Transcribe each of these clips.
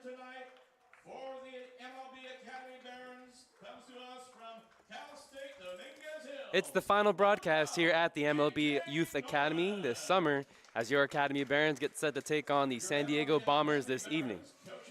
tonight for the MLB Academy Barons comes to us from Cal State Dominguez Hill. It's the final broadcast here at the MLB Youth Academy this summer as your Academy Barons get set to take on the San Diego Bombers this evening.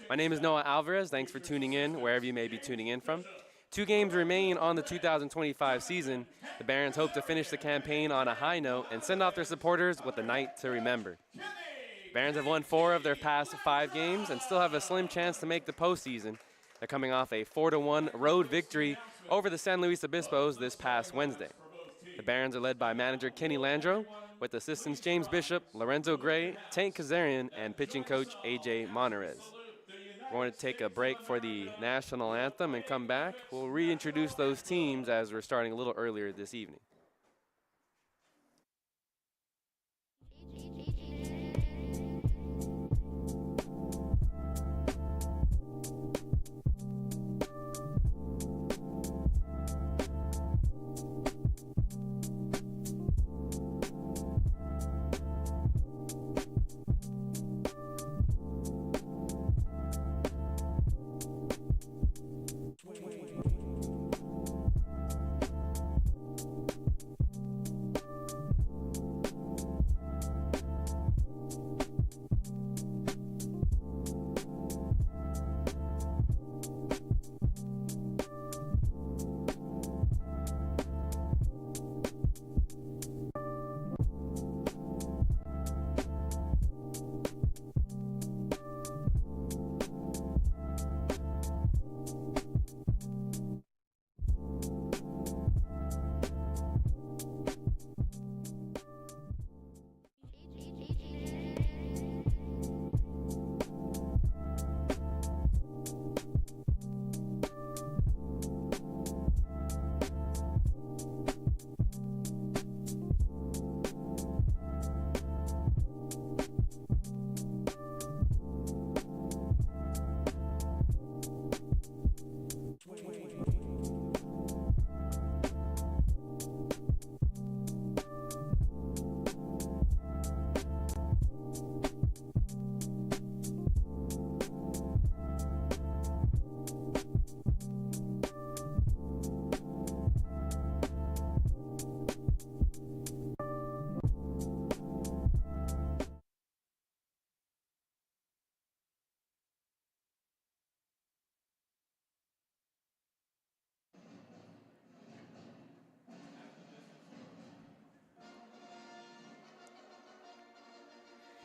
My name is Noah Alvarez. Thanks for tuning in, wherever you may be tuning in from. 2 games remain on the 2025 season. The Barons hope to finish the campaign on a high note and send off their supporters with a night to remember. The Barons have won 4 of their past 5 games and still have a slim chance to make the postseason. They're coming off a 4-1 road victory over the San Luis Obispos this past Wednesday. The Barons are led by manager Kenny Landro, with assistants James Bishop, Lorenzo Gray, Tank Kazarian, and pitching coach AJ Monterez. We're going to take a break for the national anthem and come back. We'll reintroduce those teams as we're starting a little earlier this evening.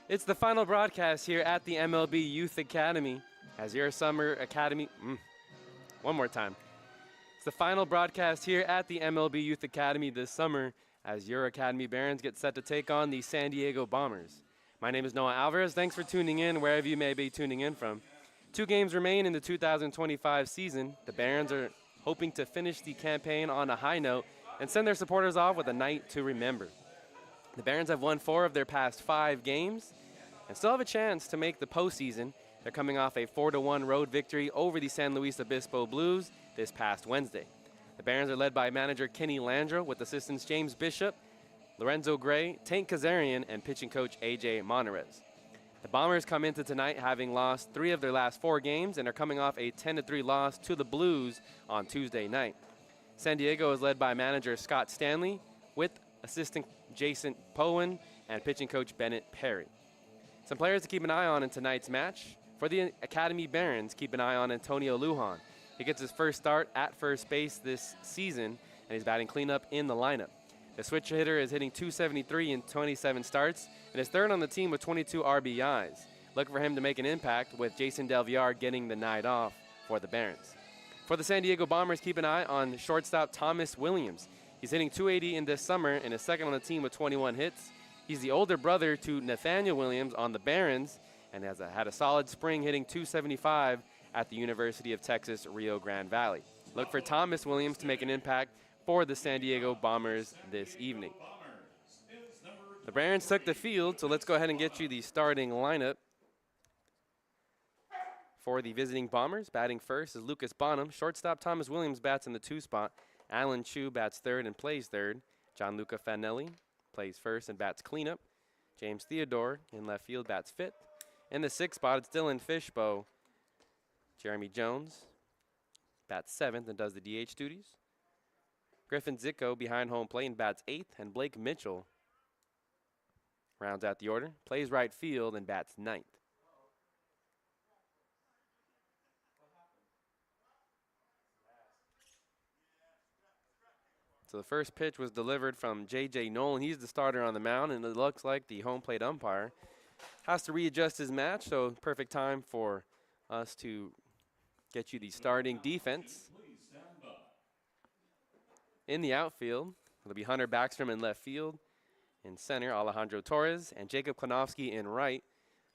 It's the final broadcast here at the MLB Youth Academy as your summer academy. One more time. It's the final broadcast here at the MLB Youth Academy this summer as your Academy Barons get set to take on the San Diego Bombers. My name is Noah Alvarez. Thanks for tuning in wherever you may be tuning in from. 2 games remain in the 2025 season. The Barons are hoping to finish the campaign on a high note and send their supporters off with a night to remember. The Barons have won 4 of their past 5 games and still have a chance to make the postseason. They're coming off a 4-1 road victory over the San Luis Obispo Blues this past Wednesday. The Barons are led by manager Kenny Landro, with assistants James Bishop, Lorenzo Gray, Tank Kazarian, and pitching coach AJ Monterez. The Bombers come into tonight having lost 3 of their last 4 games and are coming off a 10-3 loss to the Blues on Tuesday night. San Diego is led by manager Scott Stanley, with assistant Jason Powen and pitching coach Bennett Perry. Some players to keep an eye on in tonight's match. For the Academy Barons, keep an eye on Antonio Lujan. He gets his first start at first base this season, and he's batting cleanup in the lineup. The switch hitter is hitting .273 in 27 starts and is third on the team with 22 RBIs. Look for him to make an impact, with Jason Del Villar getting the night off for the Barons. For the San Diego Bombers, keep an eye on shortstop Thomas Williams. He's hitting .280 in this summer and is second on the team with 21 hits. He's the older brother to Nathaniel Williams on the Barons and has had a solid spring, hitting .275 at the University of Texas, Rio Grande Valley. Look for Thomas Williams to make an impact for the San Diego Bombers this evening. The Barons took the field, so let's go ahead and get you the starting lineup. For the visiting Bombers, batting first is Lucas Bonham. Shortstop Thomas Williams bats in the 2 spot. Alan Chu bats third and plays third. Gianluca Fanelli plays first and bats cleanup. James Theodore in left field bats fifth. In the 6th spot, it's Dylan Fishbow. Jeremy Jones bats 7th and does the DH duties. Griffin Zicko behind home plate and bats 8th, and Blake Mitchell rounds out the order, plays right field and bats 9th. So the first pitch was delivered from J.J. Nolan. He's the starter on the mound, and it looks like the home plate umpire has to readjust his match, so perfect time for us to get you the starting defense. In the outfield, it'll be Hunter Backstrom in left field. In center, Alejandro Torres and Jacob Klonowski in right.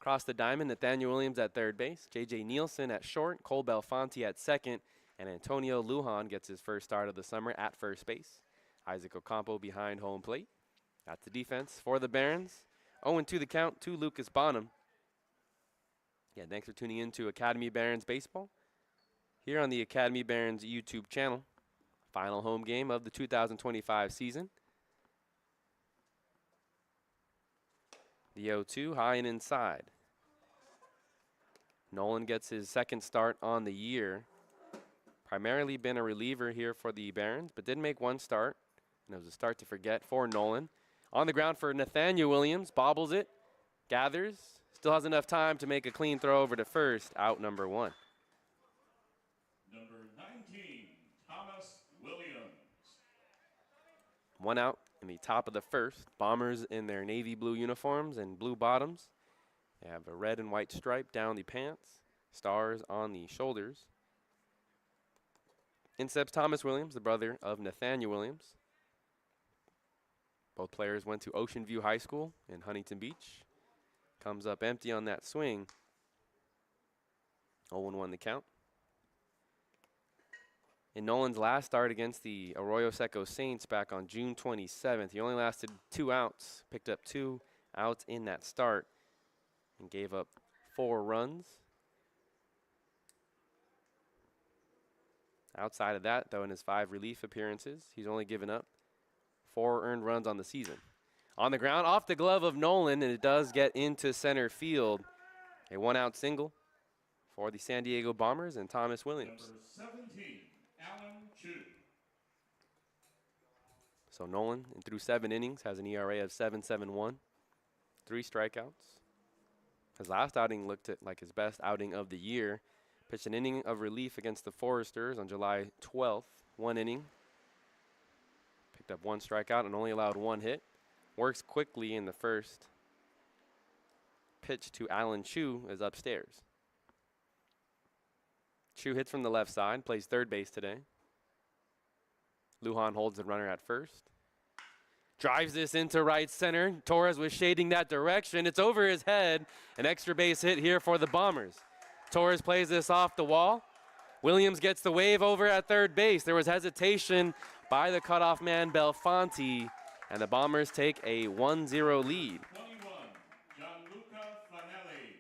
Across the diamond, Nathaniel Williams at third base, J.J. Nielsen at short, Cole Belfonte at second, and Antonio Lujan gets his first start of the summer at first base. Isaac Ocampo behind home plate. That's the defense for the Barons. 0-2 the count to Lucas Bonham. Yeah, thanks for tuning in to Academy Barons Baseball here on the Academy Barons YouTube channel. Final home game of the 2025 season. The 0-2, high and inside. Nolan gets his second start on the year. Primarily been a reliever here for the Barons, but did make one start. And it was a start to forget for Nolan. On the ground for Nathaniel Williams, bobbles it, gathers, still has enough time to make a clean throw over to first, out number 1. Number 19, Thomas Williams. 1 out in the top of the first. Bombers in their navy blue uniforms and blue bottoms. They have a red and white stripe down the pants, stars on the shoulders. In steps Thomas Williams, the brother of Nathaniel Williams. Both players went to Ocean View High School in Huntington Beach. Comes up empty on that swing. 0-1 the count. In Nolan's last start against the Arroyo Seco Saints back on June 27th, he only lasted 2 outs, picked up 2 outs in that start, and gave up 4 runs. Outside of that, though, in his 5 relief appearances, he's only given up 4 earned runs on the season. On the ground, off the glove of Nolan, and it does get into center field. A 1-out single for the San Diego Bombers and Thomas Williams. Number 17, Alan Chu. So Nolan, through 7 innings, has an ERA of 7.71, 3 strikeouts. His last outing looked like his best outing of the year. Pitched an inning of relief against the Foresters on July 12th, 1 inning. Picked up 1 strikeout and only allowed 1 hit. Works quickly in the first. Pitch to Alan Chu is upstairs. Chu hits from the left side, plays third base today. Lujan holds the runner at first. Drives this into right center. Torres was shading that direction. It's over his head. An extra base hit here for the Bombers. Torres plays this off the wall. Williams gets the wave over at third base. There was hesitation by the cutoff man Belfonte, and the Bombers take a 1-0 lead. 21, Gianluca Fanelli.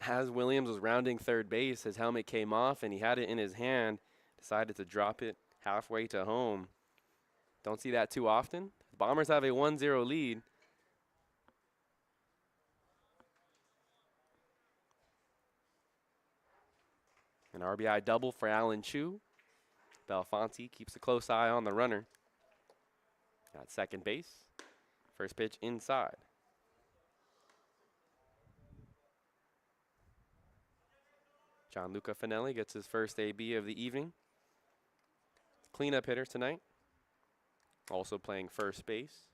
As Williams was rounding third base, his helmet came off and he had it in his hand, decided to drop it halfway to home. Don't see that too often. The Bombers have a 1-0 lead. An RBI double for Alan Chu. Belfonte keeps a close eye on the runner. At second base. First pitch inside. Gianluca Fanelli gets his first AB of the evening. Cleanup hitter tonight. Also playing first base.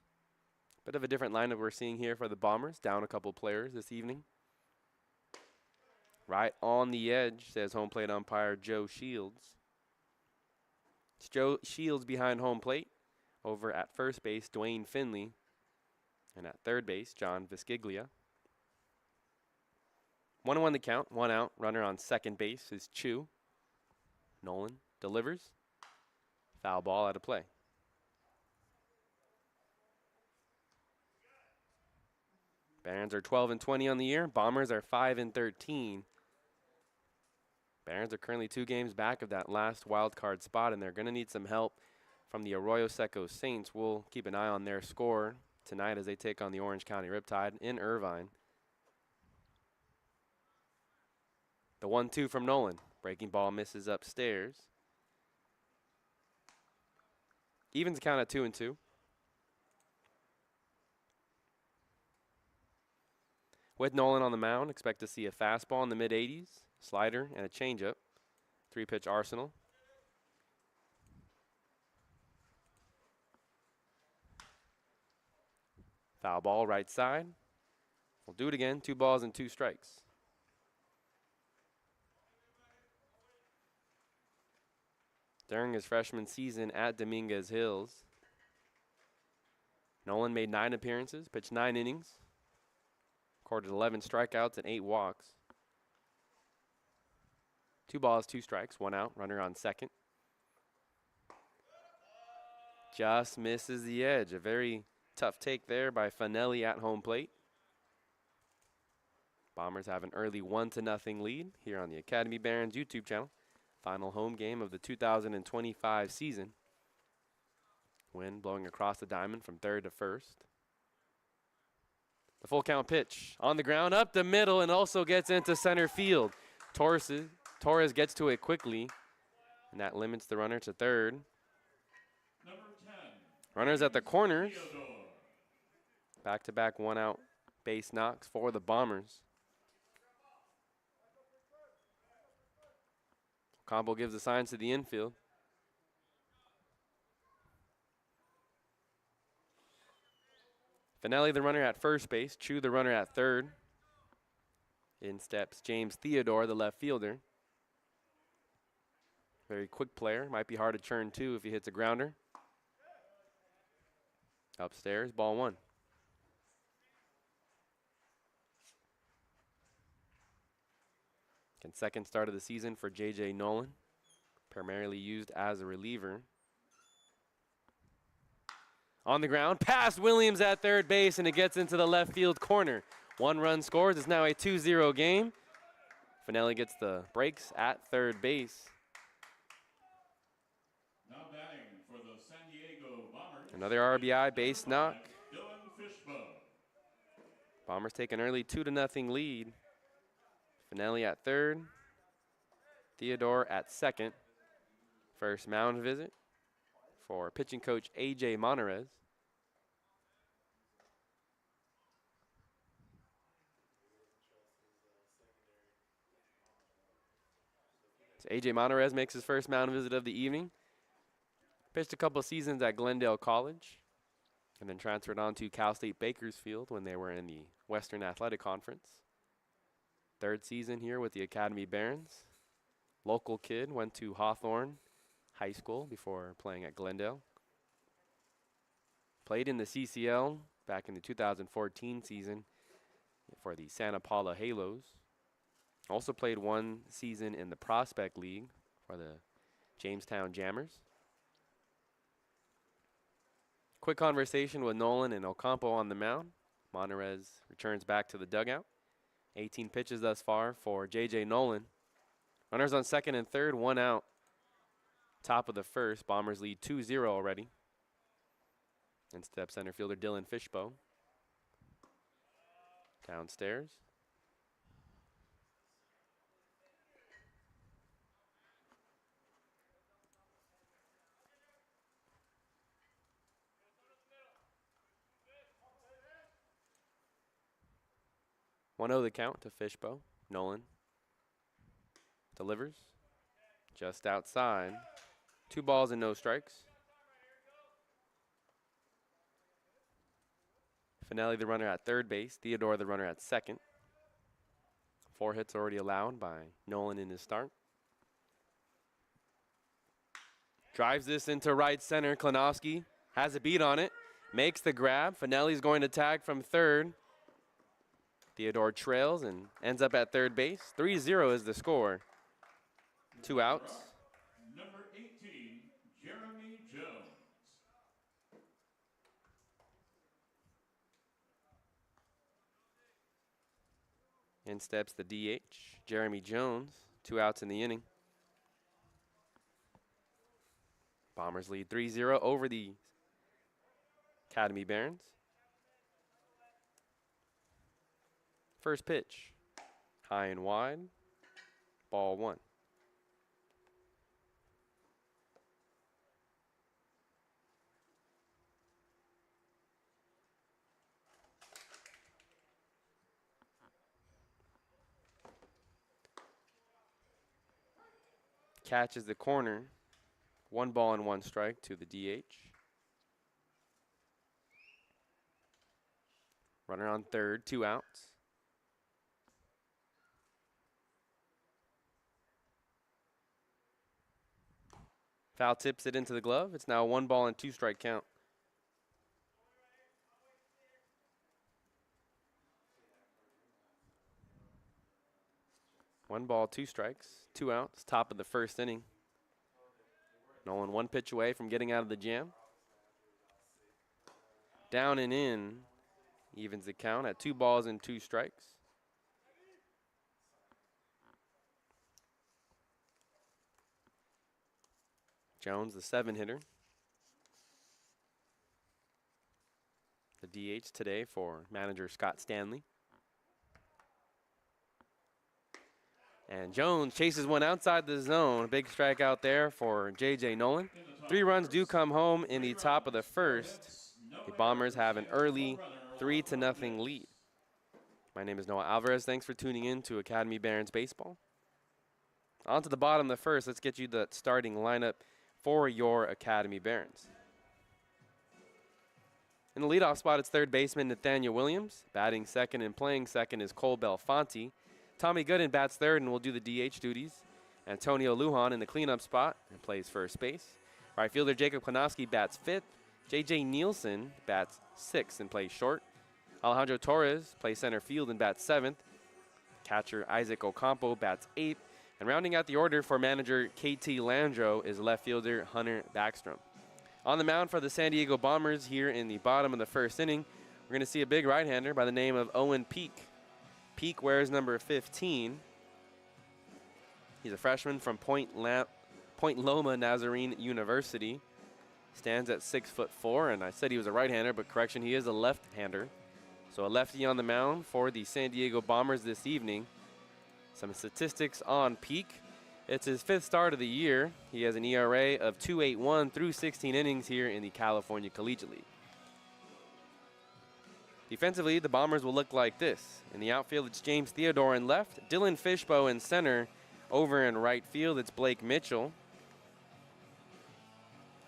Bit of a different lineup we're seeing here for the Bombers. Down a couple players this evening. Right on the edge, says home plate umpire Joe Shields. It's Joe Shields behind home plate. Over at first base, Dwayne Finley. And at third base, John Visciglia. 1-1 the count, 1 out. Runner on second base is Chu. Nolan delivers. Foul ball out of play. Barons are 12-20 on the year. Bombers are 5-13. Barons are currently 2 games back of that last wild card spot, and they're going to need some help from the Arroyo Seco Saints. We'll keep an eye on their score tonight as they take on the Orange County Riptide in Irvine. The 1-2 from Nolan. Breaking ball misses upstairs. Evens count at 2-2. With Nolan on the mound, expect to see a fastball in the mid-80s, slider, and a changeup. 3-pitch arsenal. Foul ball right side. We'll do it again. 2 balls and 2 strikes. During his freshman season at Dominguez Hills, Nolan made 9 appearances, pitched 9 innings, recorded 11 strikeouts and 8 walks. 2 balls, 2 strikes, 1 out, runner on second. Just misses the edge. A very tough take there by Fanelli at home plate. Bombers have an early 1-0 lead here on the Academy Barons YouTube channel. Final home game of the 2025 season. Wind blowing across the diamond from third to first. The full count pitch on the ground, up the middle, and also gets into center field. Torres gets to it quickly, and that limits the runner to third. Number 10. Runners at the corners. Theodore. Back-to-back one-out base knocks for the Bombers. Combo gives the signs to the infield. Finelli, the runner at first base. Chu, the runner at third. In steps James Theodore, the left fielder. Very quick player. Might be hard to churn too if he hits a grounder. Upstairs, ball 1. And second start of the season for J.J. Nolan. Primarily used as a reliever. On the ground, past Williams at third base, and it gets into the left field corner. 1 run scores. It's now a 2-0 game. Finelli gets the breaks at third base. Now batting for the San Diego Bombers. Another RBI base knock. Dylan Fishbaugh. Bombers take an early 2-0 lead. Finelli at third. Theodore at second. First mound visit for pitching coach A.J. Monterez. So A.J. Monterez makes his first mound visit of the evening. Pitched a couple seasons at Glendale College and then transferred on to Cal State Bakersfield when they were in the Western Athletic Conference. Third season here with the Academy Barons. Local kid, went to Hawthorne High School before playing at Glendale. Played in the CCL back in the 2014 season for the Santa Paula Halos. Also played 1 season in the Prospect League for the Jamestown Jammers. Quick conversation with Nolan and Ocampo on the mound. Monterez returns back to the dugout. 18 pitches thus far for J.J. Nolan. Runners on second and third, 1 out. Top of the first, Bombers lead 2-0 already. And step center fielder Dylan Fishbaugh. Downstairs. One oh the count to Fishbaugh. Nolan delivers just outside. 2 balls and no strikes. Finelli, the runner at third base. Theodore, the runner at second. 4 hits already allowed by Nolan in his start. Drives this into right center. Klinowski has a beat on it. Makes the grab. Finelli's going to tag from third. Theodore trails and ends up at third base. 3-0 is the score. 2 outs. Number 18, Jeremy Jones. In steps the DH, Jeremy Jones. 2 outs in the inning. Bombers lead 3-0 over the Academy Barons. First pitch, high and wide, ball 1. Catches the corner. 1 ball and 1 strike to the DH. Runner on third, 2 outs. Foul tips it into the glove. It's now a 1 ball and 2 strike count. One ball, 2 strikes, 2 outs, top of the first inning. Nolan 1 pitch away from getting out of the jam. Down and in, evens the count at 2 balls and 2 strikes. Jones, the 7-hitter. The DH today for manager Scott Stanley. And Jones chases one outside the zone. Big strikeout there for J.J. Nolan. 3 runs do come home in the top of the first. The Bombers have an early 3-0 lead. My name is Noah Alvarez. Thanks for tuning in to Academy Barons Baseball. On to the bottom of the first. Let's get you the starting lineup for your Academy Barons. In the leadoff spot, it's third baseman Nathaniel Williams. Batting second and playing second is Cole Belfonte. Tommy Gooden bats third and will do the DH duties. Antonio Lujan in the cleanup spot and plays first base. Right fielder Jacob Klonowski bats fifth. J.J. Nielsen bats sixth and plays short. Alejandro Torres plays center field and bats seventh. Catcher Isaac Ocampo bats eighth. And rounding out the order for manager KT Landro is left fielder Hunter Backstrom. On the mound for the San Diego Bombers here in the bottom of the first inning, we're going to see a big right-hander by the name of Owen Peak. Peak wears number 15. He's a freshman from Point Loma Nazarene University. Stands at 6'4", and I said he was a right-hander, but correction, he is a left-hander. So a lefty on the mound for the San Diego Bombers this evening. Some statistics on Peak. It's his 5th start of the year. He has an ERA of 2.81 through 16 innings here in the California Collegiate League. Defensively, the Bombers will look like this. In the outfield, it's James Theodore in left, Dylan Fishbow in center. Over in right field, it's Blake Mitchell.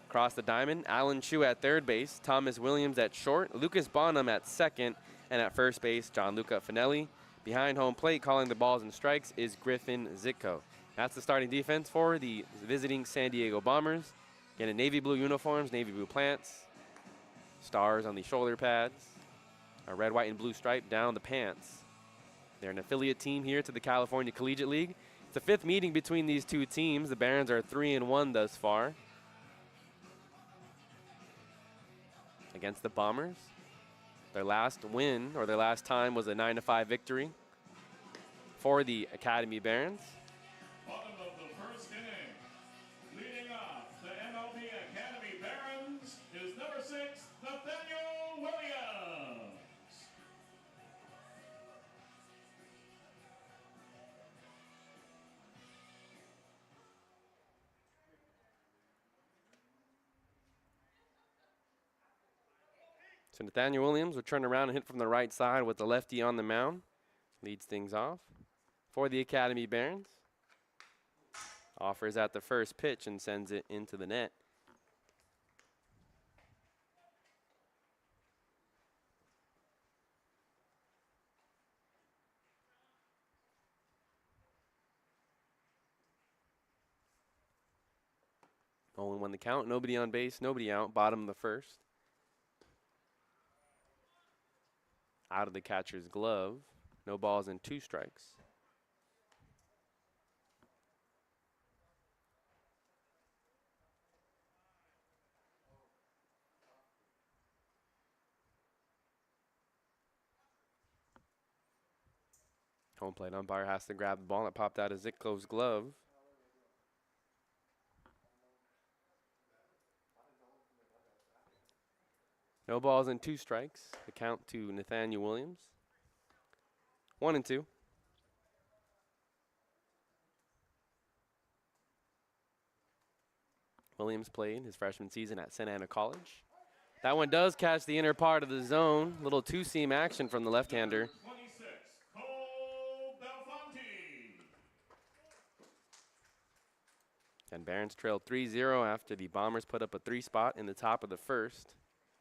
Across the diamond, Alan Chu at third base, Thomas Williams at short, Lucas Bonham at second, and at first base, Gianluca Finelli. Behind home plate, calling the balls and strikes, is Griffin Zitko. That's the starting defense for the visiting San Diego Bombers. Again, in navy blue uniforms, navy blue pants, stars on the shoulder pads, a red, white, and blue stripe down the pants. They're an affiliate team here to the California Collegiate League. It's the 5th meeting between these two teams. The Barons are 3-1 thus far against the Bombers. Their last win, or their last time, was a 9-5 victory for the Academy Barons. Bottom of the first inning, leading off the MLB Academy Barons is number 6, Nathaniel Williams. So Nathaniel Williams will turn around and hit from the right side with the lefty on the mound. Leads things off for the Academy Barons. Offers at the first pitch and sends it into the net. Nolan won the count. Nobody on base, nobody out. Bottom of the first. Out of the catcher's glove. No balls and 2 strikes. Home plate umpire has to grab the ball that popped out of Zitko's glove. No balls and 2 strikes. The count to Nathaniel Williams. 1-2. Williams played his freshman season at Santa Ana College. That one does catch the inner part of the zone. Little two-seam action from the left-hander. 26, Cole Belfonte. And Barons trailed 3-0 after the Bombers put up a 3 spot in the top of the first.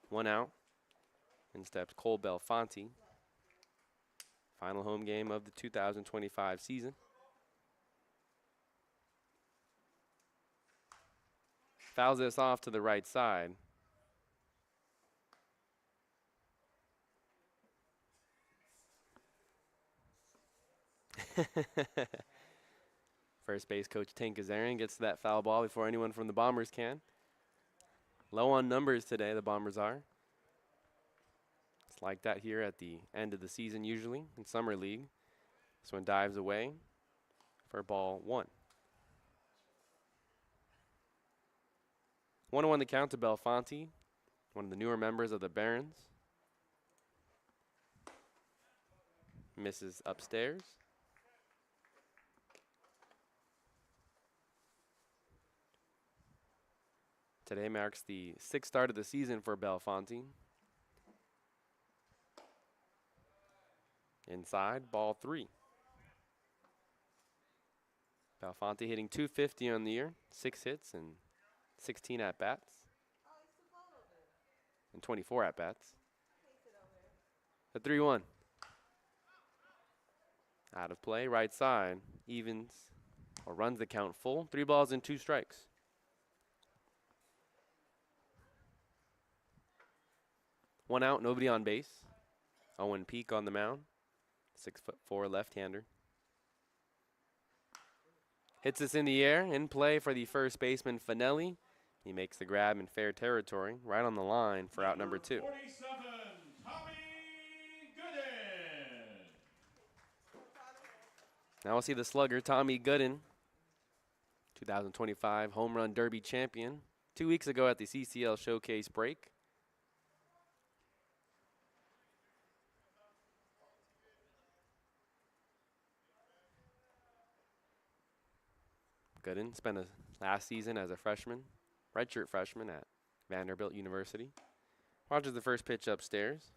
1 out. In steps Cole Belfonte. Final home game of the 2025 season. Fouls this off to the right side. First base coach Tank Kazarian gets to that foul ball before anyone from the Bombers can. Low on numbers today, the Bombers are. It's like that here at the end of the season usually in Summer League. This one dives away for ball 1. 1-1 the count to Belfonte, one of the newer members of the Barons. Misses upstairs. Today marks the 6th start of the season for Belfonte. Inside, ball 3. Belfonte hitting .250 on the year, 6 hits and 16 at-bats. And 24 at-bats. The 3-1. Out of play, right side, evens, or runs the count full. 3 balls and 2 strikes. One out, nobody on base. Owen Peak on the mound. 6'4" left-hander. Hits this in the air, in play for the first baseman Finelli. He makes the grab in fair territory, right on the line for out number 2. 47, Tommy Gooden. Now we'll see the slugger, Tommy Gooden, 2025 Home Run Derby champion, 2 weeks ago at the CCL Showcase break. Gooden spent a last season as a freshman, redshirt freshman at Vanderbilt University. Watches the first pitch upstairs.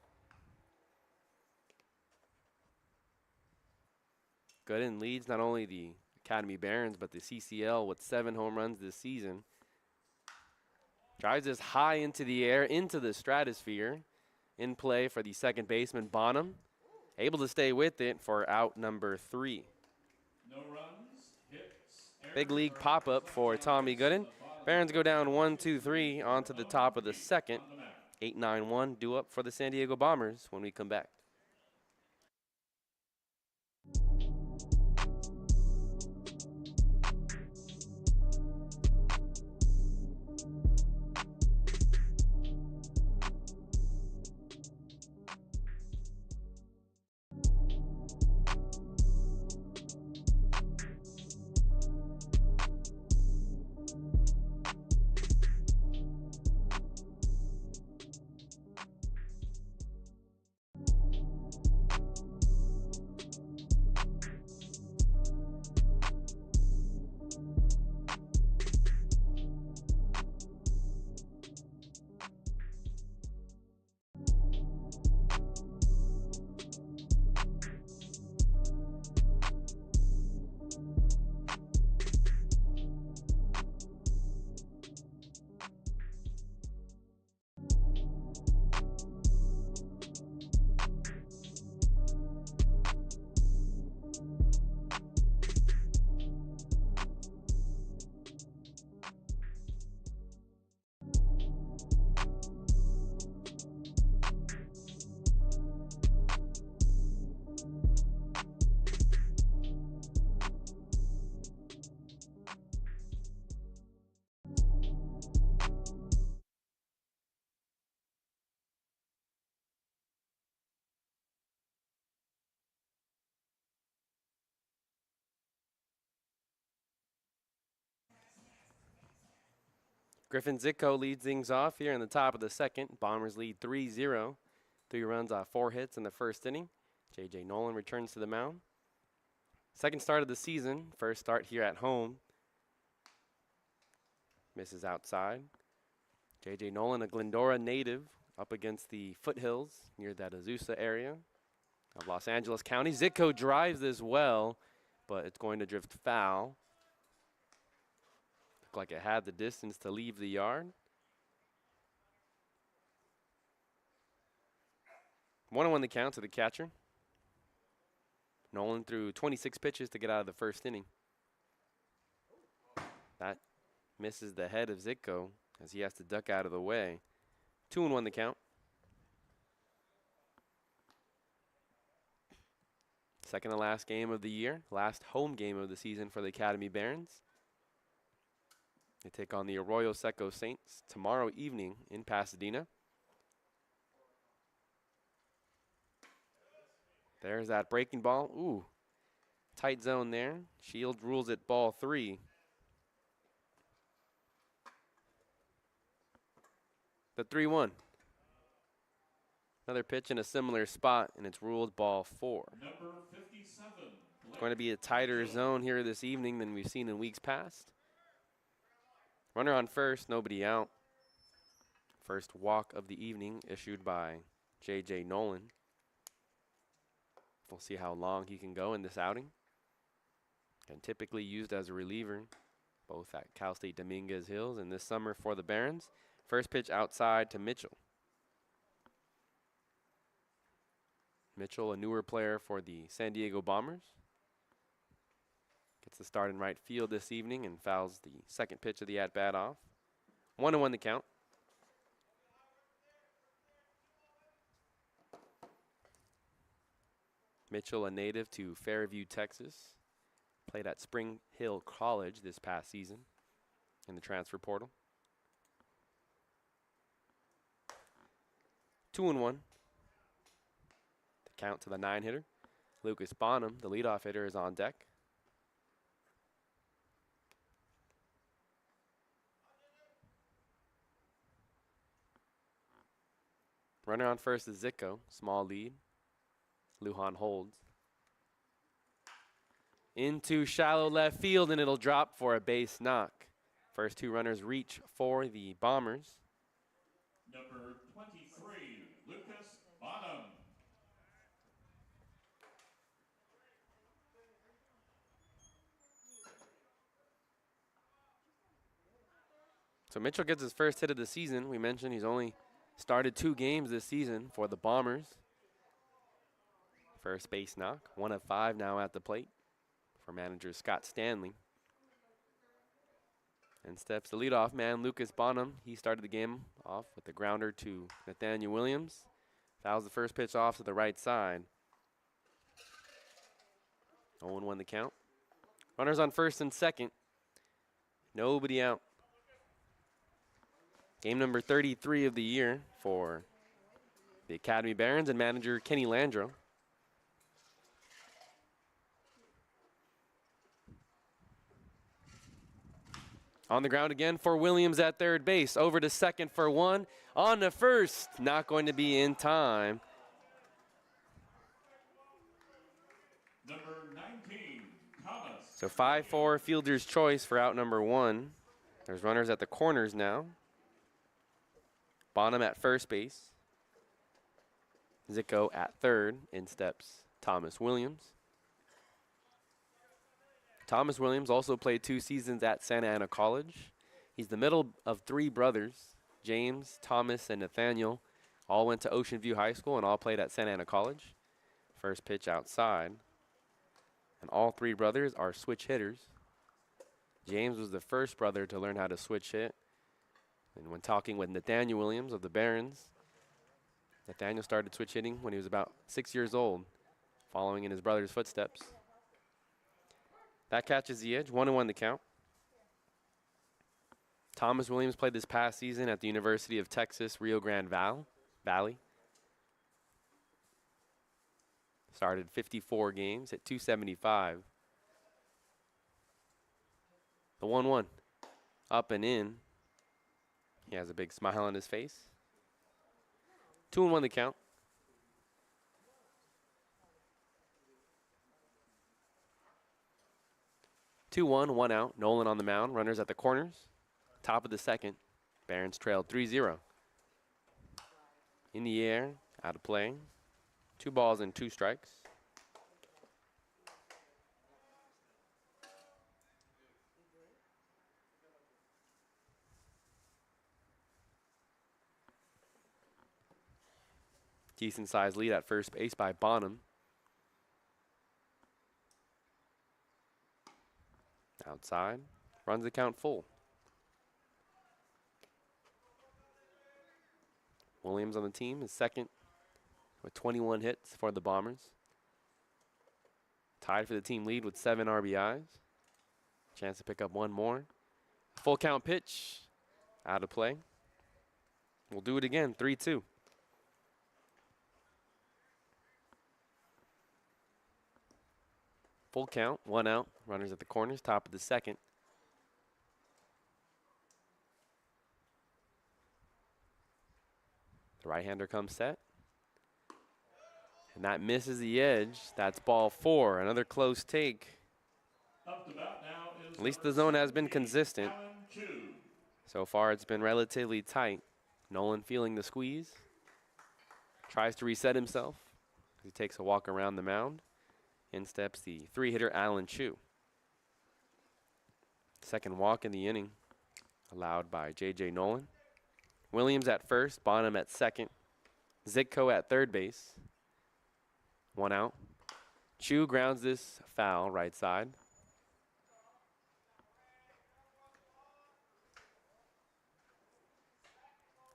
Gooden leads not only the Academy Barons, but the CCL with 7 home runs this season. Drives this high into the air, into the stratosphere. In play for the second baseman, Bonham. Able to stay with it for out number 3. No runs, hits, Big league pop-up for Tommy Gooden. Barons go down 1-2-3 onto the top of the second. 8-9-1 due up for the San Diego Bombers when we come back. Griffin Zitko leads things off here in the top of the second. Bombers lead 3-0. 3 runs off 4 hits in the first inning. J.J. Nolan returns to the mound. Second start of the season. First start here at home. Misses outside. J.J. Nolan, a Glendora native, up against the foothills near that Azusa area of Los Angeles County. Zitko drives this well, but it's going to drift foul. Looked like it had the distance to leave the yard. 1-1 the count to the catcher. Nolan threw 26 pitches to get out of the first inning. That misses the head of Zitko as he has to duck out of the way. 2-1 the count. Second to last game of the year, last home game of the season for the Academy Barons. They take on the Arroyo Seco Saints tomorrow evening in Pasadena. There's that breaking ball. Ooh, tight zone there. Shield rules it ball 3. The 3-1. Another pitch in a similar spot, and it's ruled ball 4. Number 57. It's going to be a tighter zone here this evening than we've seen in weeks past. Runner on first, nobody out. First walk of the evening issued by J.J. Nolan. We'll see how long he can go in this outing. And typically used as a reliever, both at Cal State Dominguez Hills and this summer for the Barons. First pitch outside to Mitchell. Mitchell, a newer player for the San Diego Bombers. Gets the start in right field this evening and fouls the second pitch of the at-bat off. 1-1 the count. Mitchell, a native to Fairview, Texas. Played at Spring Hill College this past season in the transfer portal. 2-1. The count to the 9-hitter. Lucas Bonham, the leadoff hitter, is on deck. Runner on first is Zitko. Small lead. Lujan holds. Into shallow left field, and it'll drop for a base knock. First 2 runners reach for the Bombers. Number 23, Lucas Bonham. So Mitchell gets his first hit of the season. We mentioned he's only started 2 games this season for the Bombers. First base knock, 1 of 5 now at the plate for manager Scott Stanley. And steps the leadoff man, Lucas Bonham. He started the game off with the grounder to Nathaniel Williams. Fouls the first pitch off to the right side. 0-1 the count. Runners on first and second. Nobody out. Game number 33 of the year for the Academy Barons and manager Kenny Landro. On the ground again for Williams at third base. Over to second for 1. On to first. Not going to be in time. Number 19, Thomas. So 5-4 fielder's choice for out number 1. There's runners at the corners now. Bonham at first base. Zitko at third. In steps Thomas Williams. Thomas Williams also played 2 seasons at Santa Ana College. He's the middle of 3 brothers, James, Thomas, and Nathaniel. All went to Ocean View High School and all played at Santa Ana College. First pitch outside. And all 3 brothers are switch hitters. James was the first brother to learn how to switch hit. And when talking with Nathaniel Williams of the Barons, Nathaniel started switch hitting when he was about 6 years old, following in his brother's footsteps. That catches the edge. 1-1 the count. Thomas Williams played this past season at the University of Texas, Rio Grande Valley. Started 54 games at 275. The 1-1. Up and in. He has a big smile on his face. 2-1 the count. Two one, one out. Nolan on the mound. Runners at the corners. Top of the second. Barons trailed 3-0. In the air, out of play. 2 balls and 2 strikes. Decent sized lead at first base by Bonham. Outside. Runs the count full. Williams on the team is second with 21 hits for the Bombers. Tied for the team lead with 7 RBIs. Chance to pick up 1 more. Full count pitch. Out of play. We'll do it again. 3-2. Full count. 1 out. Runners at the corners. Top of the second. The right-hander comes set. And that misses the edge. That's ball 4. Another close take. Up to bat now is At least the zone has been consistent. So far, it's been relatively tight. Nolan feeling the squeeze. Tries to reset himself. He takes a walk around the mound. In steps the 3-hitter Alan Chu. Second walk in the inning allowed by J.J. Nolan. Williams at first, Bonham at second. Zitko at third base. 1 out. Chu grounds this foul right side.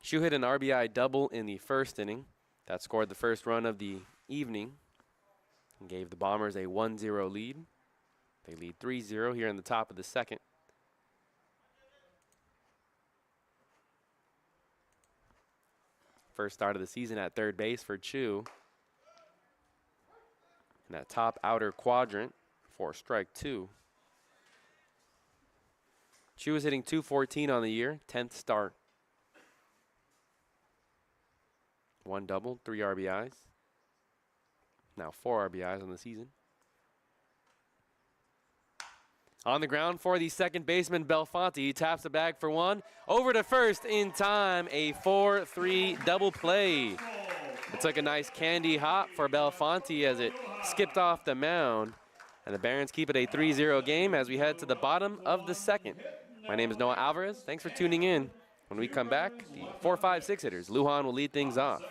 Chu hit an RBI double in the first inning. That scored the first run of the evening and gave the Bombers a 1-0 lead. They lead 3-0 here in the top of the second. First start of the season at third base for Chu. In that top outer quadrant for strike 2. Chu is hitting .214 on the year, 10th start. 1 double, 3 RBIs. Now 4 RBIs on the season. On the ground for the second baseman, Belfonte. He taps the bag for 1. Over to first in time, a 4-3 double play. It took a nice candy hop for Belfonte as it skipped off the mound. And the Barons keep it a 3-0 game as we head to the bottom of the second. My name is Noah Alvarez. Thanks for tuning in. When we come back, the 4, 5, 6 hitters. Lujan will lead things off.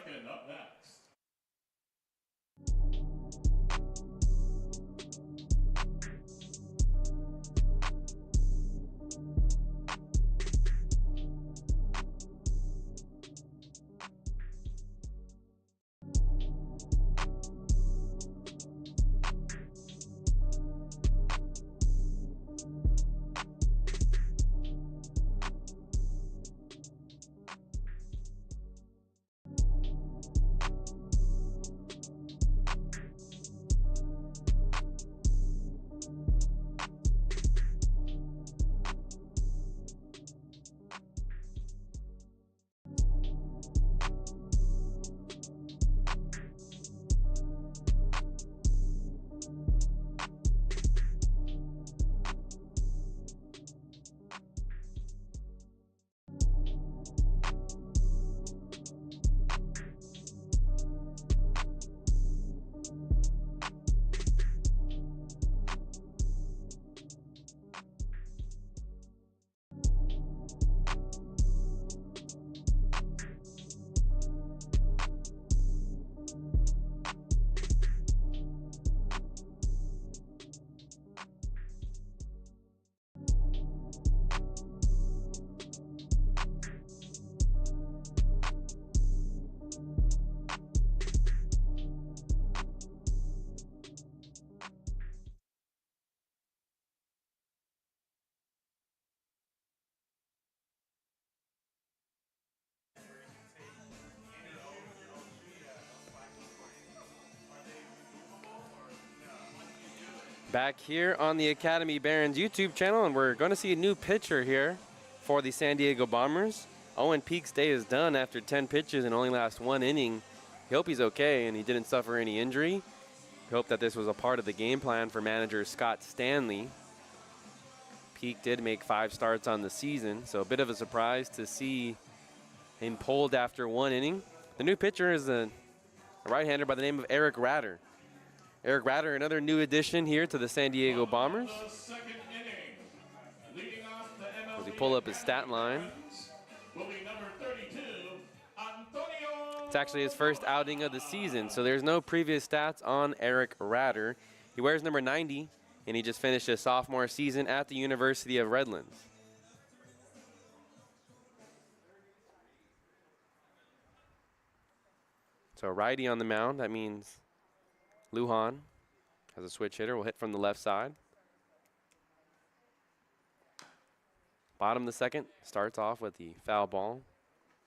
Back here on the Academy Barons YouTube channel, and we're going to see a new pitcher here for the San Diego Bombers. Owen Peak's day is done after 10 pitches and only last 1 inning. We hope he's okay and he didn't suffer any injury. We hope that this was a part of the game plan for manager Scott Stanley. Peak did make 5 starts on the season, so a bit of a surprise to see him pulled after 1 inning. The new pitcher is a right-hander by the name of Eric Ratter. Eric Ratter, another new addition here to the San Diego Bombers. As we pull up his stat line, it's actually his first outing of the season, so there's no previous stats on Eric Ratter. He wears number 90, and he just finished his sophomore season at the University of Redlands. So righty on the mound, that means Lujan has a switch hitter, will hit from the left side. Bottom of the second, starts off with the foul ball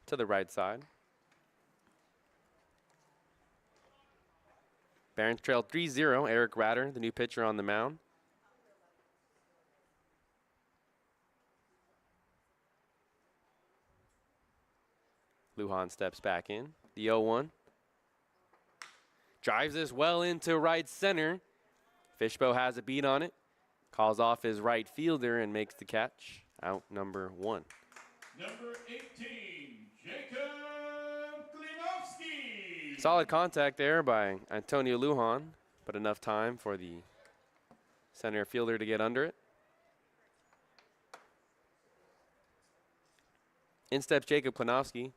to the right side. Barons trail 3-0, Eric Ratter, the new pitcher on the mound. Lujan steps back in, the 0-1. Drives this well into right center. Fishbow has a beat on it. Calls off his right fielder and makes the catch. Out number 1. Number 18, Jacob Klinowski. Solid contact there by Antonio Lujan, but enough time for the center fielder to get under it. In steps Jacob Klinowski.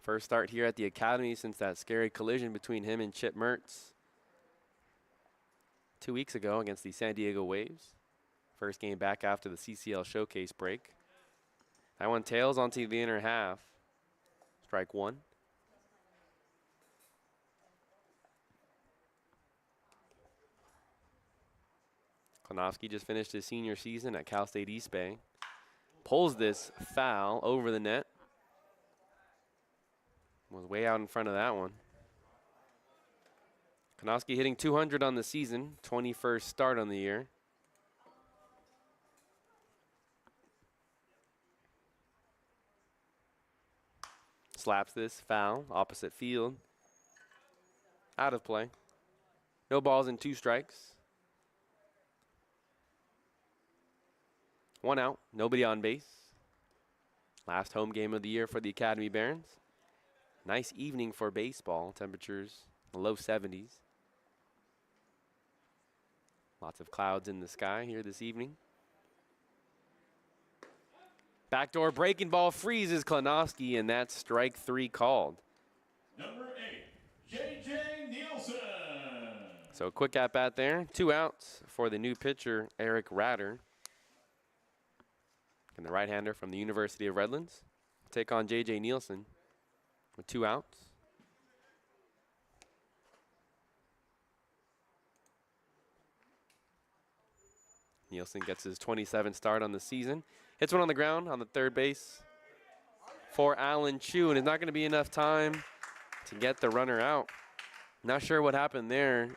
First start here at the academy since that scary collision between him and Chip Mertz 2 weeks ago against the San Diego Waves. First game back after the CCL showcase break. That one tails onto the inner half. Strike 1. Klinowski just finished his senior season at Cal State East Bay. Pulls this foul over the net. Was way out in front of that one. Klinowski hitting 200 on the season, 21st start on the year. Slaps this foul, opposite field. Out of play. No balls and 2 strikes. 1 out, nobody on base. Last home game of the year for the Academy Barons. Nice evening for baseball. Temperatures in the low 70s. Lots of clouds in the sky here this evening. Backdoor breaking ball freezes Klinowski, and that's strike 3 called. Number 8, J.J. Nielsen. So quick at bat there. 2 outs for the new pitcher, Eric Ratter. And the right-hander from the University of Redlands. Take on J.J. Nielsen with 2 outs. Nielsen gets his 27th start on the season. Hits one on the ground on the third base for Alan Chu, and it's not going to be enough time to get the runner out. Not sure what happened there.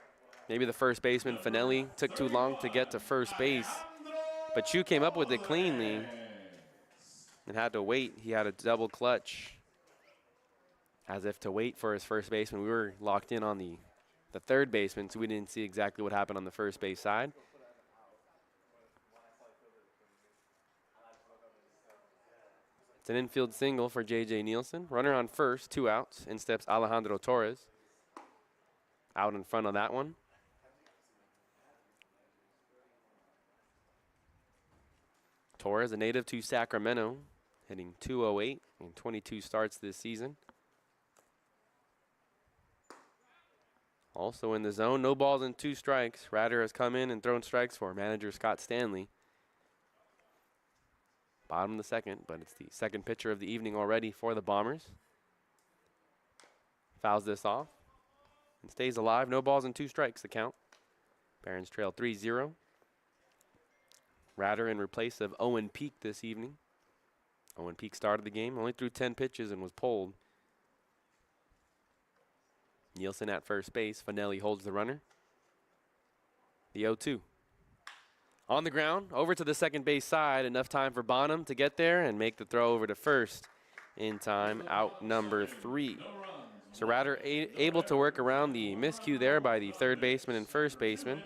Maybe the first baseman, Finelli, took too long to get to first base. But Chu came up with it cleanly and had to wait. He had a double clutch as if to wait for his first baseman. We were locked in on the third baseman, so we didn't see exactly what happened on the first base side. It's an infield single for J.J. Nielsen. Runner on first, 2 outs. In steps Alejandro Torres. Out in front on that one. Torres, a native to Sacramento, hitting .208 in 22 starts this season. Also in the zone, no balls and 2 strikes. Ratter has come in and thrown strikes for manager Scott Stanley. Bottom of the second, but it's the second pitcher of the evening already for the Bombers. Fouls this off and stays alive. No balls and 2 strikes, the count. Barons trail 3-0. Ratter in replace of Owen Peak this evening. Owen Peak started the game, only threw 10 pitches and was pulled. Nielsen at first base. Finelli holds the runner. The 0-2. On the ground, over to the second base side. Enough time for Bonham to get there and make the throw over to first in time. Out number 3. So Ratter able to work around the miscue there by the third baseman and first baseman.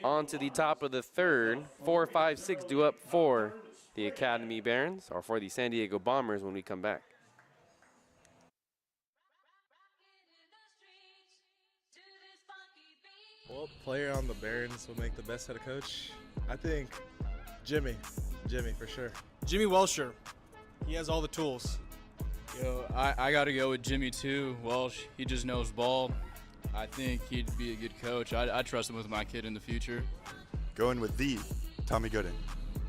On to the top of the third. 4, 5, 6 due up for the Academy Barons, or for the San Diego Bombers when we come back. What player on the Barons would make the best head coach? I think Jimmy for sure. Jimmy Welsher. He has all the tools. Yo, I got to go with Jimmy too. Welsh, he just knows ball. I think he'd be a good coach. I trust him with my kid in the future. Going with the Tommy Gooden.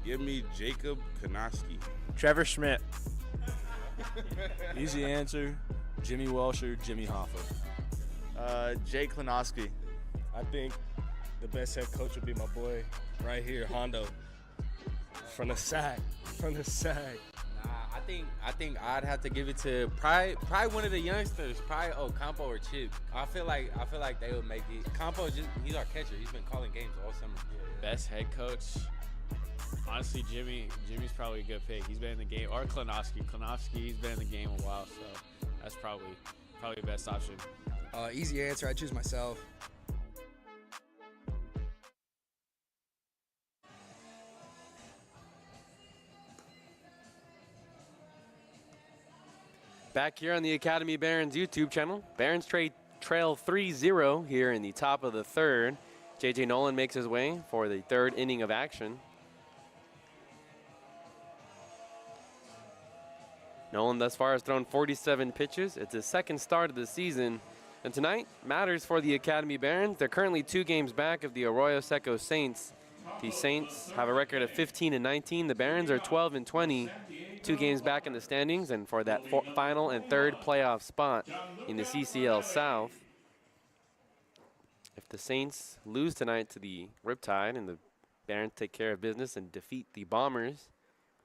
Give me Jacob Konoski. Trevor Schmidt. Easy answer. Jimmy Welsher, Jimmy Hoffa. Jay Klinoski. I think the best head coach would be my boy right here, Hondo. From the sack. I think I'd have to give it to probably one of the youngsters, probably Campo or Chip. I feel like they would make it. Campo he's our catcher. He's been calling games all summer. Best head coach, honestly, Jimmy's probably a good pick. He's been in the game, or Klinoski. He's been in the game a while, so that's probably the best option. Easy answer. I choose myself. Back here on the Academy Barons YouTube channel, Barons trail 3-0 here in the top of the third. J.J. Nolan makes his way for the third inning of action. Nolan thus far has thrown 47 pitches. It's his second start of the season. And tonight matters for the Academy Barons. They're currently 2 games back of the Arroyo Seco Saints. The Saints have a record of 15-19. The Barons are 12-20. 2 games back in the standings, and for that final and third playoff spot in the CCL South. If the Saints lose tonight to the Riptide and the Barons take care of business and defeat the Bombers,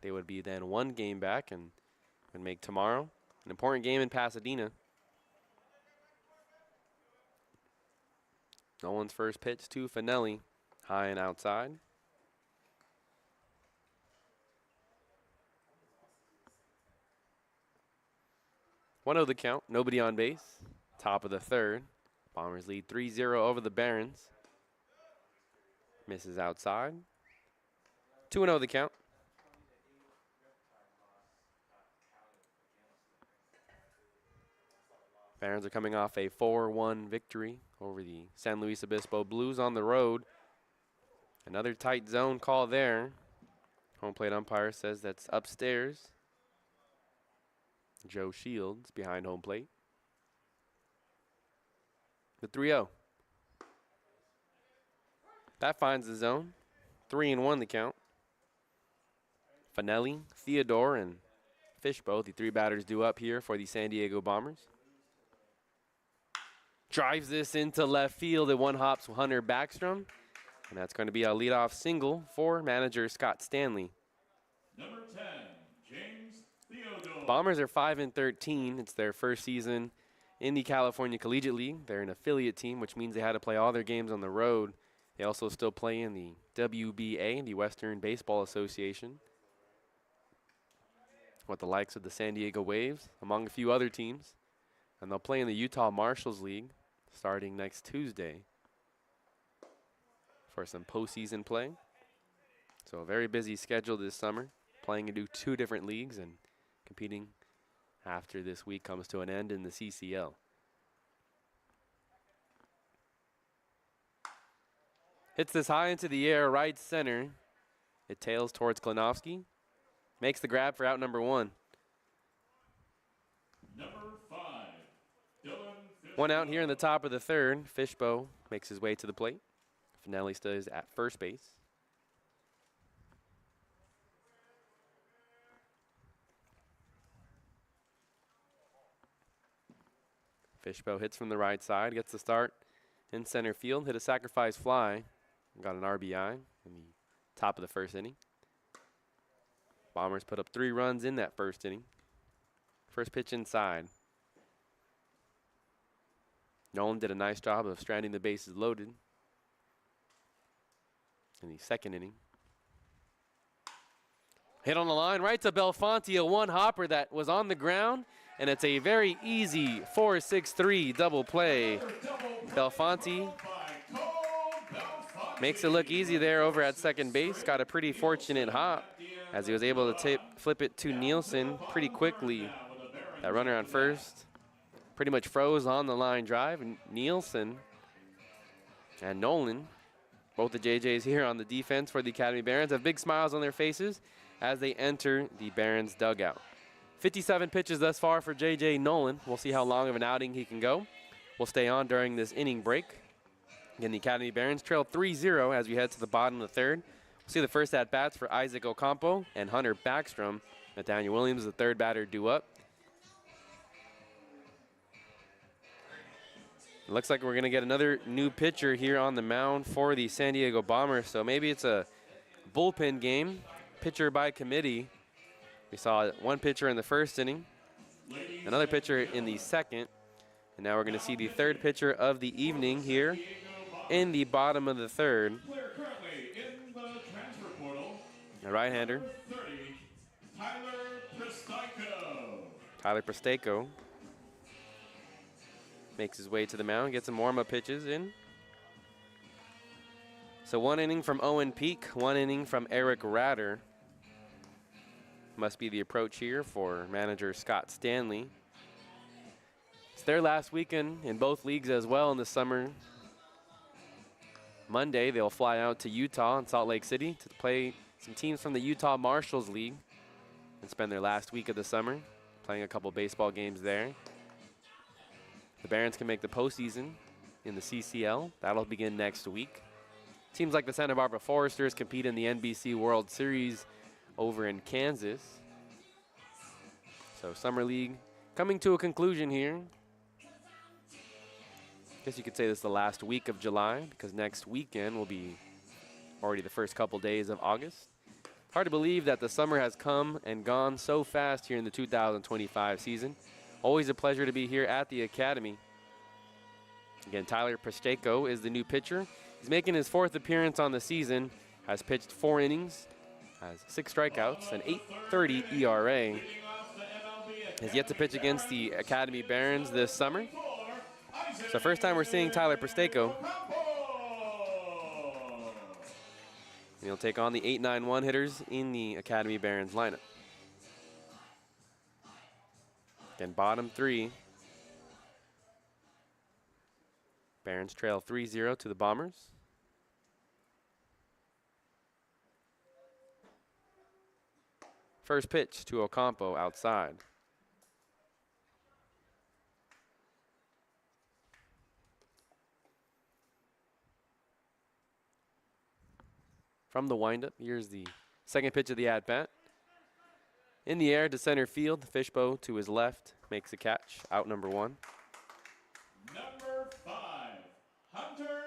they would be then 1 game back and would make tomorrow an important game in Pasadena. Nolan's first pitch to Finelli, high and outside. 1-0 the count, nobody on base. Top of the third. Bombers lead 3-0 over the Barons. Misses outside. 2-0 the count. Barons are coming off a 4-1 victory over the San Luis Obispo Blues on the road. Another tight zone call there. Home plate umpire says that's upstairs. Joe Shields behind home plate. The 3-0. That finds the zone. 3-1 the count. Finelli, Theodore, and Fishbow, the 3 batters due up here for the San Diego Bombers. Drives this into left field at 1 hops Hunter Backstrom. And that's going to be a leadoff single for manager Scott Stanley. Number 10, James Theodore. Bombers are 5-13. It's their first season in the California Collegiate League. They're an affiliate team, which means they had to play all their games on the road. They also still play in the WBA, the Western Baseball Association, with the likes of the San Diego Waves, among a few other teams. And they'll play in the Utah Marshals League starting next Tuesday for some postseason play. So a very busy schedule this summer, playing into 2 different leagues and competing after this week comes to an end in the CCL. Hits this high into the air, right center. It tails towards Klonowski. Makes the grab for out number 1. Number 5, Dylan Fishbow. 1 out here in the top of the third. Fishbow makes his way to the plate. Finelli stays at first base. Fishbow hits from the right side, gets the start in center field, hit a sacrifice fly, got an RBI in the top of the first inning. Bombers put up 3 runs in that first inning. First pitch inside. Nolan did a nice job of stranding the bases loaded. in the second inning. Hit on the line, right to Belfonte, a one-hopper that was on the ground, and it's a very easy 4-6-3 double play. Belfonte makes it look easy there over at second base. Got a pretty fortunate hop as he was able to flip it to Nielsen pretty quickly. That runner on first pretty much froze on the line drive, and Nielsen and Nolan, both the JJs here on the defense for the Academy Barons, have big smiles on their faces as they enter the Barons dugout. 57 pitches thus far for JJ Nolan. We'll see how long of an outing he can go. We'll stay on during this inning break. Again, the Academy Barons trail 3-0 as we head to the bottom of the third. We'll see the first at-bats for Isaac Ocampo and Hunter Backstrom. Nathaniel Williams, the third batter, due up. It looks like we're going to get another new pitcher here on the mound for the San Diego Bombers, so maybe it's a bullpen game, pitcher by committee. We saw one pitcher in the first inning, another pitcher in the second, and now we're going to see the third pitcher of the evening here in the bottom of the third. A right-hander, Tyler Prestako, makes his way to the mound, gets some warm-up pitches in. So one inning from Owen Peak, one inning from Eric Ratter. Must be the approach here for manager Scott Stanley. It's their last weekend in both leagues as well in the summer. Monday, they'll fly out to Utah and Salt Lake City to play some teams from the Utah Marshals League and spend their last week of the summer playing a couple baseball games there. The Barons can make the postseason in the CCL. That'll begin next week. Teams like the Santa Barbara Foresters compete in the NBC World Series over in Kansas. So Summer League coming to a conclusion here. Guess you could say this is the last week of July because next weekend will be already the first couple days of August. Hard to believe that the summer has come and gone so fast here in the 2025 season. Always a pleasure to be here at the Academy. Again, Tyler Prestako is the new pitcher. He's making his fourth appearance on the season, has pitched 4 innings, has 6 strikeouts, an 8.30 ERA. Has yet to pitch against the Academy Barons this summer. So first time we're seeing Tyler Prestako. He'll take on the 8-9-1 hitters in the Academy Barons lineup. Again, bottom 3. Barons trail 3-0 to the Bombers. First pitch to Ocampo outside. From the windup, here's the second pitch of the at-bat. In the air to center field, Fishbow to his left makes a catch, out number 1. Number 5, Hunter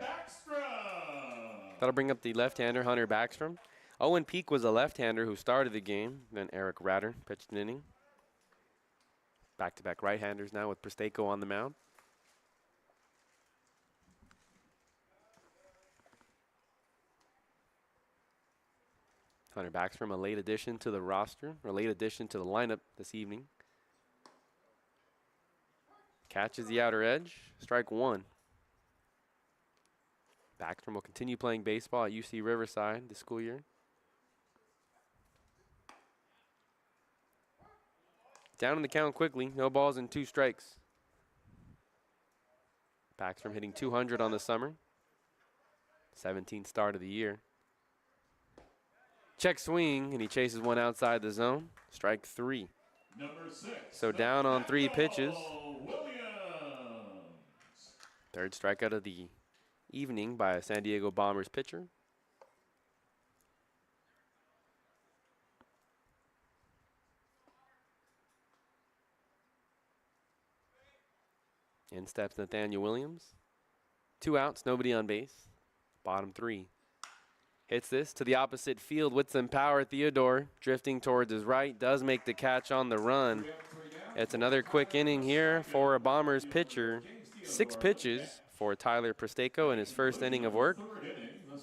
Backstrom. That'll bring up the left-hander, Hunter Backstrom. Owen Peak was a left-hander who started the game. Then Eric Ratter pitched an inning. Back-to-back right-handers now with Prestako on the mound. Hunter Backstrom, a late addition to the roster, or late addition to the lineup this evening. Catches the outer edge, strike 1. Backstrom will continue playing baseball at UC Riverside this school year. Down in the count quickly, no balls and 2 strikes. Backstrom hitting 200 on the summer. 17th start of the year. Check swing, and he chases one outside the zone. Strike 3. Number 6, so down on 3 pitches. Williams. Third strikeout of the evening by a San Diego Bombers pitcher. In steps Nathaniel Williams. 2 outs, nobody on base. Bottom 3. Hits this to the opposite field with some power. Theodore drifting towards his right. Does make the catch on the run. It's another quick inning here for a Bombers pitcher. 6 pitches for Tyler Prestako in his first inning of work.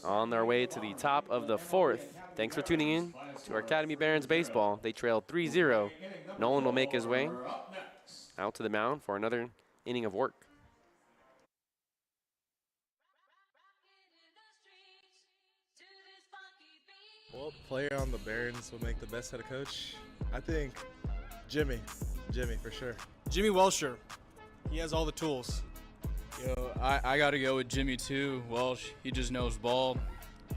on their way to the top of the fourth. Thanks for tuning in to our Academy Barons baseball. They trail 3-0. Nolan will make his way out to the mound for another inning of work. What player on the Barons would make the best head coach? I think Jimmy for sure. Jimmy Welsher. He has all the tools. Yo, I got to go with Jimmy too. Welsh, he just knows ball.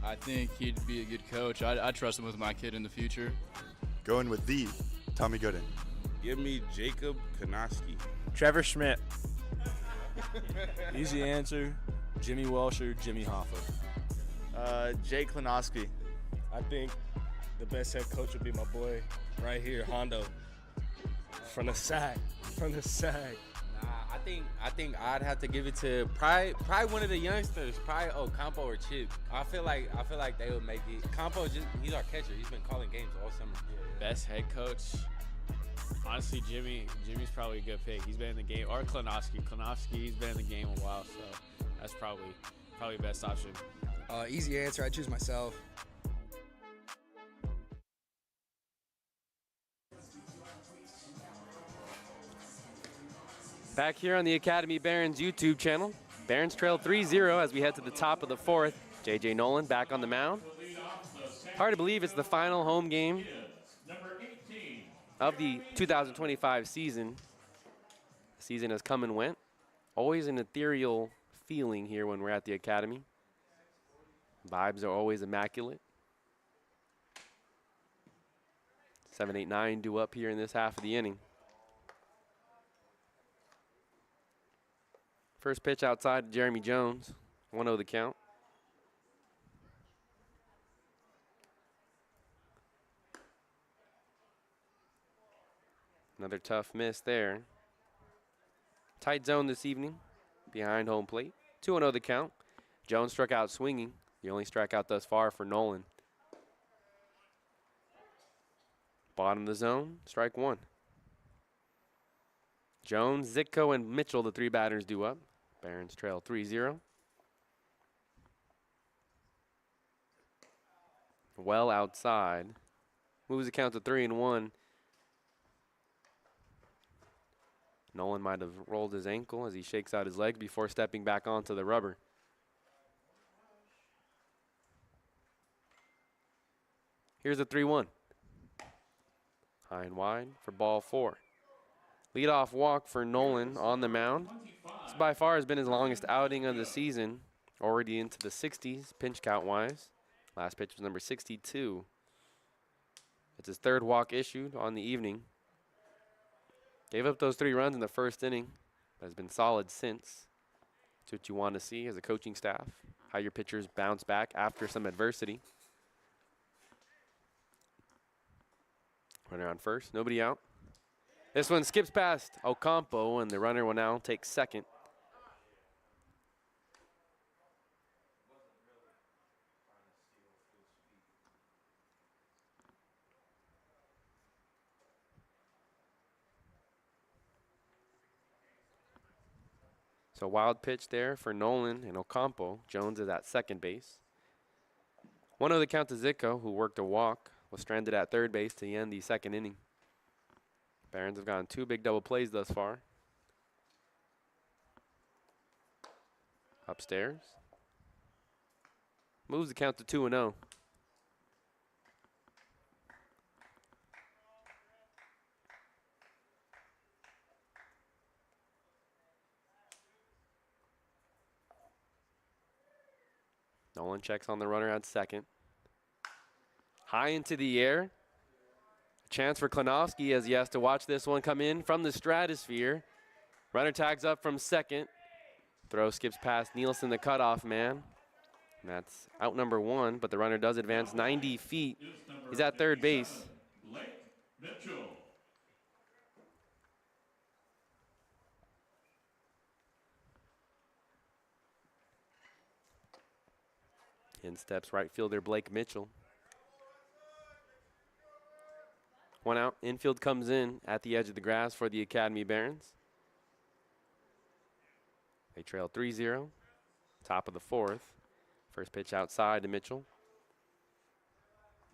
I think he'd be a good coach. I trust him with my kid in the future. Going with the Tommy Gooden. Give me Jacob Kanoski. Trevor Schmidt. Easy answer, Jimmy Welsher, Jimmy Hoffa. Jay Klinoski. I think the best head coach would be my boy right here, Hondo. From the side. Nah, I think I'd have to give it to probably one of the youngsters, probably Campo or Chip. I feel like they would make it. Campo he's our catcher. He's been calling games all summer. Best head coach. Honestly, Jimmy's probably a good pick. He's been in the game. Or Klinoski. He's been in the game a while, so that's probably best option. Easy answer. I choose myself. Back here on the Academy Barons YouTube channel, Barons trail 3-0 as we head to the top of the fourth. J.J. Nolan back on the mound. Hard to believe it's the final home game of the 2025 season. The season has come and went. Always an ethereal feeling here when we're at the Academy. Vibes are always immaculate. 7, 8, 9 due up here in this half of the inning. First pitch outside to Jeremy Jones. 1-0 the count. Another tough miss there. Tight zone this evening behind home plate. 2-0 the count. Jones struck out swinging. The only strikeout thus far for Nolan. Bottom of the zone, strike one. Jones, Zitko, and Mitchell, the three batters due up. Barons trail 3-0. Well outside. Moves the count to 3-1. Nolan might have rolled his ankle as he shakes out his leg before stepping back onto the rubber. Here's a 3-1. High and wide for ball 4. Leadoff walk for Nolan on the mound. This by far has been his longest outing of the season. Already into the 60s, pinch count-wise. Last pitch was number 62. It's his third walk issued on the evening. Gave up those 3 runs in the first inning, but has been solid since. That's what you want to see as a coaching staff, how your pitchers bounce back after some adversity. Runner on first, nobody out. This one skips past Ocampo, and the runner will now take second. So wild pitch there for Nolan and Ocampo. Jones is at second base. 1-0 the count to Zitko, who worked a walk, was stranded at third base to end the second inning. Barons have gotten 2 big double plays thus far. Upstairs. Moves the count to 2-0. Nolan checks on the runner at second. High into the air. Chance for Klinoski as he has to watch this one come in from the stratosphere. Runner tags up from second. Throw skips past Nielsen, the cutoff man. And that's out number 1, but the runner does advance 90 feet. He's at third base. Blake Mitchell. In steps right fielder Blake Mitchell. 1 out. Infield comes in at the edge of the grass for the Academy Barons. They trail 3-0. Top of the fourth. First pitch outside to Mitchell.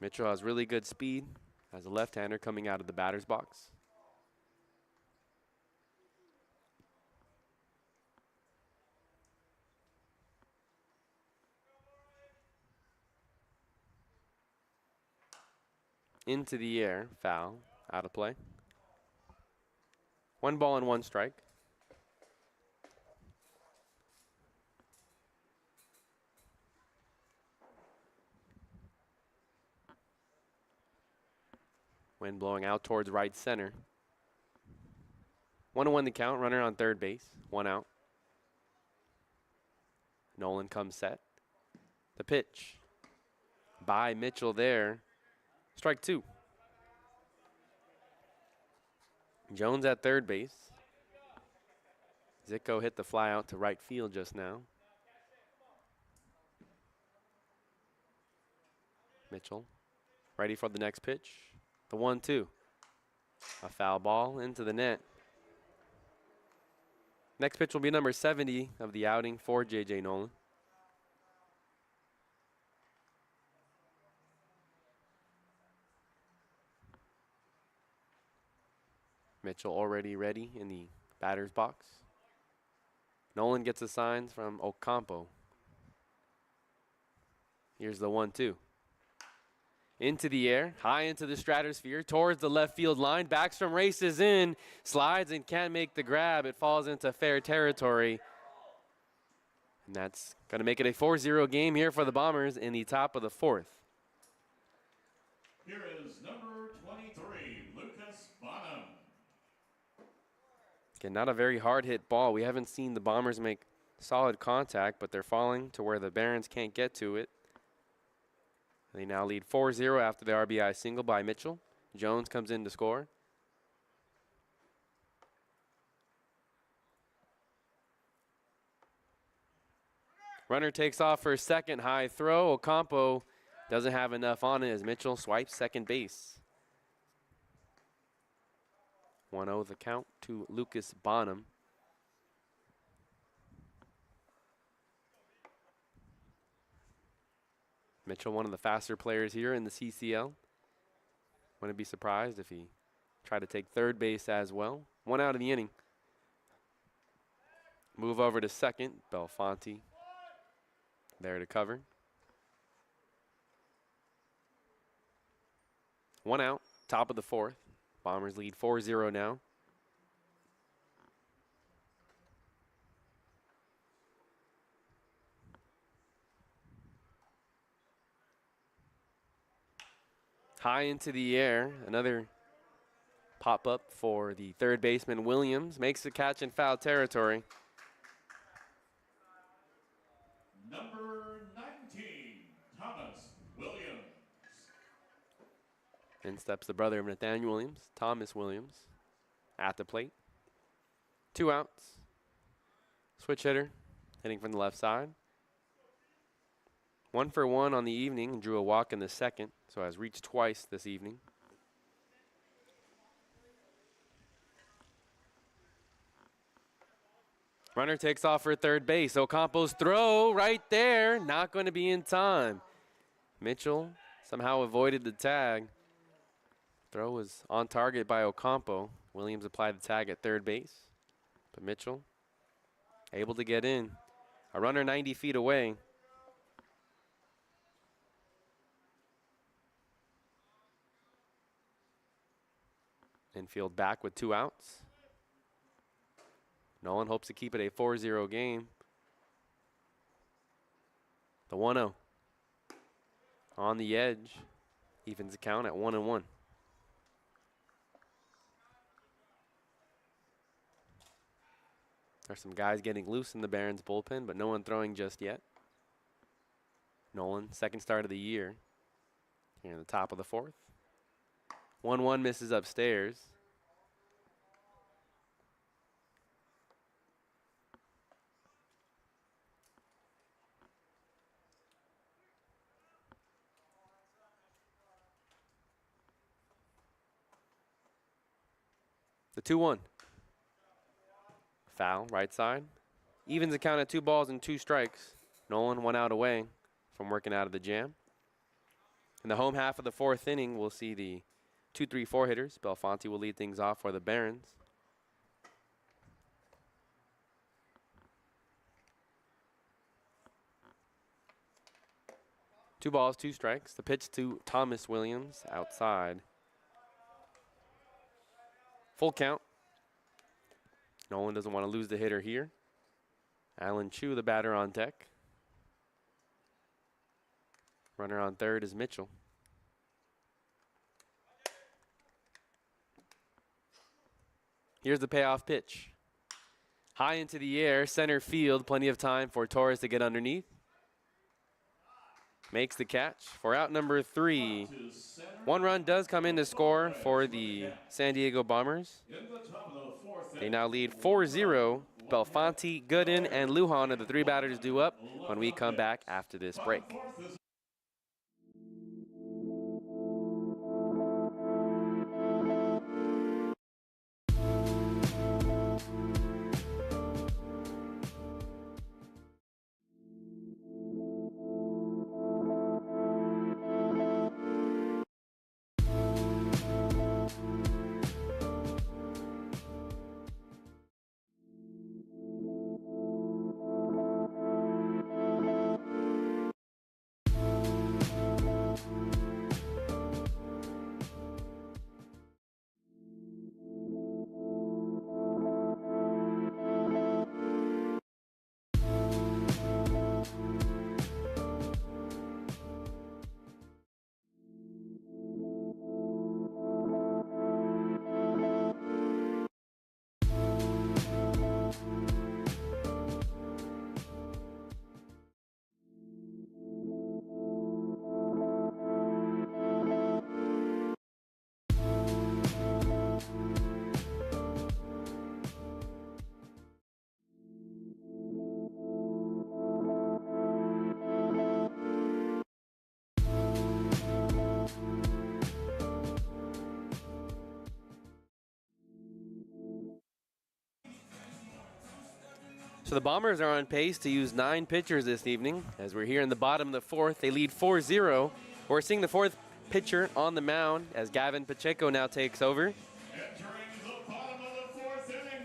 Mitchell has really good speed as a left-hander coming out of the batter's box. Into the air, foul, out of play. 1 ball and 1 strike. Wind blowing out towards right center. 1-1 the count, runner on third base, 1 out. Nolan comes set. The pitch by Mitchell there. Strike 2. Jones at third base. Zicko hit the fly out to right field just now. Mitchell ready for the next pitch. The 1-2. A foul ball into the net. Next pitch will be number 70 of the outing for J.J. Nolan. Mitchell already ready in the batter's box. Nolan gets the signs from Ocampo. Here's the 1-2. Into the air, high into the stratosphere, towards the left field line. Backstrom races in, slides and can't make the grab. It falls into fair territory. And that's going to make it a 4-0 game here for the Bombers in the top of the 4th. Here is number 23, Lucas Bonham. Again, not a very hard hit ball. We haven't seen the Bombers make solid contact, but they're falling to where the Barons can't get to it. They now lead 4-0 after the RBI single by Mitchell. Jones comes in to score. Runner takes off for a second, high throw. Ocampo doesn't have enough on it as Mitchell swipes second base. 1-0 the count to Lucas Bonham. Mitchell, one of the faster players here in the CCL. Wouldn't be surprised if he tried to take third base as well. 1 out of the inning. Move over to second. Belfonte there to cover. 1 out, top of the 4th. Bombers lead 4-0 now. High into the air, another pop-up for the third baseman Williams. Makes the catch in foul territory. Number 19, Thomas Williams. In steps the brother of Nathaniel Williams, Thomas Williams, at the plate. 2 outs. Switch hitter, hitting from the left side. 1 for 1 on the evening, drew a walk in the second, so has reached twice this evening. Runner takes off for third base. Ocampo's throw right there, not going to be in time. Mitchell somehow avoided the tag. Throw was on target by Ocampo. Williams applied the tag at third base, but Mitchell able to get in. A runner 90 feet away. Infield back with 2 outs. Nolan hopes to keep it a 4-0 game. The 1-0. On the edge. Evens the count at 1-1. There's some guys getting loose in the Barons bullpen, but no one throwing just yet. Nolan, second start of the year. Here in the top of the 4th. 1-1 misses upstairs. The 2-1. Foul, right side. Evens the count at 2 balls and 2 strikes. Nolan 1 out away. from working out of the jam. In the home half of the fourth inning, we'll see the 2-3-4 hitters. Belfonte will lead things off for the Barons. Two balls, two strikes. The pitch to Thomas Williams outside. Full count. Nolan doesn't want to lose the hitter here. Alan Chu, the batter, on deck. Runner on third is Mitchell. Here's the payoff pitch. High into the air, center field. Plenty of time for Torres to get underneath. Makes the catch for out number 3. One run does come in to score for the San Diego Bombers. They now lead 4-0. Belfonte, Gooden, and Lujan are the 3 batters due up when we come back after this break. So the Bombers are on pace to use 9 pitchers this evening. As we're here in the bottom of the fourth, they lead 4-0. We're seeing the 4th pitcher on the mound as Gavin Pacheco now takes over.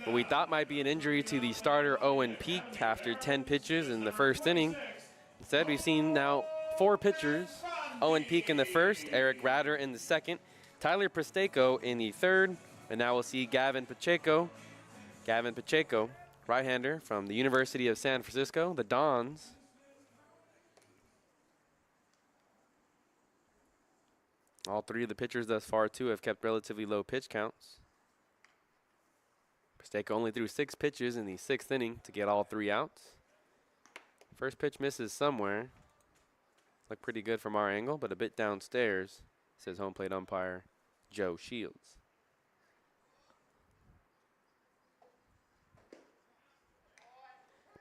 What we thought might be an injury to the starter Owen Peak after 10 pitches in the first inning. Instead, we've seen now 4 pitchers. Owen Peak in the first, Eric Ratter in the second, Tyler Presteko in the third, and now we'll see Gavin Pacheco. Gavin Pacheco, right-hander from the University of San Francisco, the Dons. All 3 of the pitchers thus far, too, have kept relatively low pitch counts. Presteko only threw 6 pitches in the 6th inning to get all 3 outs. First pitch misses somewhere. Looked pretty good from our angle, but a bit downstairs, says home plate umpire Joe Shields.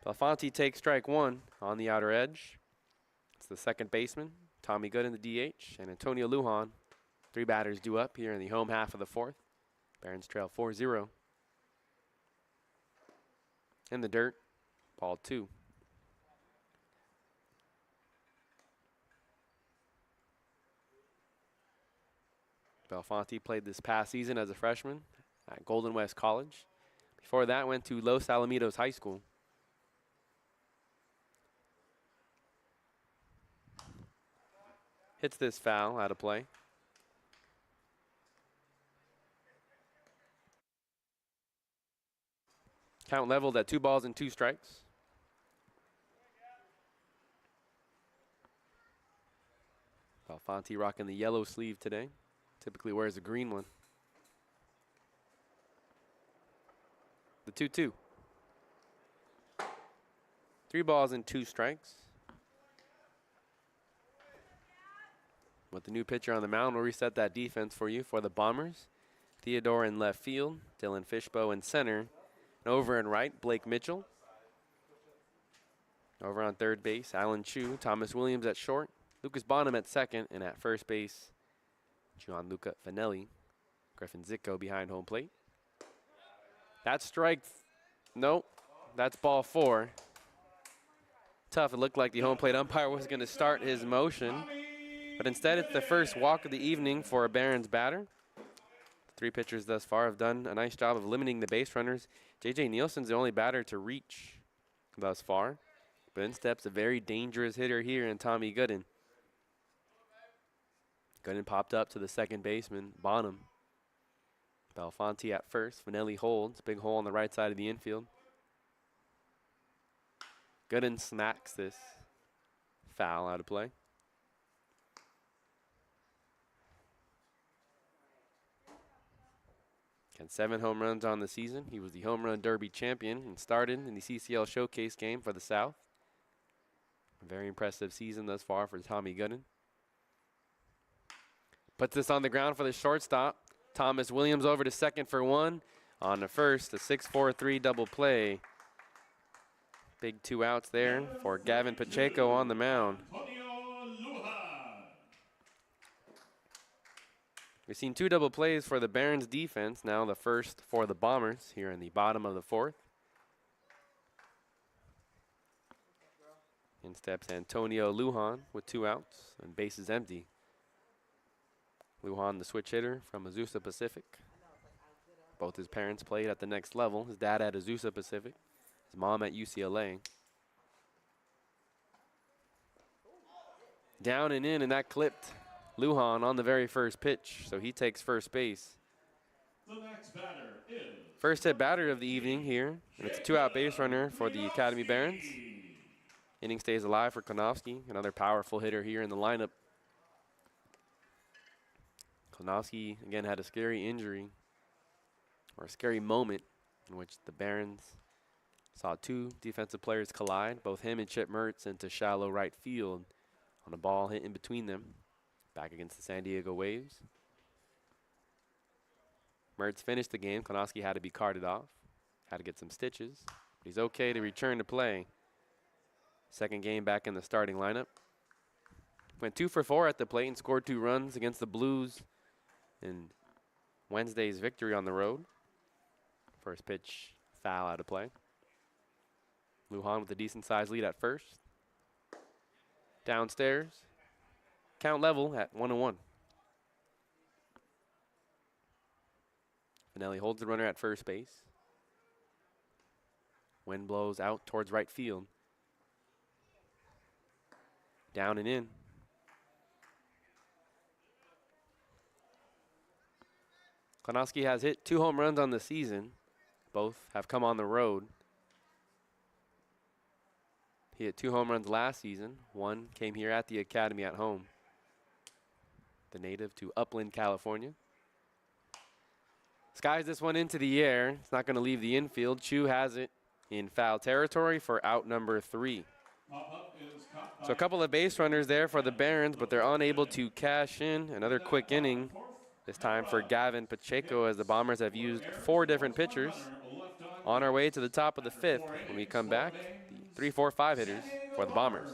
Belfonte takes strike 1 on the outer edge. It's the second baseman, Tommy Gooden, the DH, and Antonio Lujan. 3 batters due up here in the home half of the fourth. Barons trail 4-0. In the dirt, ball 2. Belfonte played this past season as a freshman at Golden West College. Before that, went to Los Alamitos High School. Hits this foul out of play. Count leveled at 2 balls and 2 strikes. Belfonte rocking the yellow sleeve today. Typically wears a green one. The 2-2. 3 balls and 2 strikes. With the new pitcher on the mound, we'll reset that defense for you for the Bombers. Theodore in left field, Dylan Fishbow in center. And over and right, Blake Mitchell. Over on third base, Alan Chu, Thomas Williams at short, Lucas Bonham at second, and at first base, Gianluca Fanelli. Griffin Zicko behind home plate. That's strike, nope, that's ball 4. tough. It looked like the home plate umpire was going to start his motion, but instead it's the first walk of the evening for a Barons batter. The 3 pitchers thus far have done a nice job of limiting the base runners. J.J. Nielsen's the only batter to reach thus far, but in steps a very dangerous hitter here in Tommy Gooden. Gooden popped up to the second baseman, Bonham. Belfonte at first. Finelli holds. Big hole on the right side of the infield. Gooden smacks this foul out of play. Got 7 home runs on the season. He was the home run derby champion and started in the CCL Showcase game for the South. A very impressive season thus far for Tommy Gooden. Puts this on the ground for the shortstop. Thomas Williams over to second for 1. On the first, a 6-4-3 double play. Big 2 outs there for Gavin Pacheco on the mound. We've seen 2 double plays for the Barons defense. Now the first for the Bombers here in the bottom of the 4th. In steps Antonio Lujan with 2 outs and bases empty. Lujan, the switch hitter from Azusa Pacific. Both his parents played at the next level. His dad at Azusa Pacific, his mom at UCLA. Down and in, and that clipped Lujan on the very first pitch, so he takes first base. The next batter is First hit batter of the evening here, and it's a 2-out base runner for the Academy Barons. Inning stays alive for Konofsky, another powerful hitter here in the lineup. Konofsky, again, had a scary injury, or a scary moment, in which the Barons saw 2 defensive players collide, both him and Chip Mertz, into shallow right field on a ball hit in between them, back against the San Diego Waves. Mertz finished the game. Konofsky had to be carted off, had to get some stitches. But he's okay to return to play. Second game back in the starting lineup. Went 2 for 4 at the plate and scored 2 runs against the Blues in Wednesday's victory on the road. First pitch, foul out of play. Lujan with a decent-sized lead at first. Downstairs, count level at 1-1. Finelli holds the runner at first base. Wind blows out towards right field. Down and in. Konofsky has hit 2 home runs on the season. Both have come on the road. He hit 2 home runs last season. 1 came here at the Academy at home. The native to Upland, California. Skies this one into the air. It's not going to leave the infield. Chu has it in foul territory for out number 3. So a couple of base runners there for the Barons, but they're unable to cash in. Another quick inning, this time for Gavin Pacheco, as the Bombers have used 4 different pitchers. On our way to the top of the 5th. When we come back, the 3, 4, 5 hitters for the Bombers.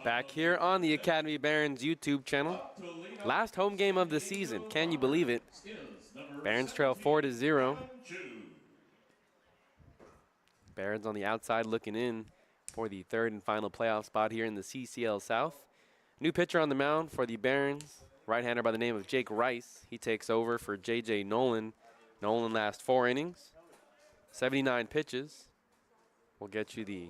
Back here on the Academy Barons YouTube channel. Last home game of the season. Can you believe it? Barons trail 4-0. Barons on the outside looking in for the third and final playoff spot here in the CCL South. New pitcher on the mound for the Barons. Right-hander by the name of Jake Rice. He takes over for J.J. Nolan. Nolan last 4 innings, 79 pitches. We'll get you the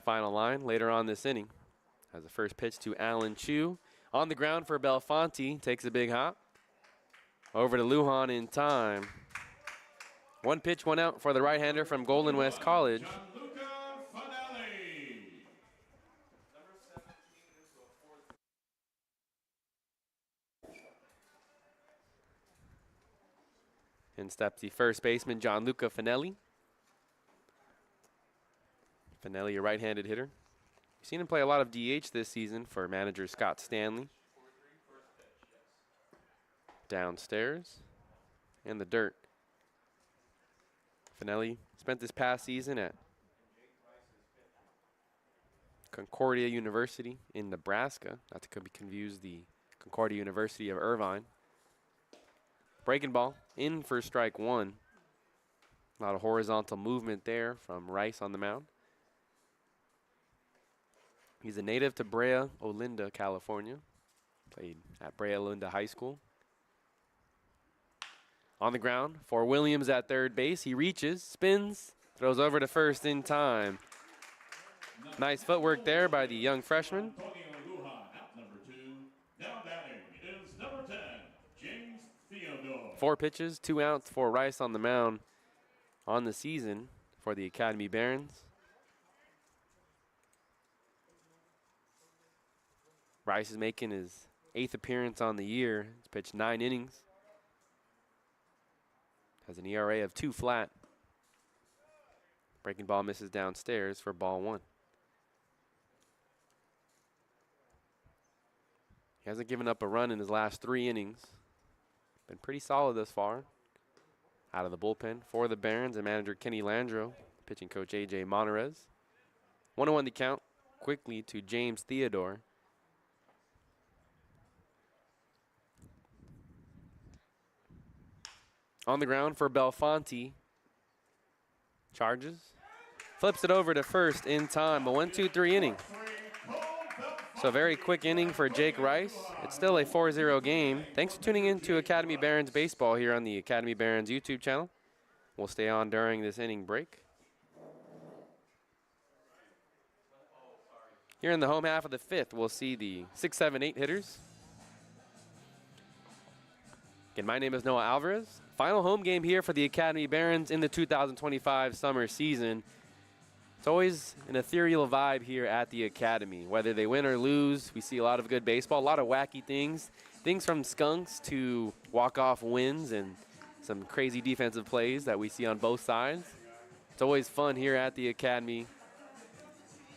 final line later on this inning. As the first pitch to Alan Chu. On the ground for Belfonte. Takes a big hop. Over to Lujan in time. 1 pitch, 1 out for the right-hander from Golden West College. In steps the first baseman, Gianluca Finelli. Finelli, a right-handed hitter. You've seen him play a lot of DH this season for manager Scott Stanley. Downstairs in the dirt. Finelli spent this past season at Concordia University in Nebraska. Not to be confused, the Concordia University of Irvine. Breaking ball, in for strike 1. A lot of horizontal movement there from Rice on the mound. He's a native to Brea Olinda, California. Played at Brea Olinda High School. On the ground for Williams at third base. He reaches, spins, throws over to first in time. Nice footwork there by the young freshman. 4 pitches, 2 outs for Rice on the mound on the season for the Academy Barons. Rice is making his 8th appearance on the year. He's pitched 9 innings. Has an ERA of 2 flat. Breaking ball misses downstairs for ball 1. He hasn't given up a run in his last 3 innings. Been pretty solid thus far. Out of the bullpen for the Barons and manager Kenny Landreau, pitching coach A.J. Monterez. 1-1 the count, quickly to James Theodore. On the ground for Belfonte. Charges. Flips it over to first in time. A 1-2-3 inning. So a very quick inning for Jake Rice. It's still a 4-0 game. Thanks for tuning in to Academy Barons Baseball here on the Academy Barons YouTube channel. We'll stay on during this inning break. Here in the home half of the 5th, we'll see the 6, 7, 8 hitters. Again, my name is Noah Alvarez. Final home game here for the Academy Barons in the 2025 summer season. It's always an ethereal vibe here at the Academy. Whether they win or lose, we see a lot of good baseball, a lot of wacky things. Things from skunks to walk-off wins and some crazy defensive plays that we see on both sides. It's always fun here at the Academy.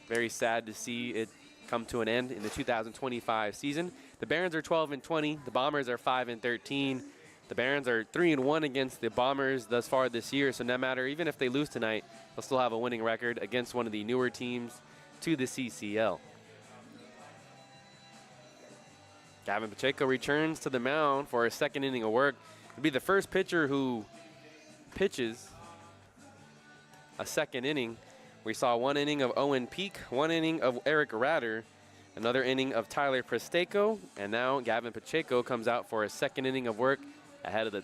Very sad to see it come to an end in the 2025 season. The Barons are 12-20. The Bombers are 5-13. The Barons are 3-1 against the Bombers thus far this year, so no matter, even if they lose tonight, they'll still have a winning record against one of the newer teams to the CCL. Gavin Pacheco returns to the mound for a 2nd inning of work. It'll be the first pitcher who pitches a 2nd inning. We saw 1 inning of Owen Peak, 1 inning of Eric Ratter, another inning of Tyler Presteko, and now Gavin Pacheco comes out for a 2nd inning of work ahead of the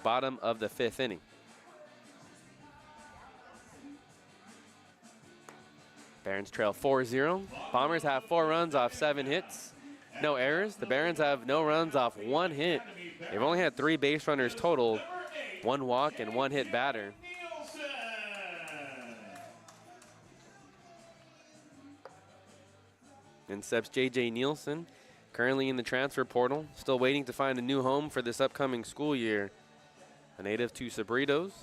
bottom of the 5th inning. Barons trail 4-0. Bombers have 4 runs off 7 hits. No errors. The Barons have no runs off 1 hit. They've only had 3 base runners total, 1 walk and 1 hit batter. And steps J.J. Nielsen, currently in the transfer portal, still waiting to find a new home for this upcoming school year. A native to Cerritos.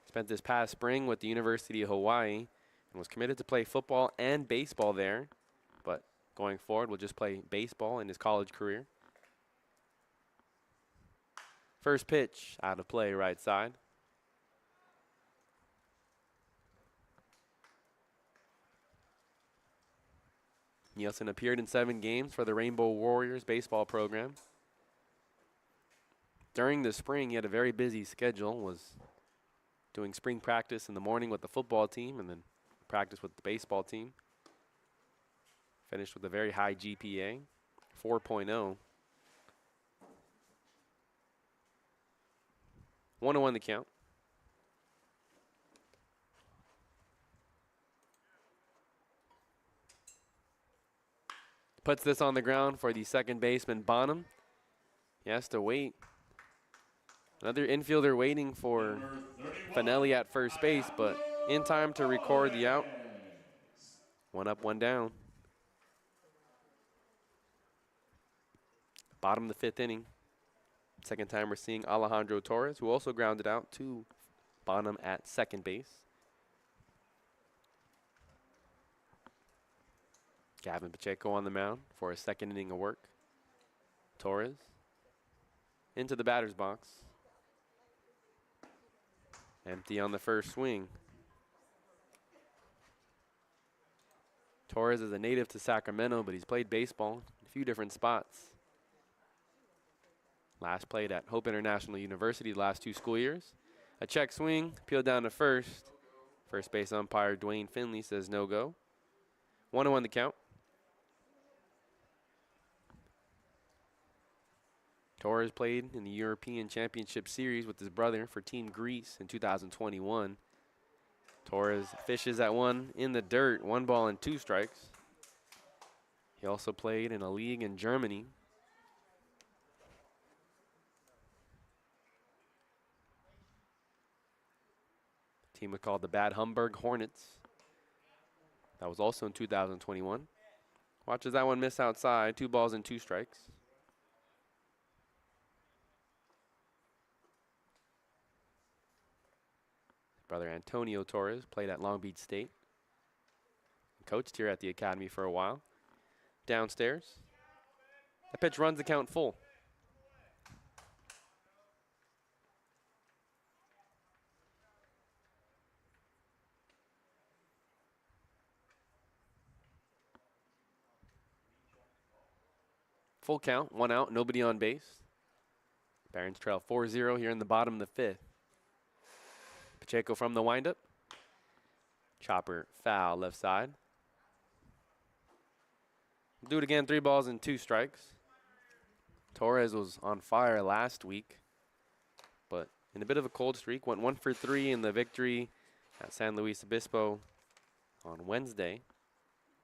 Spent this past spring with the University of Hawaii and was committed to play football and baseball there, but going forward will just play baseball in his college career. First pitch out of play, right side. Nielsen appeared in 7 games for the Rainbow Warriors baseball program. During the spring, he had a very busy schedule, was doing spring practice in the morning with the football team and then practice with the baseball team. Finished with a very high GPA, 4.0. 1-1 the count. Puts this on the ground for the second baseman, Bonham. He has to wait. Another infielder waiting for Finelli at first base, but in time to record the out. 1 up, 1 down. Bottom of the 5th inning. Second time we're seeing Alejandro Torres, who also grounded out to Bonham at second base. Gavin Pacheco on the mound for a second inning of work. Torres into the batter's box. Empty on the first swing. Torres is a native to Sacramento, but he's played baseball in a few different spots. Last played at Hope International University the last 2 school years. A check swing, peeled down to first. First base umpire Dwayne Finley says no go. 1-1 the count. Torres played in the European Championship Series with his brother for Team Greece in 2021. Torres fishes at 1 in the dirt, 1 ball and 2 strikes. He also played in a league in Germany. The team was called the Bad Homburg Hornets. That was also in 2021. Watches that one miss outside, 2 balls and 2 strikes. Brother Antonio Torres played at Long Beach State. Coached here at the academy for a while. Downstairs. That pitch runs the count full. Full count, 1 out, nobody on base. Barons trail 4-0 here in the bottom of the 5th. Pacheco from the windup. Chopper foul left side. Do it again, 3 balls and 2 strikes. Torres was on fire last week, but in a bit of a cold streak, went 1 for 3 in the victory at San Luis Obispo on Wednesday.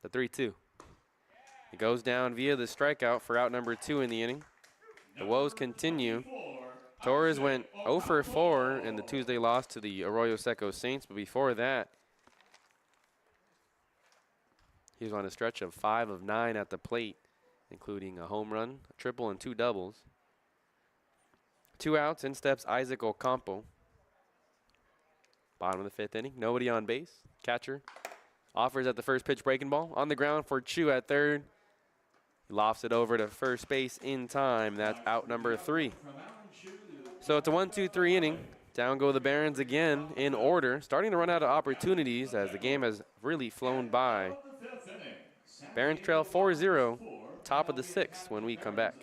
The 3-2. It goes down via the strikeout for out number 2 in the inning. The woes continue. Torres went 0 for 4 in the Tuesday loss to the Arroyo Seco Saints, but before that, he was on a stretch of 5 of 9 at the plate, including a home run, a triple, and 2 doubles. 2 outs, in steps Isaac Ocampo. Bottom of the 5th inning, nobody on base. Catcher offers at the first pitch breaking ball. On the ground for Chu at third. He lofts it over to first base in time. That's out number 3. So it's a 1-2-3 inning. Down go the Barons again in order. Starting to run out of opportunities as the game has really flown by. Barons trail 4-0. Top of the 6th when we come back.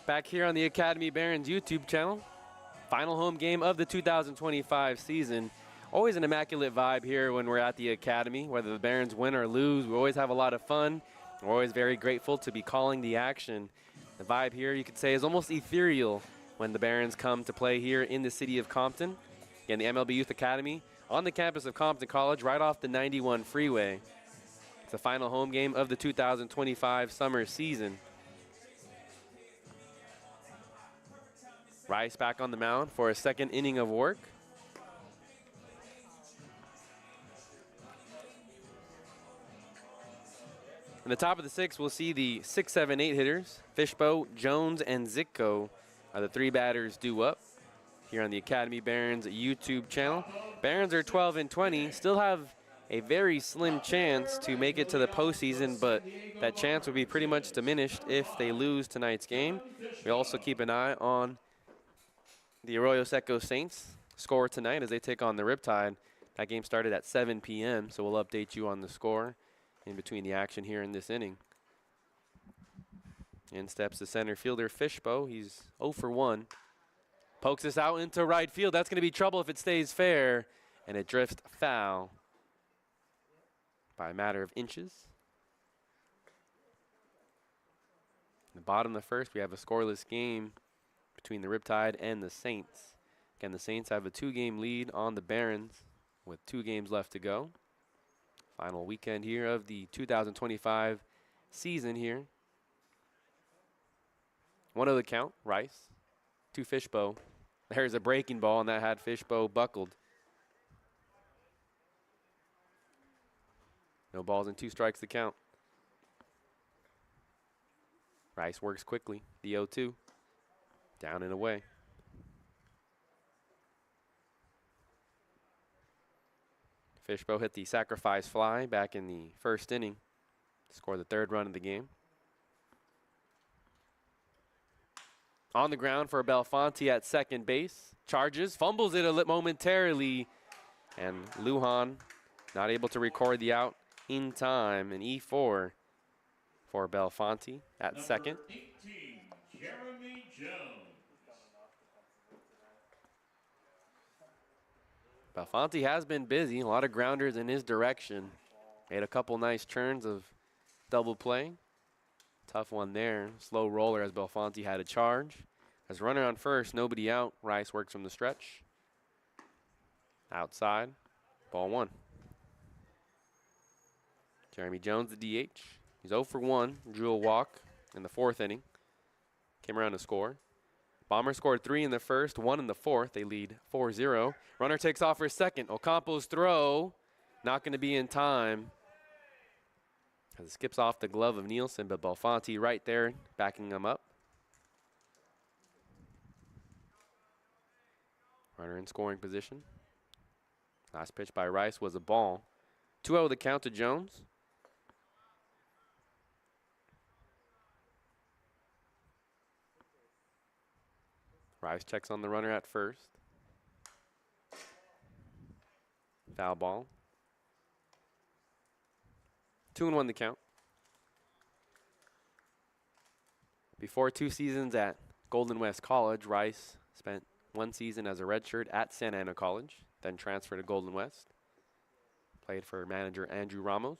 Back here on the Academy Barons YouTube channel. Final home game of the 2025 season. Always an immaculate vibe here when we're at the Academy. Whether the Barons win or lose, we always have a lot of fun. We're always very grateful to be calling the action. The vibe here, you could say, is almost ethereal when the Barons come to play here in the city of Compton. Again, the MLB Youth Academy on the campus of Compton College, right off the 91 freeway. It's the final home game of the 2025 summer season. Rice back on the mound for a second inning of work. In the top of the sixth, we'll see the 6, 7, 8 hitters. Fishbow, Jones, and Zitko are the 3 batters due up here on the Academy Barons YouTube channel. Barons are 12 and 20, still have a very slim chance to make it to the postseason, but that chance would be pretty much diminished if they lose tonight's game. We also keep an eye on the Arroyo Seco Saints score tonight as they take on the Riptide. That game started at 7 p.m., so we'll update you on the score in between the action here in this inning. In steps the center fielder Fishbow. He's 0 for 1. Pokes this out into right field. That's going to be trouble if it stays fair, and it drifts foul by a matter of inches. In the bottom of the first, we have a scoreless game between the Riptide and the Saints. Again, the Saints have a 2-game lead on the Barons with 2 games left to go. Final weekend here of the 2025 season here. 1-0 the count, Rice to Fishbow. There's a breaking ball, and that had Fishbow buckled. No balls and 2 strikes to count. Rice works quickly. The 0-2. Down and away. Fishbow hit the sacrifice fly back in the first inning to score the 3rd run of the game. On the ground for Belfonte at second base. Charges, fumbles it momentarily, and Lujan not able to record the out in time. An E4 for Belfonte at second. Number 18, Jeremy Jones. Belfonte has been busy, a lot of grounders in his direction. Made a couple nice turns of double play. Tough one there. Slow roller as Belfonte had a charge. As runner on first, nobody out. Rice works from the stretch. Outside, ball 1. Jeremy Jones, the DH. He's 0 for 1. Drew a walk in the 4th inning. Came around to score. Bombers scored 3 in the first, 1 in the 4th. They lead 4-0. Runner takes off for second. Ocampo's throw, not going to be in time. As it skips off the glove of Nielsen, but Belfonte right there backing him up. Runner in scoring position. Last pitch by Rice was a ball. 2-0 the count to Jones. Rice checks on the runner at first. Foul ball. 2-1 the count. Before 2 seasons at Golden West College, Rice spent 1 season as a redshirt at Santa Ana College, then transferred to Golden West. Played for manager Andrew Ramos.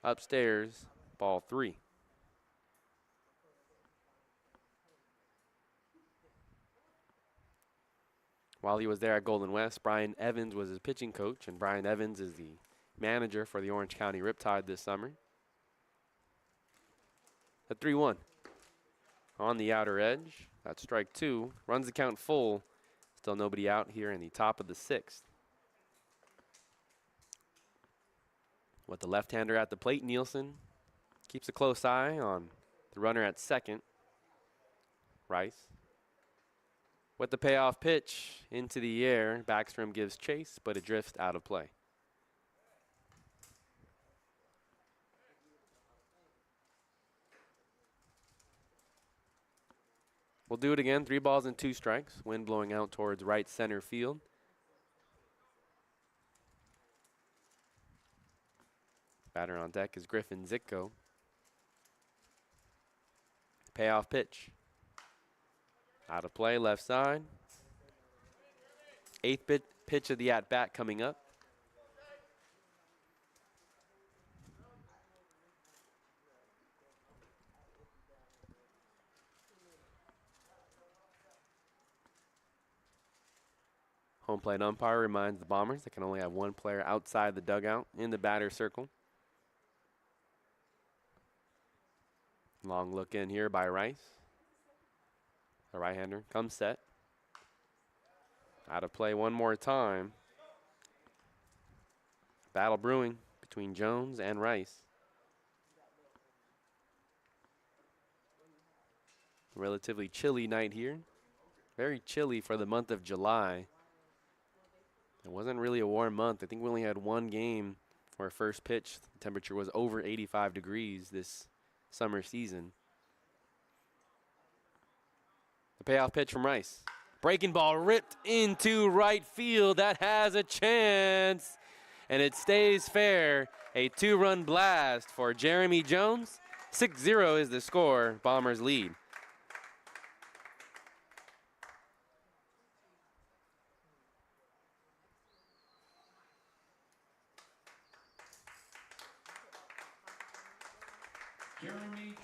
Upstairs, ball 3. While he was there at Golden West, Brian Evans was his pitching coach, and Brian Evans is the manager for the Orange County Riptide this summer. A 3-1. On the outer edge, that's strike 2. Runs the count full. Still nobody out here in the top of the 6th. With the left-hander at the plate, Nielsen keeps a close eye on the runner at second, Rice. With the payoff pitch into the air, Backstrom gives chase, but it drifts out of play. We'll do it again. 3 balls and 2 strikes. Wind blowing out towards right center field. Batter on deck is Griffin Zitko. Payoff pitch. Out of play, left side. Eighth pitch of the at-bat coming up. Home plate umpire reminds the Bombers they can only have one player outside the dugout in the batter's circle. Long look in here by Rice. The right-hander comes set. Out of play one more time. Battle brewing between Jones and Rice. Relatively chilly night here. Very chilly for the month of July. It wasn't really a warm month. I think we only had one game where first pitch the temperature was over 85 degrees this summer season. The payoff pitch from Rice. Breaking ball ripped into right field. That has a chance. And it stays fair. A 2-run blast for Jeremy Jones. 6-0 is the score. Bombers lead.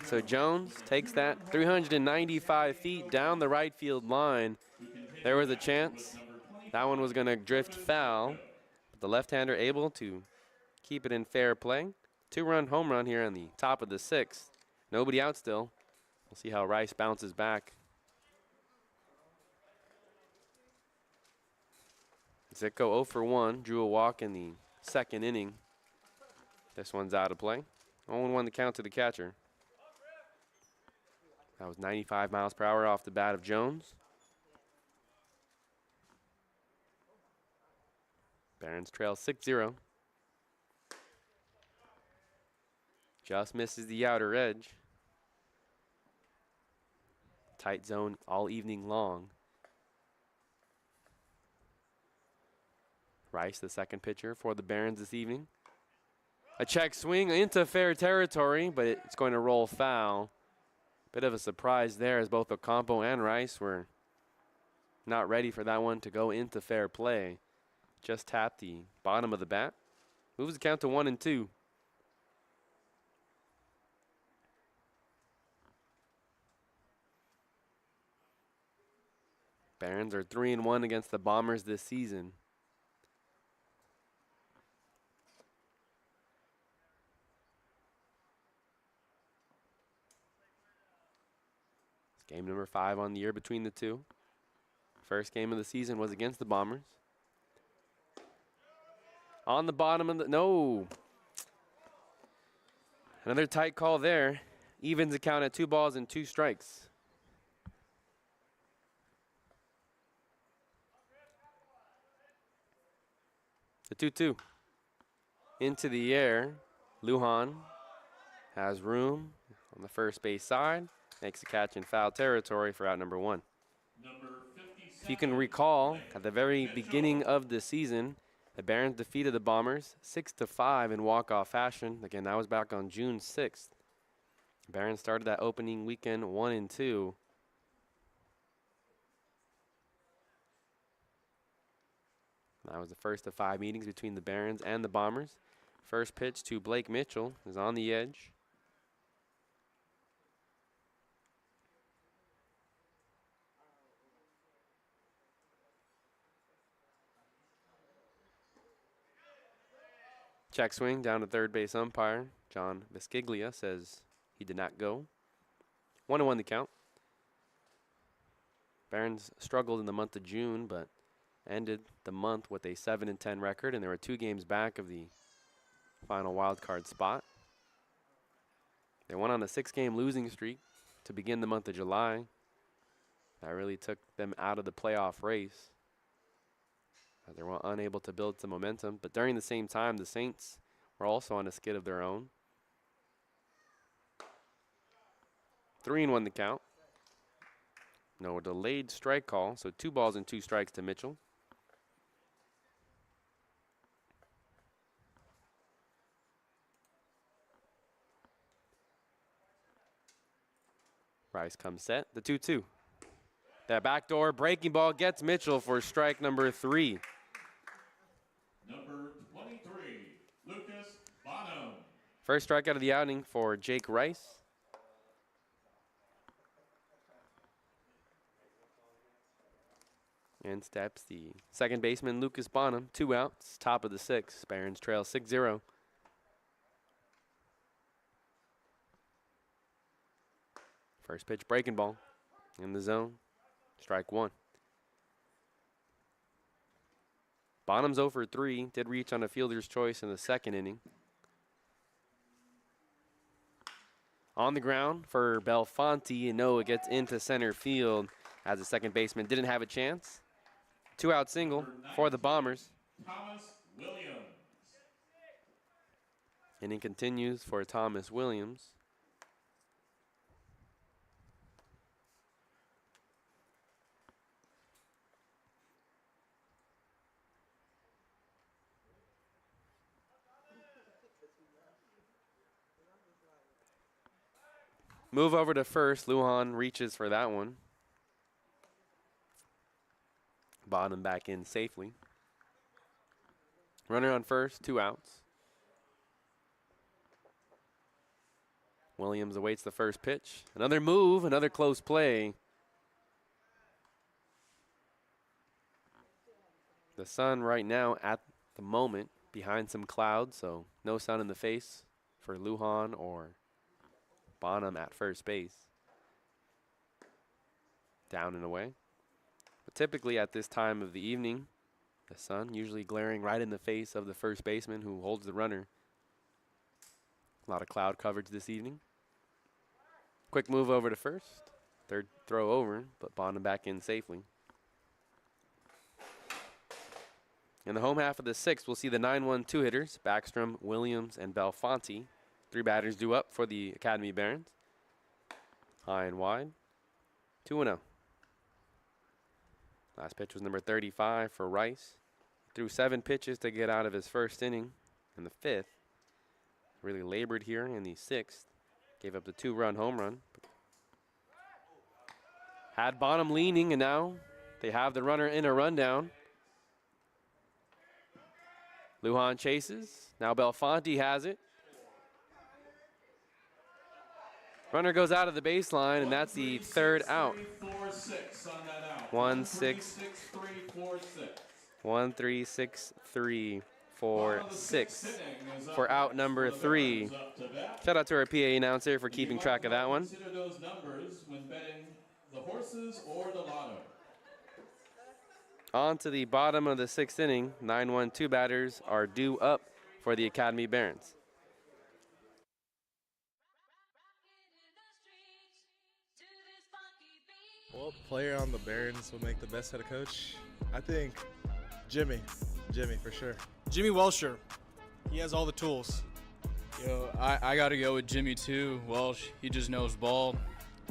So Jones takes that 395 feet down the right field line. There was a chance. That one was going to drift foul. But the left-hander able to keep it in fair play. 2-run home run here on the top of the 6th. Nobody out still. We'll see how Rice bounces back. Zicko 0 for 1. Drew a walk in the second inning. This one's out of play. 0-1 the count to the catcher. That was 95 miles per hour off the bat of Jones. Barons trail 6-0. Just misses the outer edge. Tight zone all evening long. Rice, the second pitcher for the Barons this evening. A check swing into fair territory, but it's going to roll foul. Bit of a surprise there as both Ocampo and Rice were not ready for that one to go into fair play. Just tapped the bottom of the bat. Moves the count to 1-2. Barons are 3-1 against the Bombers this season. Game number 5 on the year between the two. First game of the season was against the Bombers. On the bottom of the, no. Another tight call there. Evens the count at 2 balls and 2 strikes. The 2-2. Into the air. Lujan has room on the first base side. Makes a catch in foul territory for out number 1. If you can recall, at the very beginning of the season, the Barons defeated the Bombers 6-5 in walk-off fashion. Again, that was back on June 6th. Barons started that opening weekend 1-2. That was the first of 5 meetings between the Barons and the Bombers. First pitch to Blake Mitchell is on the edge. Check swing down to third base umpire. John Vesciglia says he did not go. 1-1 the count. Barons struggled in the month of June, but ended the month with a 7-10 record, and they were 2 games back of the final wild card spot. They went on a 6-game losing streak to begin the month of July. That really took them out of the playoff race. They were unable to build some momentum, but during the same time, the Saints were also on a skid of their own. 3-1 the count. No delayed strike call, so 2 balls and 2 strikes to Mitchell. Rice comes set, the 2-2. That backdoor breaking ball gets Mitchell for strike number 3. Number 23, Lucas Bonham. First strikeout of the outing for Jake Rice. And steps the second baseman, Lucas Bonham. 2 outs, top of the 6th. Barons trail 6-0. First pitch breaking ball in the zone. Strike 1. Bonham's 0 for 3. Did reach on a fielder's choice in the second inning. On the ground for Belfonte, and Noah gets into center field as the second baseman didn't have a chance. 2-out single for the Bombers. Thomas Williams. Inning continues for Thomas Williams. Move over to first. Lujan reaches for that one. Bottom back in safely. Runner on first, 2 outs. Williams awaits the first pitch. Another move, another close play. The sun right now at the moment behind some clouds, so no sun in the face for Lujan or Bonham at first base. Down and away. But typically at this time of the evening, the sun usually glaring right in the face of the first baseman who holds the runner. A lot of cloud coverage this evening. Quick move over to first. Third throw over, but Bonham back in safely. In the home half of the 6th, we'll see the 9-1 two-hitters, Backstrom, Williams, and Belfonte. 3 batters due up for the Academy Barons. High and wide. 2-0. Last pitch was number 35 for Rice. Threw 7 pitches to get out of his first inning in the 5th. Really labored here in the 6th. Gave up the 2-run home run. Had Bonham leaning, and now they have the runner in a rundown. Lujan chases. Now Belfonte has it. Runner goes out of the baseline, and that's the 3rd out. 1, 6, 1, 3, 6, 3, 4, 6 for out number 3. Shout out to our PA announcer for keeping track of that one. Consider those numbers when betting the horses or the lotto. On to the bottom of the 6th inning. 9-1 two batters are due up for the Academy Barons. What player on the Barons will make the best head coach? I think Jimmy for sure. Jimmy Welsher. He has all the tools. Yo, I got to go with Jimmy too. Welsh, he just knows ball.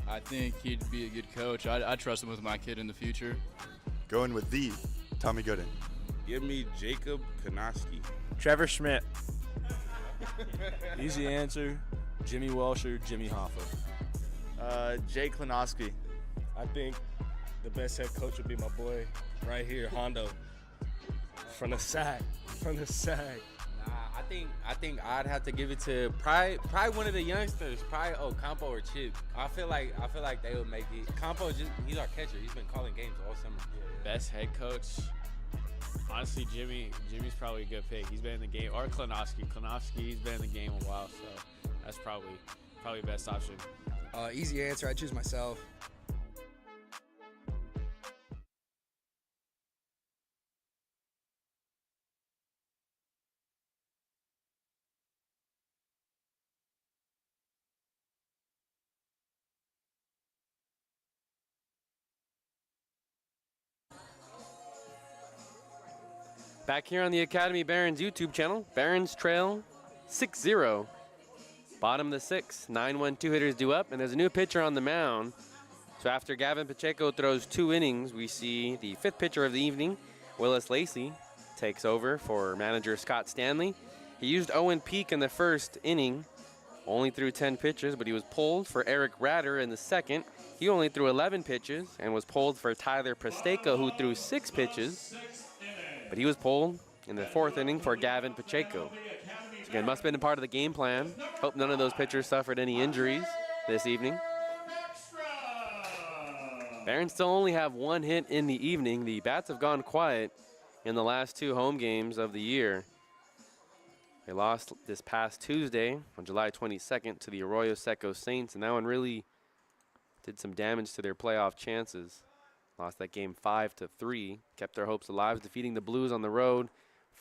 I think he'd be a good coach. I trust him with my kid in the future. Going with the Tommy Gooden. Give me Jacob Kanoski. Trevor Schmidt. Easy answer. Jimmy Welsher, Jimmy Hoffa. Jay Klinoski. I think the best head coach would be my boy right here, Hondo. From the sack. I think I'd have to give it to probably one of the youngsters, probably Campo or Chip. I feel like they would make it. Campo he's our catcher. He's been calling games all summer. Best head coach. Honestly, Jimmy's probably a good pick. He's been in the game. Or Klinoski. He's been in the game a while, so that's probably best option. Easy answer. I choose myself. Back here on the Academy Barons YouTube channel, Barons trail 6-0. Bottom of the 6th, 9-1 two-hitters due up, and there's a new pitcher on the mound. So after Gavin Pacheco throws 2 innings, we see the 5th pitcher of the evening, Willis Lacey, takes over for manager Scott Stanley. He used Owen Peak in the first inning, only threw 10 pitches, but he was pulled for Eric Ratter in the second. He only threw 11 pitches and was pulled for Tyler Presteka, who threw 6 pitches. But he was pulled in the 4th inning for Gavin Pacheco. So again, must have been a part of the game plan. Hope none of those pitchers suffered any injuries this evening. Barons still only have 1 hit in the evening. The bats have gone quiet in the last 2 home games of the year. They lost this past Tuesday on July 22nd to the Arroyo Seco Saints, and that one really did some damage to their playoff chances. Lost that game 5-3, kept their hopes alive, defeating the Blues on the road.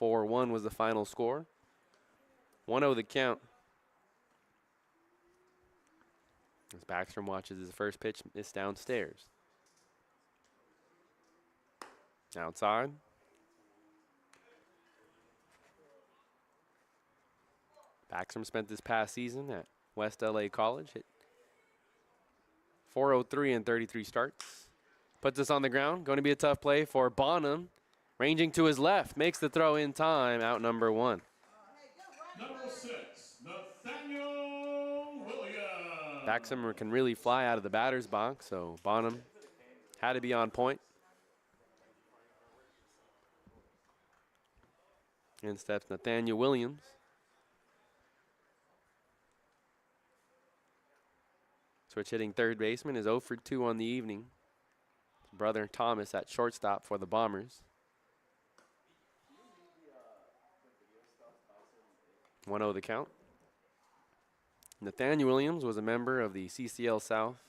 4-1 was the final score. 1-0 the count. As Backstrom watches his first pitch miss downstairs. Outside. Backstrom spent this past season at West LA College. Hit .403 in 33 starts. Puts us on the ground. Going to be a tough play for Bonham. Ranging to his left. Makes the throw in time. Out number 1. Number 6, Nathaniel Williams. Backstrom can really fly out of the batter's box, so Bonham had to be on point. In steps Nathaniel Williams. Switch hitting third baseman is 0 for 2 on the evening. His brother Thomas at shortstop for the Bombers. 1-0 the count. Nathaniel Williams was a member of the CCL South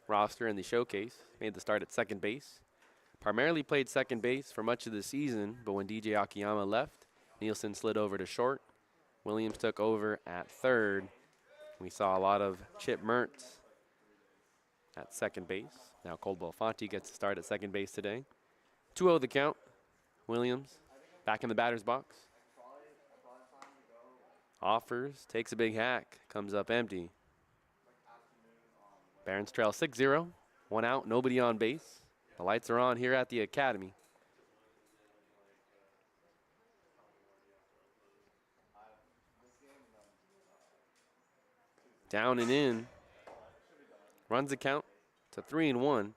roster in the showcase. Made the start at second base. Primarily played second base for much of the season, but when DJ Akiyama left, Nielsen slid over to short. Williams took over at third. We saw a lot of Chip Mertz at second base. Now Cole Belfonte gets to start at second base today. 2-0 the count. Williams back in the batter's box. Offers, takes a big hack, comes up empty. Barons trail 6-0. 1 out, nobody on base. The lights are on here at the Academy. Down and in. Runs the count to 3-1.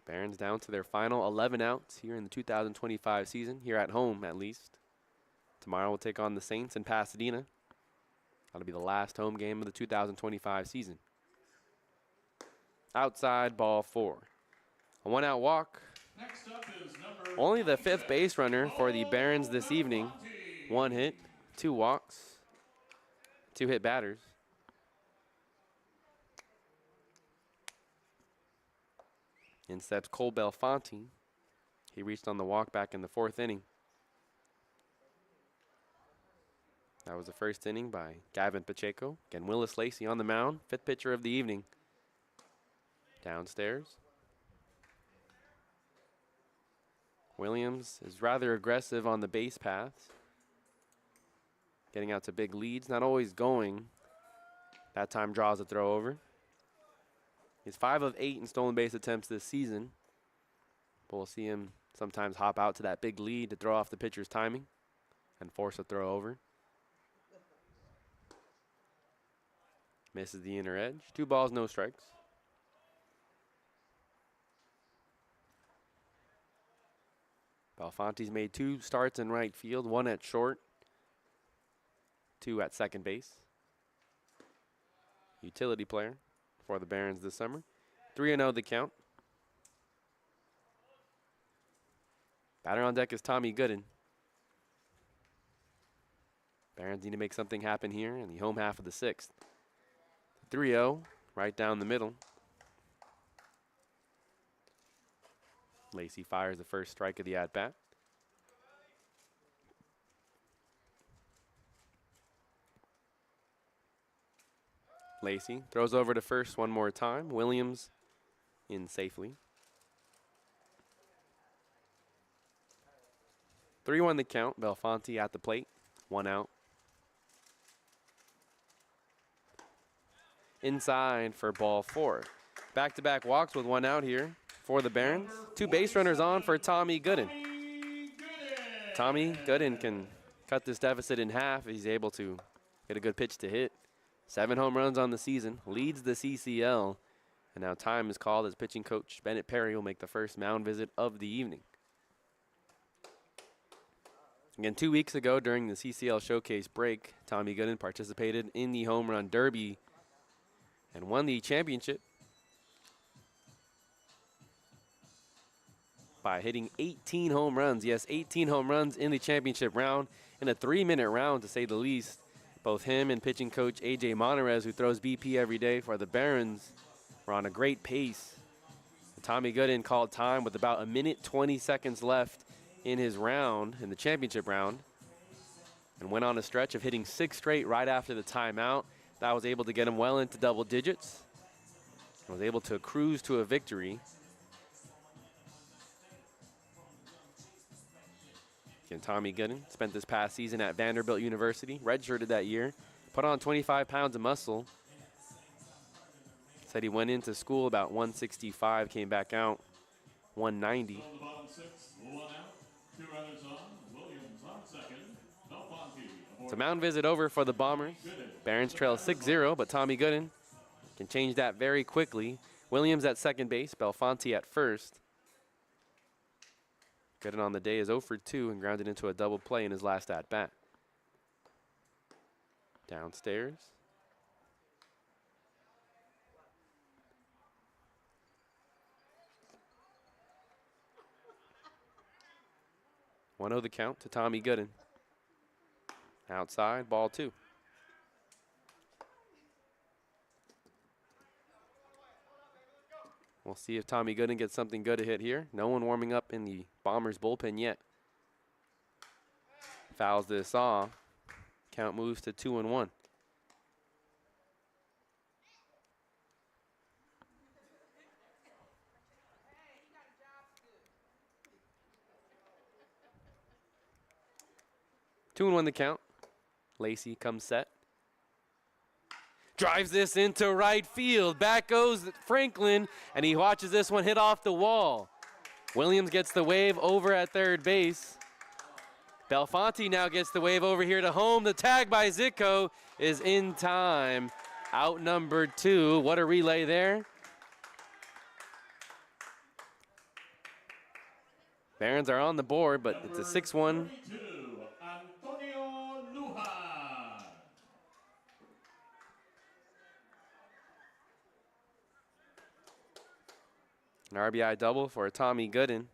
Barons down to their final 11 outs here in the 2025 season, here at home at least. Tomorrow we'll take on the Saints in Pasadena. That'll be the last home game of the 2025 season. Outside, ball 4. A 1-out walk. Next up is number Only the 5th base runner for the Barons this evening. 1 hit, 2 walks, 2 hit batters. In steps Cole Belfonte. He reached on the walk back in the 4th inning. That was the first inning by Gavin Pacheco. Again, Willis Lacey on the mound, 5th pitcher of the evening. Downstairs. Williams is rather aggressive on the base paths. Getting out to big leads, not always going. That time draws a throw over. He's 5 of 8 in stolen base attempts this season. But we'll see him sometimes hop out to that big lead to throw off the pitcher's timing and force a throw over. Misses the inner edge. 2 balls, no strikes. Belfonte's made 2 starts in right field, 1 at short, 2 at second base. Utility player for the Barons this summer. 3-0 the count. Batter on deck is Tommy Gooden. Barons need to make something happen here in the home half of the 6th. 3-0, right down the middle. Lacey fires the first strike of the at-bat. Lacey throws over to first one more time. Williams in safely. 3-1 the count. Belfonte at the plate. 1 out. Inside for ball 4. Back-to-back walks with 1 out here for the Barons. 2 base runners on for Tommy Gooden. Tommy Gooden can cut this deficit in half if he's able to get a good pitch to hit. 7 home runs on the season, leads the CCL, and now time is called as pitching coach Bennett Perry will make the first mound visit of the evening. Again, 2 weeks ago during the CCL Showcase break, Tommy Gooden participated in the Home Run Derby and won the championship by hitting 18 home runs. Yes, 18 home runs in the championship round, in a 3-minute round to say the least. Both him and pitching coach A.J. Monterez, who throws BP every day for the Barons, were on a great pace. Tommy Gooden called time with about 1:20 left in his round, in the championship round, and went on a stretch of hitting 6 straight right after the timeout. That was able to get him well into double digits. And was able to cruise to a victory. And Tommy Gooden spent this past season at Vanderbilt University, redshirted that year, put on 25 pounds of muscle. Said he went into school about 165, came back out 190. On the bottom 6, 1 out, 2 runners on, Williams on second, Belfonte. So mound visit over for the Bombers. Barons trail 6-0, but Tommy Gooden can change that very quickly. Williams at second base, Belfonte at first. Gooden on the day is 0 for 2 and grounded into a double play in his last at-bat. Downstairs. (1-0) the count to Tommy Gooden. Outside, ball 2. We'll see if Tommy Gooden gets something good to hit here. No one warming up in the Bombers bullpen yet. Fouls this off. Count moves to 2-1. Two and 1 the count. Lacey comes set. Drives this into right field. Back goes Franklin, and he watches this one hit off the wall. Williams gets the wave over at third base. Belfonte now gets the wave over here to home. The tag by Zitko is in time. Out number 2. What a relay there. Barons are on the board, but it's a 6-1. An RBI double for Tommy Gooden.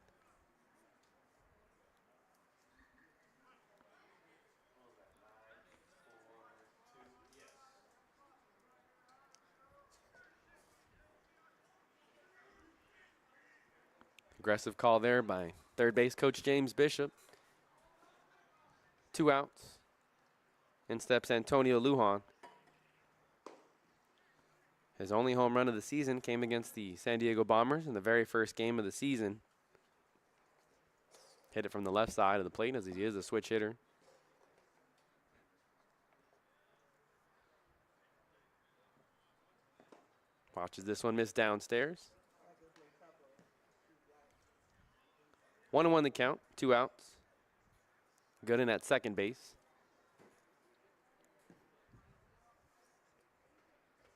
Aggressive call there by third base coach James Bishop. 2 outs. In steps Antonio Lujan. His only home run of the season came against the San Diego Bombers in the very first game of the season. Hit it from the left side of the plate as he is a switch hitter. Watches this one miss downstairs. 1-1 the count, 2 outs. Gooden at second base.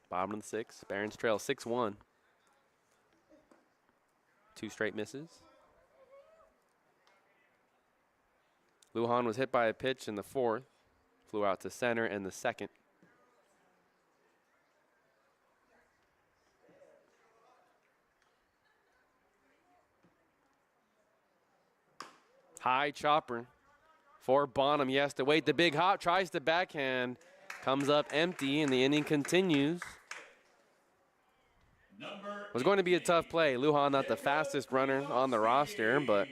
Bottom of the 6th. Barons trail 6-1. 2 straight misses. Lujan was hit by a pitch in the 4th. Flew out to center in the 2nd. High chopper for Bonham. He has to wait. The big hop tries to backhand. Comes up empty, and the inning continues. Was going to be a tough play. Lujan not the fastest runner on the roster, but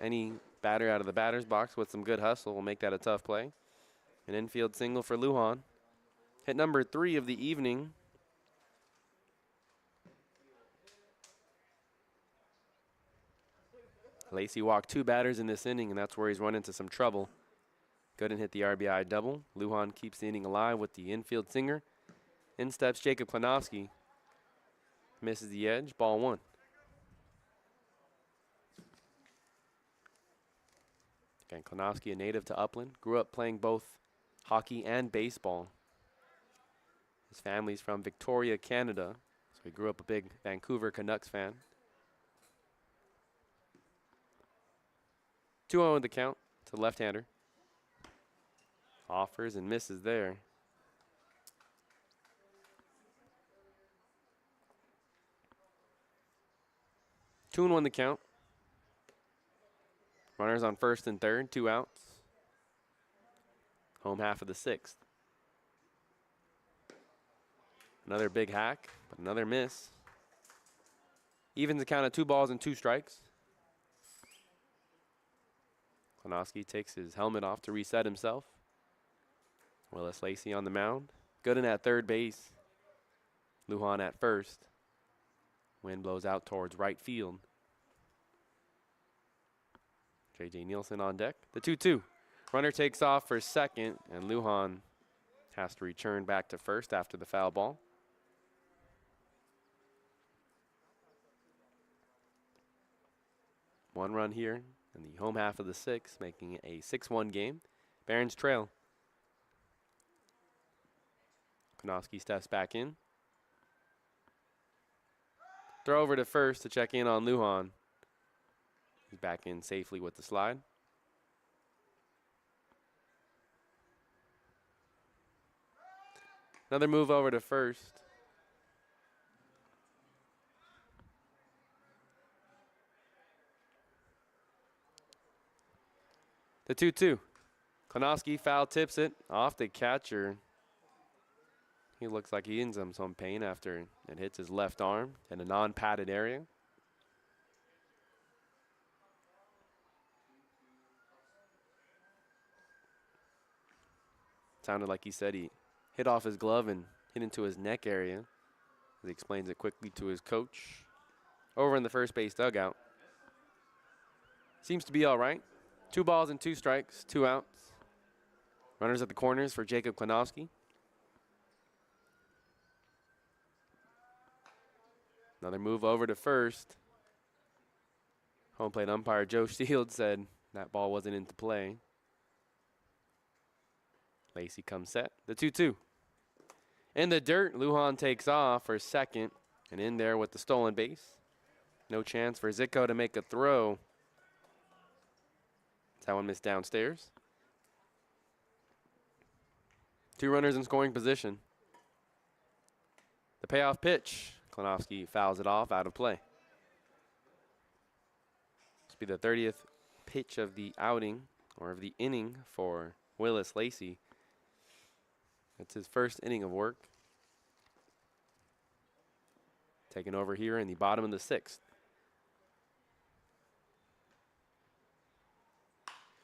any batter out of the batter's box with some good hustle will make that a tough play. An infield single for Lujan. Hit number 3 of the evening. Lacey walked 2 batters in this inning, and that's where he's run into some trouble. Gooden hit the RBI double. Lujan keeps the inning alive with the infield singer. In steps Jacob Klanowski. Misses the edge, ball 1. Again, Klanowski, a native to Upland, grew up playing both hockey and baseball. His family's from Victoria, Canada, so he grew up a big Vancouver Canucks fan. 2-0 in the count to the left-hander. Offers and misses there. Two and 1 the count. Runners on first and third, 2 outs. Home half of the sixth. Another big hack, but another miss. Evens the count of 2 balls and 2 strikes. Klonowski takes his helmet off to reset himself. Willis Lacey on the mound. Gooden at third base. Lujan at first. Wind blows out towards right field. J.J. Nielsen on deck. The 2-2. Runner takes off for second, and Lujan has to return back to first after the foul ball. One run here in the home half of the sixth, making it a 6-1 game. Barons trail. Konofsky steps back in. Throw over to first to check in on Lujan. He's back in safely with the slide. Another move over to first. The 2-2. Klonowski foul tips it off the catcher. He looks like he in some pain after it hits his left arm in a non-padded area. Sounded like he said he hit off his glove and hit into his neck area. As he explains it quickly to his coach. Over in the first base dugout. Seems to be all right. 2 balls and 2 strikes, 2 outs. Runners at the corners for Jacob Klonowski. Another move over to first. Home plate umpire Joe Shields said that ball wasn't into play. Lacey comes set. The 2-2. In the dirt, Lujan takes off for second. And in there with the stolen base. No chance for Zitko to make a throw. That one missed downstairs. 2 runners in scoring position. The payoff pitch. Klonowski fouls it off, out of play. This will be the 30th pitch of the outing, or of the inning for Willis Lacey. It's his first inning of work. Taking over here in the bottom of the 6th.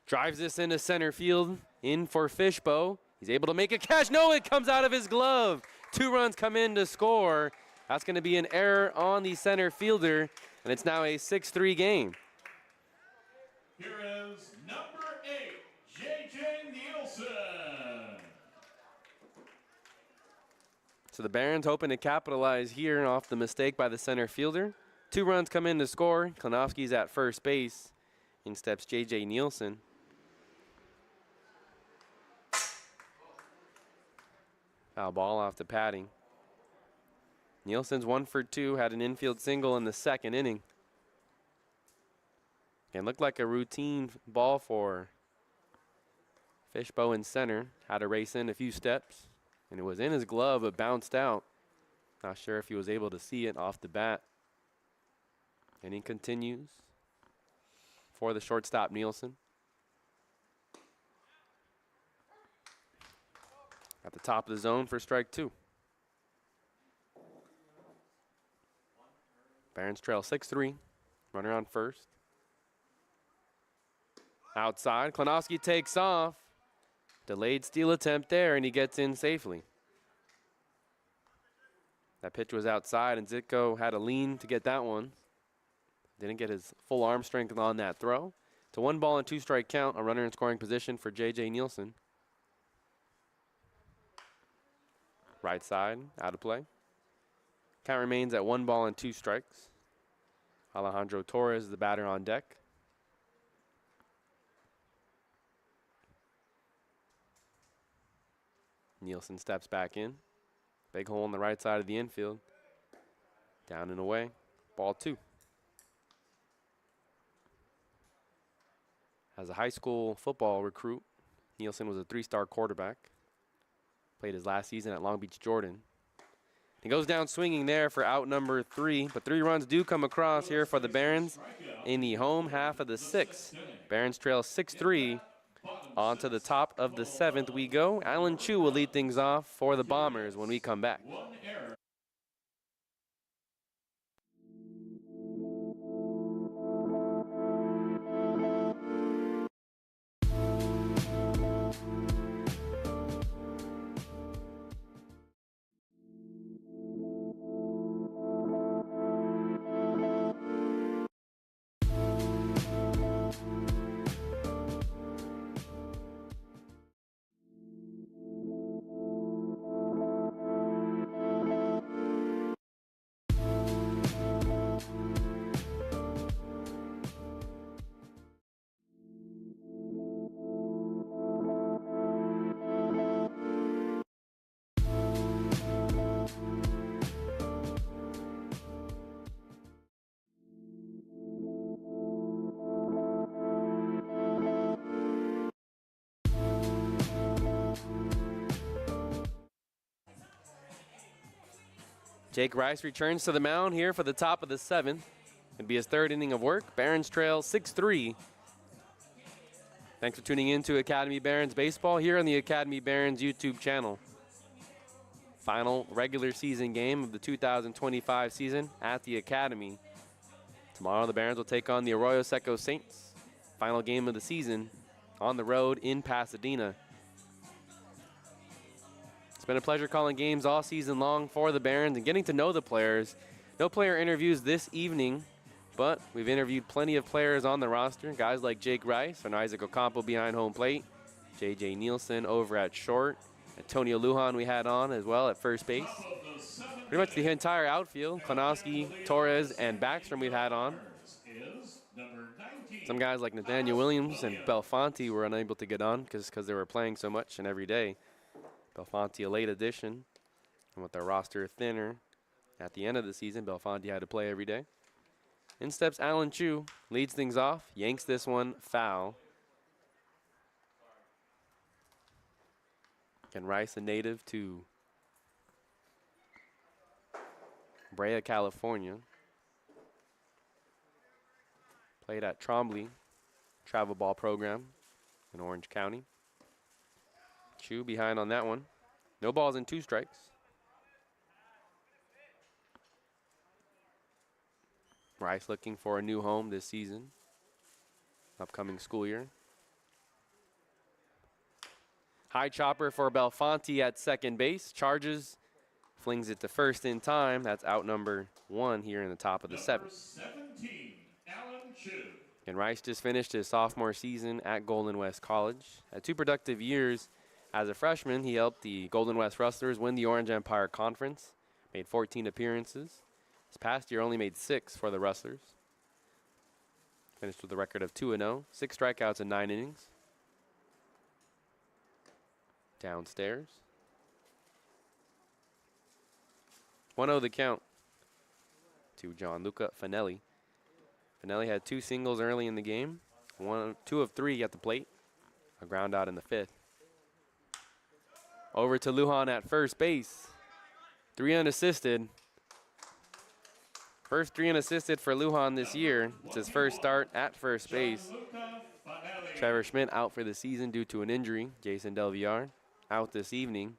Drives this into center field, in for Fishbow. He's able to make a catch. No, it comes out of his glove. 2 runs come in to score. That's going to be an error on the center fielder, and it's now a 6-3 game. Here is number 8, J.J. Nielsen. So the Barons hoping to capitalize here off the mistake by the center fielder. 2 runs come in to score. Klonowski's at first base. In steps J.J. Nielsen. Foul ball off the padding. Nielsen's 1 for 2, had an infield single in the 2nd inning. And looked like a routine ball for Fishbow in center. Had to race in a few steps, and it was in his glove, but bounced out. Not sure if he was able to see it off the bat. Inning continues for the shortstop, Nielsen. At the top of the zone for strike 2. Barons trail 6-3. Runner on first. Outside, Klonowski takes off. Delayed steal attempt there, and he gets in safely. That pitch was outside, and Zitko had a lean to get that one. Didn't get his full arm strength on that throw. It's a 1 ball and 2 strike count, a runner in scoring position for J.J. Nielsen. Right side, out of play. Count remains at 1 ball and 2 strikes. Alejandro Torres, the batter on deck. Nielsen steps back in. Big hole on the right side of the infield. Down and away. Ball 2. As a high school football recruit, Nielsen was a 3-star quarterback. Played his last season at Long Beach, Jordan. He goes down swinging there for out number 3, but 3 runs do come across here for the Barons in the home half of the 6th. Barons trail 6-3. On to the top of the 7th we go. Alan Chu will lead things off for the Bombers when we come back. Jake Rice returns to the mound here for the top of the 7th. It'll be his 3rd inning of work. Barons trail 6-3. Thanks for tuning in to Academy Barons Baseball here on the Academy Barons YouTube channel. Final regular season game of the 2025 season at the Academy. Tomorrow the Barons will take on the Arroyo Seco Saints. Final game of the season on the road in Pasadena. It's been a pleasure calling games all season long for the Barons and getting to know the players. No player interviews this evening, but we've interviewed plenty of players on the roster. Guys like Jake Rice and Isaac Ocampo behind home plate. J.J. Nielsen over at short. Antonio Lujan we had on as well at first base. Pretty much the entire outfield. Klonowski, Torres, and Backstrom we've had on. Some guys like Nathaniel Williams and Belfonte were unable to get on because they were playing so much and every day. Belfonte a late addition, and with their roster thinner at the end of the season, Belfonte had to play every day. In steps Alan Chu, leads things off, yanks this one foul. Again, Rice, a native to Brea, California. Played at Trombley travel ball program in Orange County. Chu behind on that one. No balls and 2 strikes. Rice looking for a new home this season. Upcoming school year. High chopper for Belfonte at second base. Charges, flings it to first in time. That's out number 1 here in the top of the 7th. 17, Alan Chu. And Rice just finished his sophomore season at Golden West College. Had 2 productive years. As a freshman, he helped the Golden West Rustlers win the Orange Empire Conference, made 14 appearances. This past year only made 6 for the Rustlers. Finished with a record of 2-0, 6 strikeouts in 9 innings. Downstairs. 1-0 the count to Gianluca Fanelli. Fanelli had 2 singles early in the game, 2 of 3 at the plate, a ground out in the 5th. Over to Lujan at first base. 3 unassisted. First 3 unassisted for Lujan this year. It's his first start at first base. Trevor Schmidt out for the season due to an injury. Jason Del Villar out this evening.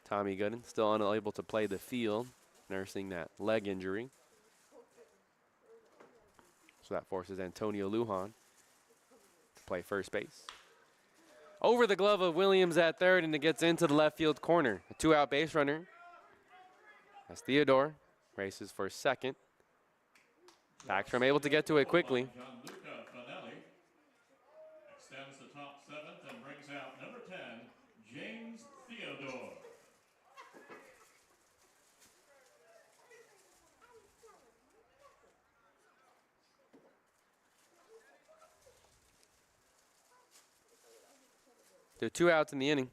Tommy Gooden still unable to play the field, nursing that leg injury. So that forces Antonio Lujan to play first base. Over the glove of Williams at third, and it gets into the left field corner. A 2-out base runner. As Theodore races for second. Backstrom able to get to it quickly. Gianluca Fanelli extends the top 7th and brings out number 10, James Theodore. There are 2 outs in the inning.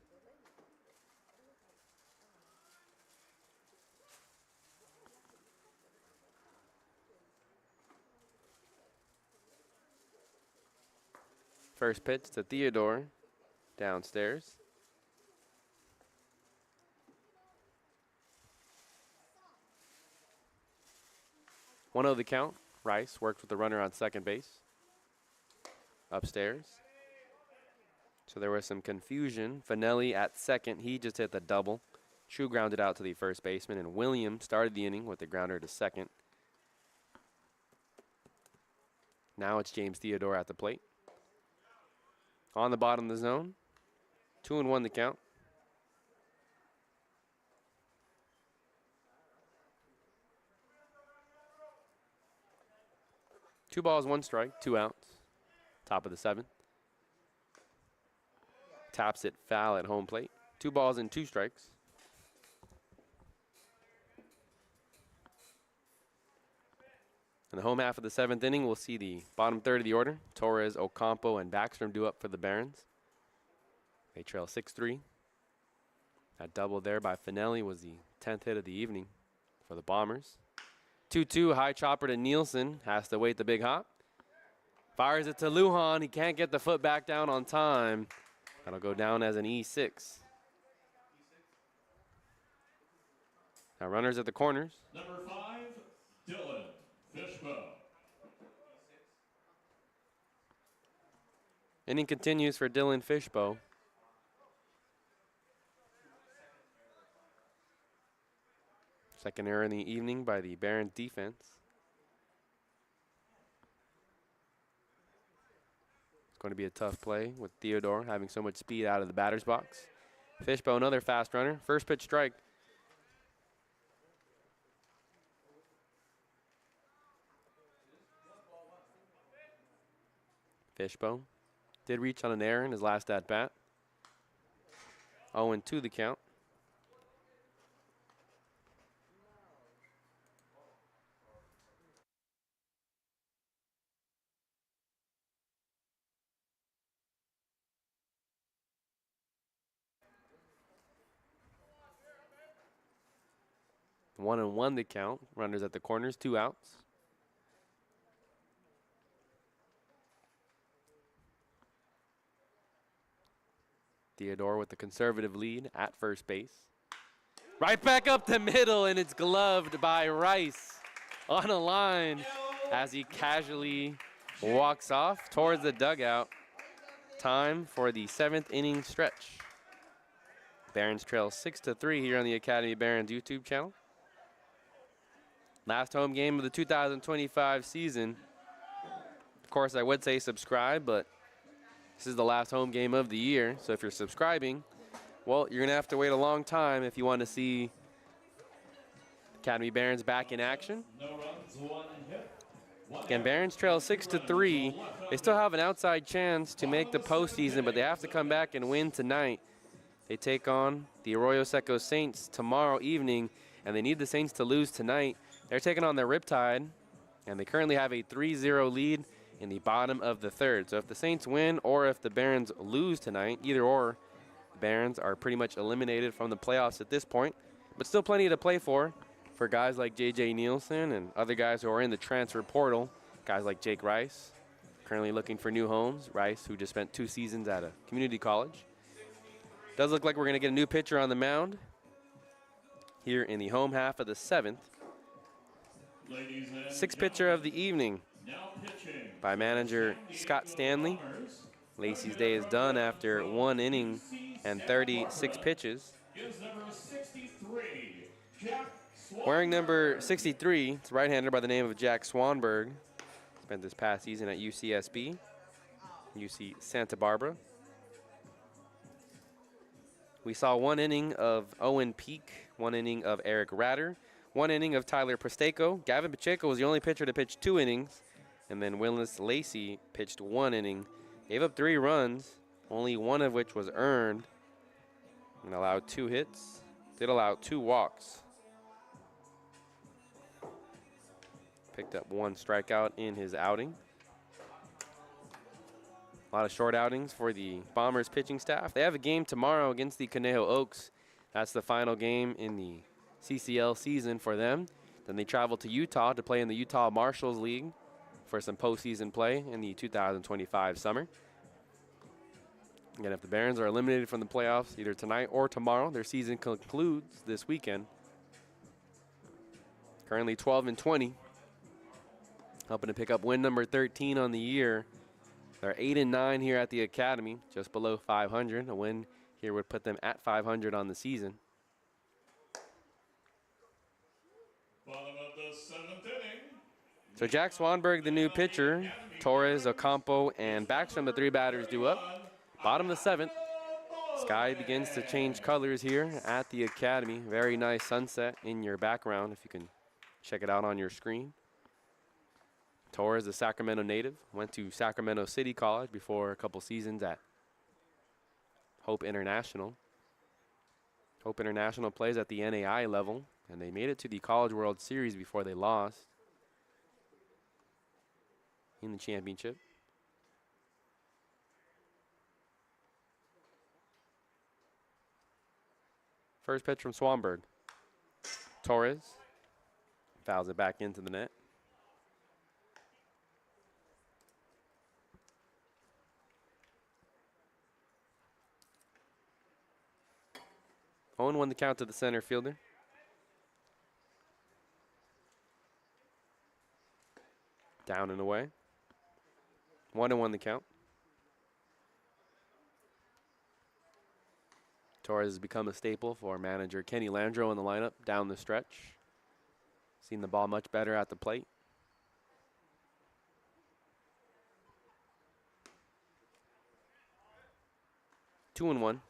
First pitch to Theodore downstairs. 1-0 the count. Rice worked with the runner on second base. Upstairs. So there was some confusion. Finelli at second. He just hit the double. True grounded out to the first baseman, and Williams started the inning with the grounder to second. Now it's James Theodore at the plate. On the bottom of the zone. 2-1 the count. Two balls, one strike, 2 outs. Top of the 7th. Taps it foul at home plate. 2 balls and 2 strikes. In the home half of the 7th inning, we'll see the bottom third of the order. Torres, Ocampo, and Backstrom due up for the Barons. They trail 6-3. That double there by Finelli was the 10th hit of the evening for the Bombers. 2-2, high chopper to Nielsen. Has to wait the big hop. Fires it to Lujan. He can't get the foot back down on time. That'll go down as an E6. Now runners at the corners. Number 5, Dylan Fishbow. Inning continues for Dylan Fishbow. Second error in the evening by the Barons defense. It's going to be a tough play with Theodore having so much speed out of the batter's box. Fishbow, another fast runner. First pitch strike. Fishbow did reach on an error in his last at-bat. 0-2 the count. One and one the count. Runners at the corners, 2 outs. Theodore with the conservative lead at first base. Right back up the middle, and it's gloved by Rice on a line as he casually walks off towards the dugout. Time for the 7th inning stretch. Barons trail 6-3 here on the Academy Barons YouTube channel. Last home game of the 2025 season. Of course, I would say subscribe, but this is the last home game of the year. So if you're subscribing, well, you're going to have to wait a long time if you want to see Academy Barons back in action. Again, Barons trail 6-3. They still have an outside chance to make the postseason, but they have to come back and win tonight. They take on the Arroyo Seco Saints tomorrow evening, and they need the Saints to lose tonight. They're taking on their Riptide, and they currently have a 3-0 lead in the bottom of the 3rd. So if the Saints win or if the Barons lose tonight, either or, the Barons are pretty much eliminated from the playoffs at this point. But still plenty to play for guys like J.J. Nielsen and other guys who are in the transfer portal. Guys like Jake Rice, currently looking for new homes. Rice, who just spent 2 seasons at a community college. Does look like we're going to get a new pitcher on the mound here in the home half of the 7th. 6th pitcher of the evening by manager Scott Stanley. Lacey's day is done after 1 inning and 36 pitches. Wearing number 63, it's a right-hander by the name of Jack Swanberg. Spent this past season at UCSB, UC Santa Barbara. We saw 1 inning of Owen Peak, 1 inning of Eric Ratter, 1 inning of Tyler Presteko. Gavin Pacheco was the only pitcher to pitch 2 innings. And then Willis Lacey pitched 1 inning. Gave up 3 runs, only 1 of which was earned. And allowed 2 hits. Did allow 2 walks. Picked up 1 strikeout in his outing. A lot of short outings for the Bombers pitching staff. They have a game tomorrow against the Conejo Oaks. That's the final game in the CCL season for them. Then they travel to Utah to play in the Utah Marshals League for some postseason play in the 2025 summer. Again, if the Barons are eliminated from the playoffs either tonight or tomorrow, their season concludes this weekend. Currently 12-20, hoping to pick up win number 13 on the year. They're 8-9 here at the Academy, just below 500. A win here would put them at 500 on the season. Bottom of the 7th inning. So Jack Swanberg, the new pitcher, Torres, Ocampo, and Backstrom, the 3 batters due up. Bottom of the 7th. Sky begins to change colors here at the Academy. Very nice sunset in your background, if you can check it out on your screen. Torres, a Sacramento native, went to Sacramento City College before a couple seasons at Hope International. Hope International plays at the NAI level, and they made it to the College World Series before they lost in the championship. First pitch from Swanberg. Torres fouls it back into the net. Owen won the count to the center fielder. Down and away. 1-1 the count. Torres has become a staple for manager Kenny Landreau in the lineup down the stretch. Seen the ball much better at the plate. Two and 1.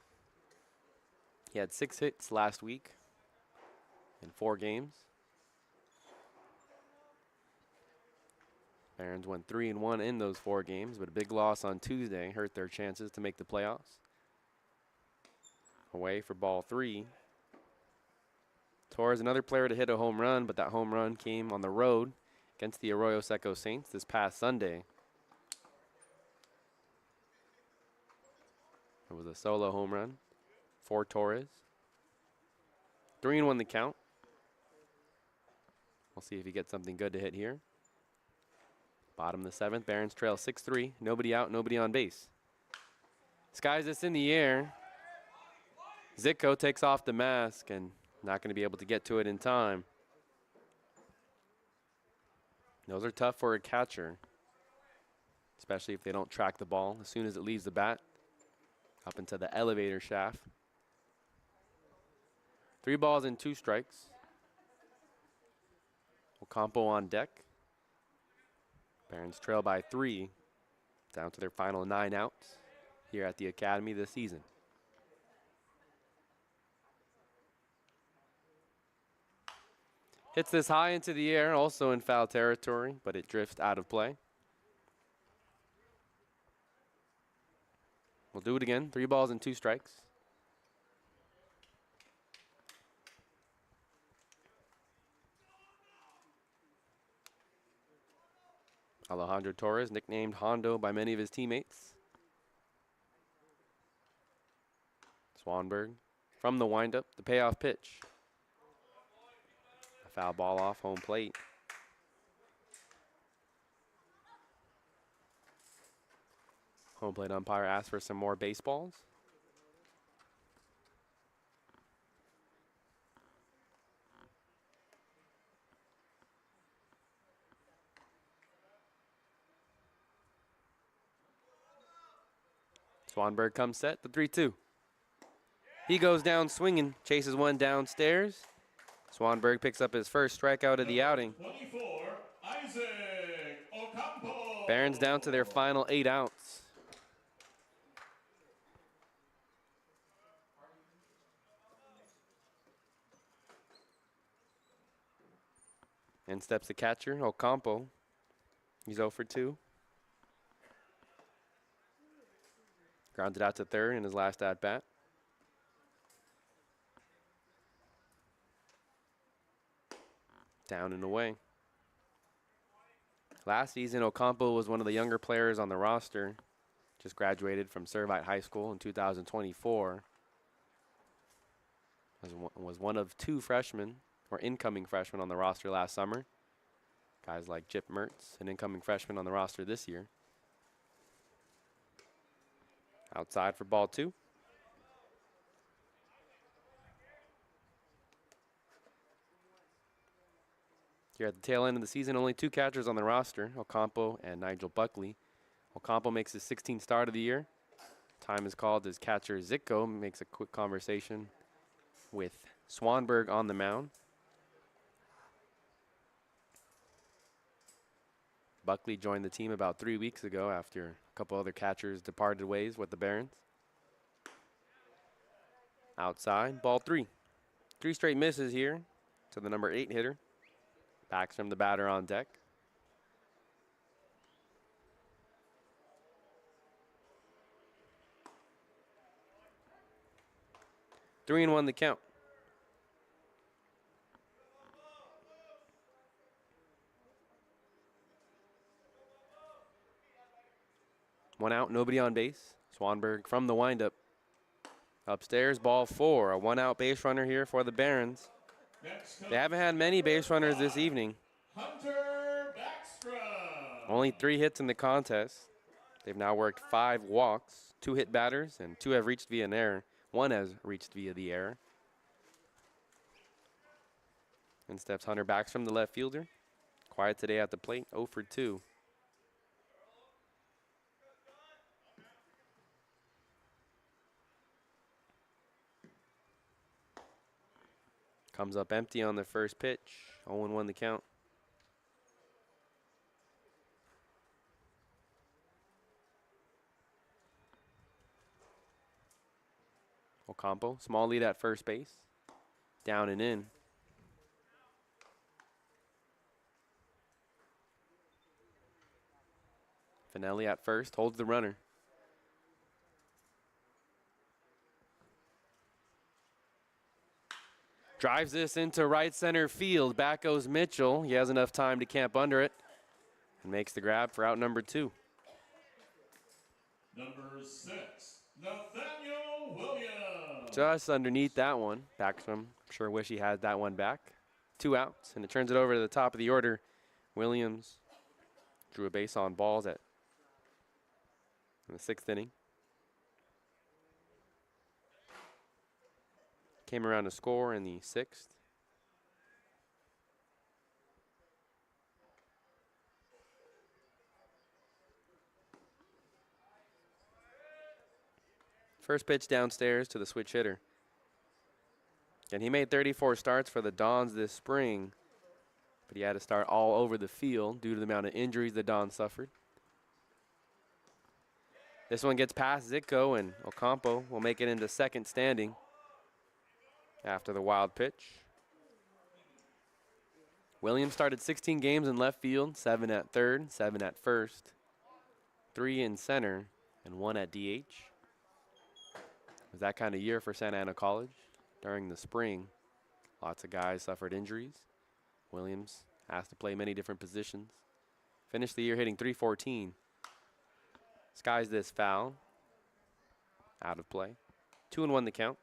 He had 6 hits last week in 4 games. Barons went 3-1 in those 4 games, but a big loss on Tuesday hurt their chances to make the playoffs. Away for ball 3. Torres, another player to hit a home run, but that home run came on the road against the Arroyo Seco Saints this past Sunday. It was a solo home run for Torres. 3-1 the count. We'll see if he gets something good to hit here. Bottom of the 7th, Barons trail 6-3. Nobody out, nobody on base. Skies this in the air. Zitko takes off the mask and not going to be able to get to it in time. Those are tough for a catcher, especially if they don't track the ball as soon as it leaves the bat up into the elevator shaft. 3 balls and 2 strikes. Ocampo on deck. Barons trail by 3, down to their final 9 outs here at the Academy this season. Hits this high into the air, also in foul territory, but it drifts out of play. We'll do it again. 3 balls and 2 strikes. Alejandro Torres, nicknamed Hondo by many of his teammates. Swanberg from the windup, the payoff pitch. A foul ball off home plate. Home plate umpire asks for some more baseballs. Swanberg comes set, the 3-2. He goes down swinging, chases one downstairs. Swanberg picks up his first strikeout of the outing. 24, Isaac Ocampo. Barons down to their final 8 outs. In steps the catcher, Ocampo. He's 0 for 2. Grounded out to third in his last at-bat. Down and away. Last season, Ocampo was one of the younger players on the roster. Just graduated from Servite High School in 2024. Was one of 2 freshmen, or incoming freshmen, on the roster last summer. Guys like Jip Mertz, an incoming freshman on the roster this year. Outside for ball 2. Here at the tail end of the season, only 2 catchers on the roster, Ocampo and Nigel Buckley. Ocampo makes his 16th start of the year. Time is called as catcher Zitko makes a quick conversation with Swanberg on the mound. Buckley joined the team about 3 weeks ago after a couple other catchers departed ways with the Barons. Outside, ball 3. 3 straight misses here to the number 8 hitter. Backstrom, the batter, on deck. Three and 1 the count. One out, nobody on base. Swanberg from the windup. Upstairs, ball 4. A 1-out base runner here for the Barons. They haven't had many base runners this evening. Hunter Backstrom. Only 3 hits in the contest. They've now worked 5 walks, 2 hit batters, and 2 have reached via an error. 1 has reached via the error. In steps Hunter Backstrom, the left fielder. Quiet today at the plate, 0 for 2. Comes up empty on the first pitch. 0-1 the count. Ocampo, small lead at first base. Down and in. Finelli at first, holds the runner. Drives this into right center field. Back goes Mitchell. He has enough time to camp under it and makes the grab for out number 2. Number 6, Nathaniel Williams. Just underneath that one. Backstrom, I'm sure wish he had that one back. 2 outs, and it turns it over to the top of the order. Williams drew a base on balls in the 6th inning. Came around to score in the 6th. First pitch downstairs to the switch hitter. And he made 34 starts for the Dons this spring, but he had to start all over the field due to the amount of injuries the Dons suffered. This one gets past Zitko, and Ocampo will make it into second standing after the wild pitch. Williams started 16 games in left field, 7 at third, 7 at first, 3 in center, and 1 at DH. It was that kind of year for Santa Ana College during the spring. Lots of guys suffered injuries. Williams has to play many different positions. Finished the year hitting .314. Skies this foul. Out of play. 2-1 the count.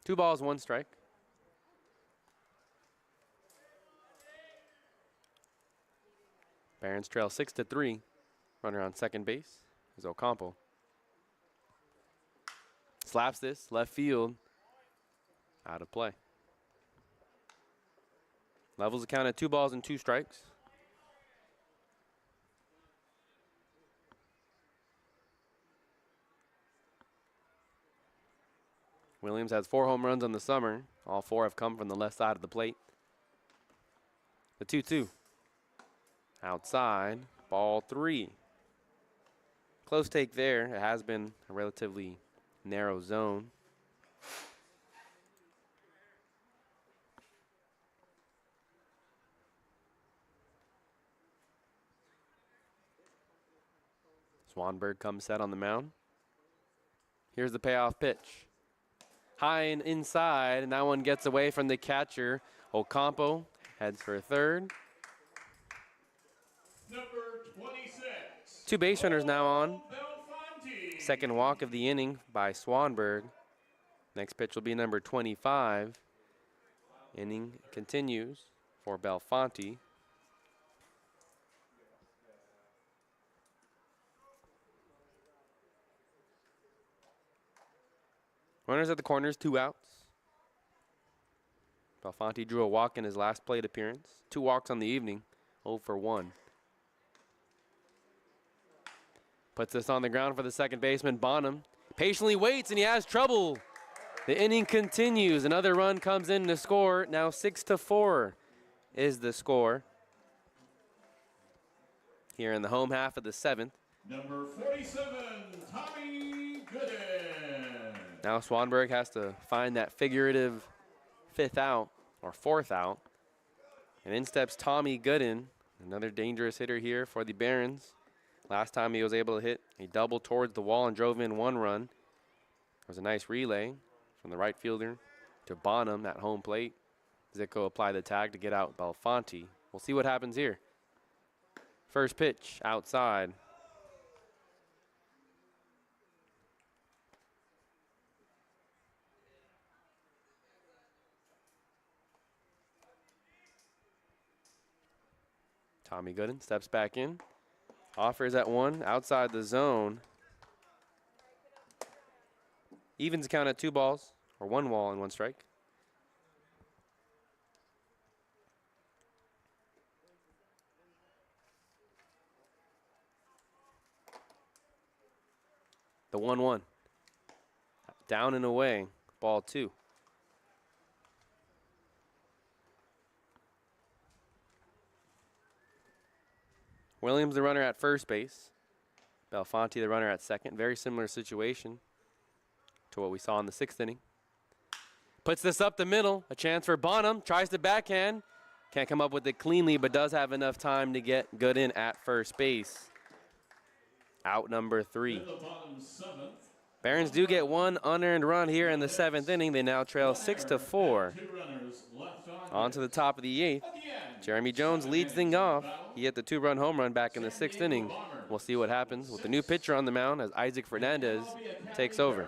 Two balls, 1 strike. Barons trail 6-3. Runner on second base is Ocampo. Slaps this, left field. Out of play. Levels the count at 2 balls and 2 strikes. Williams has 4 home runs on the summer. All 4 have come from the left side of the plate. The 2-2. Outside, ball 3. Close take there. It has been a relatively narrow zone. Swanberg comes set on the mound. Here's the payoff pitch. High and inside, and that one gets away from the catcher. Ocampo heads for third. Number 26. 2 base runners now on. Second walk of the inning by Swanberg. Next pitch will be number 25. Inning continues for Belfonte. Runners at the corners, 2 outs. Belfonte drew a walk in his last plate appearance. 2 walks on the evening, 0 for 1. Puts this on the ground for the second baseman, Bonham. Patiently waits, and he has trouble. The inning continues. Another run comes in to score. Now 6-4 is the score here in the home half of the 7th. Number 47, Tommy Gooden. Now Swanberg has to find that figurative 5th out or 4th out. And in steps Tommy Gooden, another dangerous hitter here for the Barons. Last time he was able to hit a double towards the wall and drove in 1 run. There was a nice relay from the right fielder to Bonham at home plate. Zicko applied the tag to get out Belfonte. We'll see what happens here. First pitch outside. Tommy Gooden steps back in. Offers at 1, outside the zone. Evens the count at 2 balls, or 1 ball and 1 strike. The 1-1. Down and away, ball 2. Williams, the runner at first base. Belfonte, the runner at second. Very similar situation to what we saw in the 6th inning. Puts this up the middle. A chance for Bonham. Tries to backhand. Can't come up with it cleanly, but does have enough time to get Gooden at first base. Out number 3. Barons do get 1 unearned run here in the 7th inning. They now trail 6-4. On to the top of the 8th. Jeremy Jones leads things off. He hit the 2-run home run back in the 6th inning. We'll see what happens with the new pitcher on the mound as Isaac Fernandez takes over.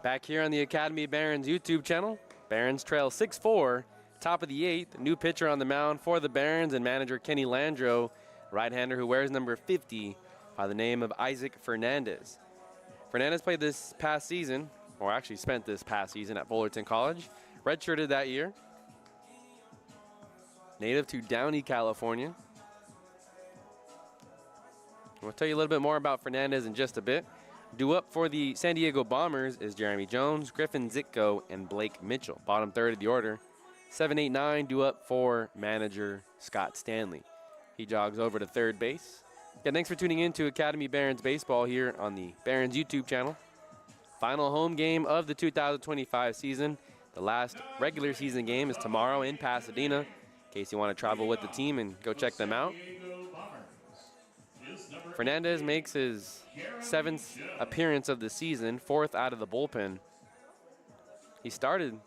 Back here on the Academy Barons YouTube channel, Barons trail 6-4, top of the 8th. New pitcher on the mound for the Barons and manager Kenny Landreau, right-hander who wears number 50 by the name of Isaac Fernandez. Fernandez played this past season, or actually spent this past season at Fullerton College, redshirted that year. Native to Downey, California. We'll tell you a little bit more about Fernandez in just a bit. Due up for the San Diego Bombers is Jeremy Jones, Griffin Zitko, and Blake Mitchell. Bottom third of the order. 7, 8, 9 due up for manager Scott Stanley. He jogs over to third base. Yeah, thanks for tuning in to Academy Barons Baseball here on the Barons YouTube channel. Final home game of the 2025 season. The last regular season game is tomorrow in Pasadena. In case you want to travel with the team and go check them out. Is number Fernandez makes his 7th appearance of the season, 4th out of the bullpen. He started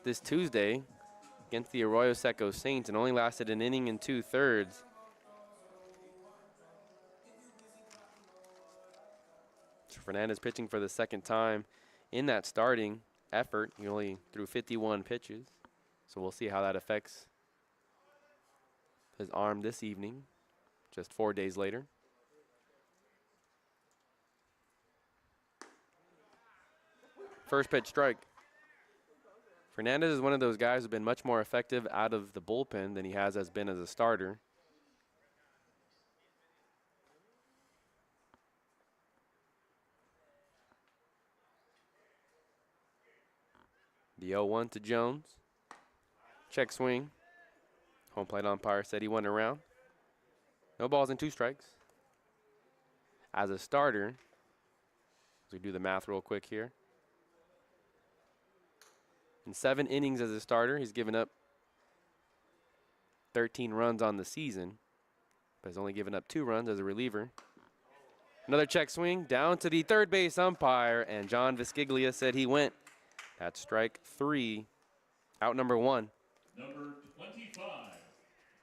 this Tuesday against the Arroyo Seco Saints and only lasted an inning and 2/3. So Fernandez pitching for the 2nd time in that starting effort. He only threw 51 pitches, so we'll see how that affects his arm this evening, just 4 days later. First pitch strike. Fernandez is one of those guys who's been much more effective out of the bullpen than he has been as a starter. The 0-1 to Jones. Check swing. Home plate umpire said he went around. No balls and 2 strikes. As a starter, as we do the math real quick here, in 7 innings as a starter, he's given up 13 runs on the season, but has only given up 2 runs as a reliever. Another check swing down to the third base umpire, and John Visciglia said he went. That's strike 3, out number 1. Number 25,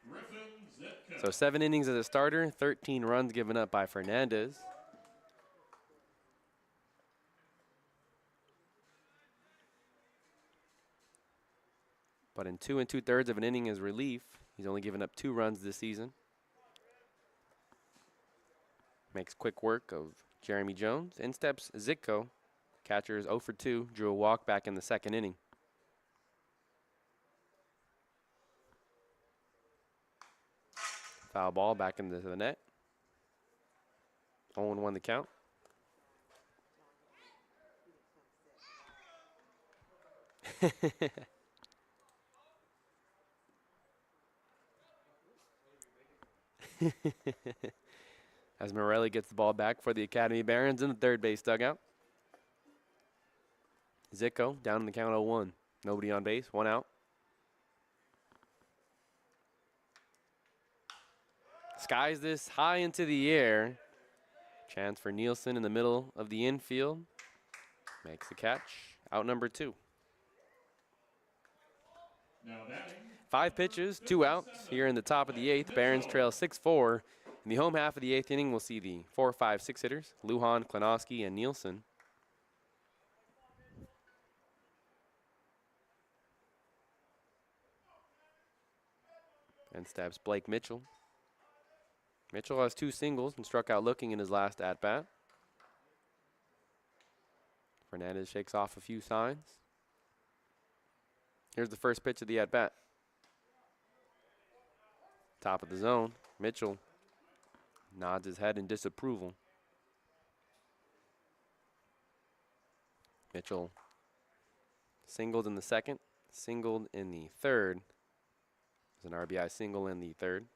Griffin Zitka. So 7 innings as a starter, 13 runs given up by Fernandez. But in 2 2/3 of an inning as relief, he's only given up 2 runs this season. Makes quick work of Jeremy Jones. In steps Zitko. Catcher is 0 for 2, drew a walk back in the 2nd inning. Foul ball back into the net. 0-1 the count. As Morelli gets the ball back for the Academy Barons in the third base dugout. Zitko down in the count 0-1. Nobody on base, 1 out. Skies this high into the air. Chance for Nielsen in the middle of the infield. Makes the catch. Out number 2. 5 pitches, 2 outs here in the top of the 8th. Barons trail 6-4. In the home half of the 8th inning, we'll see the 4, 5, 6 hitters, Lujan, Klonowski, and Nielsen. And steps Blake Mitchell. Mitchell has 2 singles and struck out looking in his last at-bat. Fernandez shakes off a few signs. Here's the first pitch of the at-bat. Top of the zone. Mitchell nods his head in disapproval. Mitchell singled in the 2nd, singled in the 3rd. There's an RBI single in the 3rd.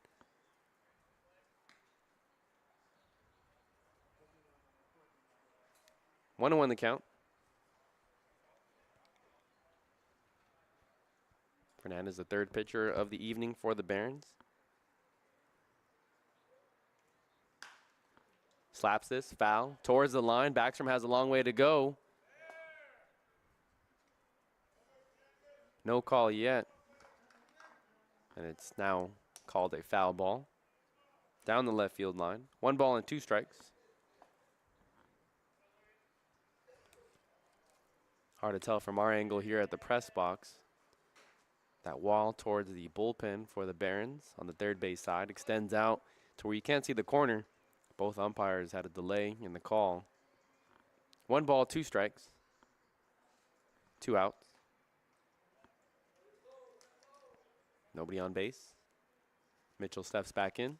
One and 1 the count. Fernandez, the 3rd pitcher of the evening for the Barons. Slaps this, foul, towards the line. Backstrom has a long way to go. No call yet. And it's now called a foul ball. Down the left field line. 1 ball and 2 strikes. Hard to tell from our angle here at the press box. That wall towards the bullpen for the Barons on the third base side extends out to where you can't see the corner. Both umpires had a delay in the call. 1 ball, 2 strikes. 2 outs. Nobody on base. Mitchell steps back in.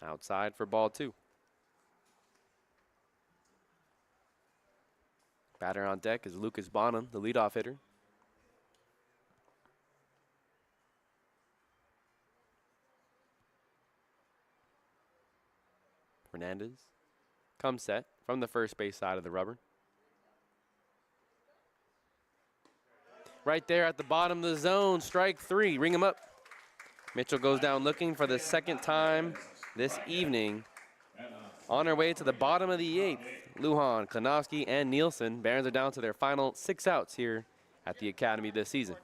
Outside for ball 2. Batter on deck is Lucas Bonham, the leadoff hitter. Fernandez comes set from the first base side of the rubber. right there at the bottom of the zone. Strike 3, ring him up. Mitchell goes down looking for the second time this evening. On our way to the bottom of the 8th, Lujan, Klanovsky, and Nielsen. Barons are down to their final 6 outs here at the Academy this season.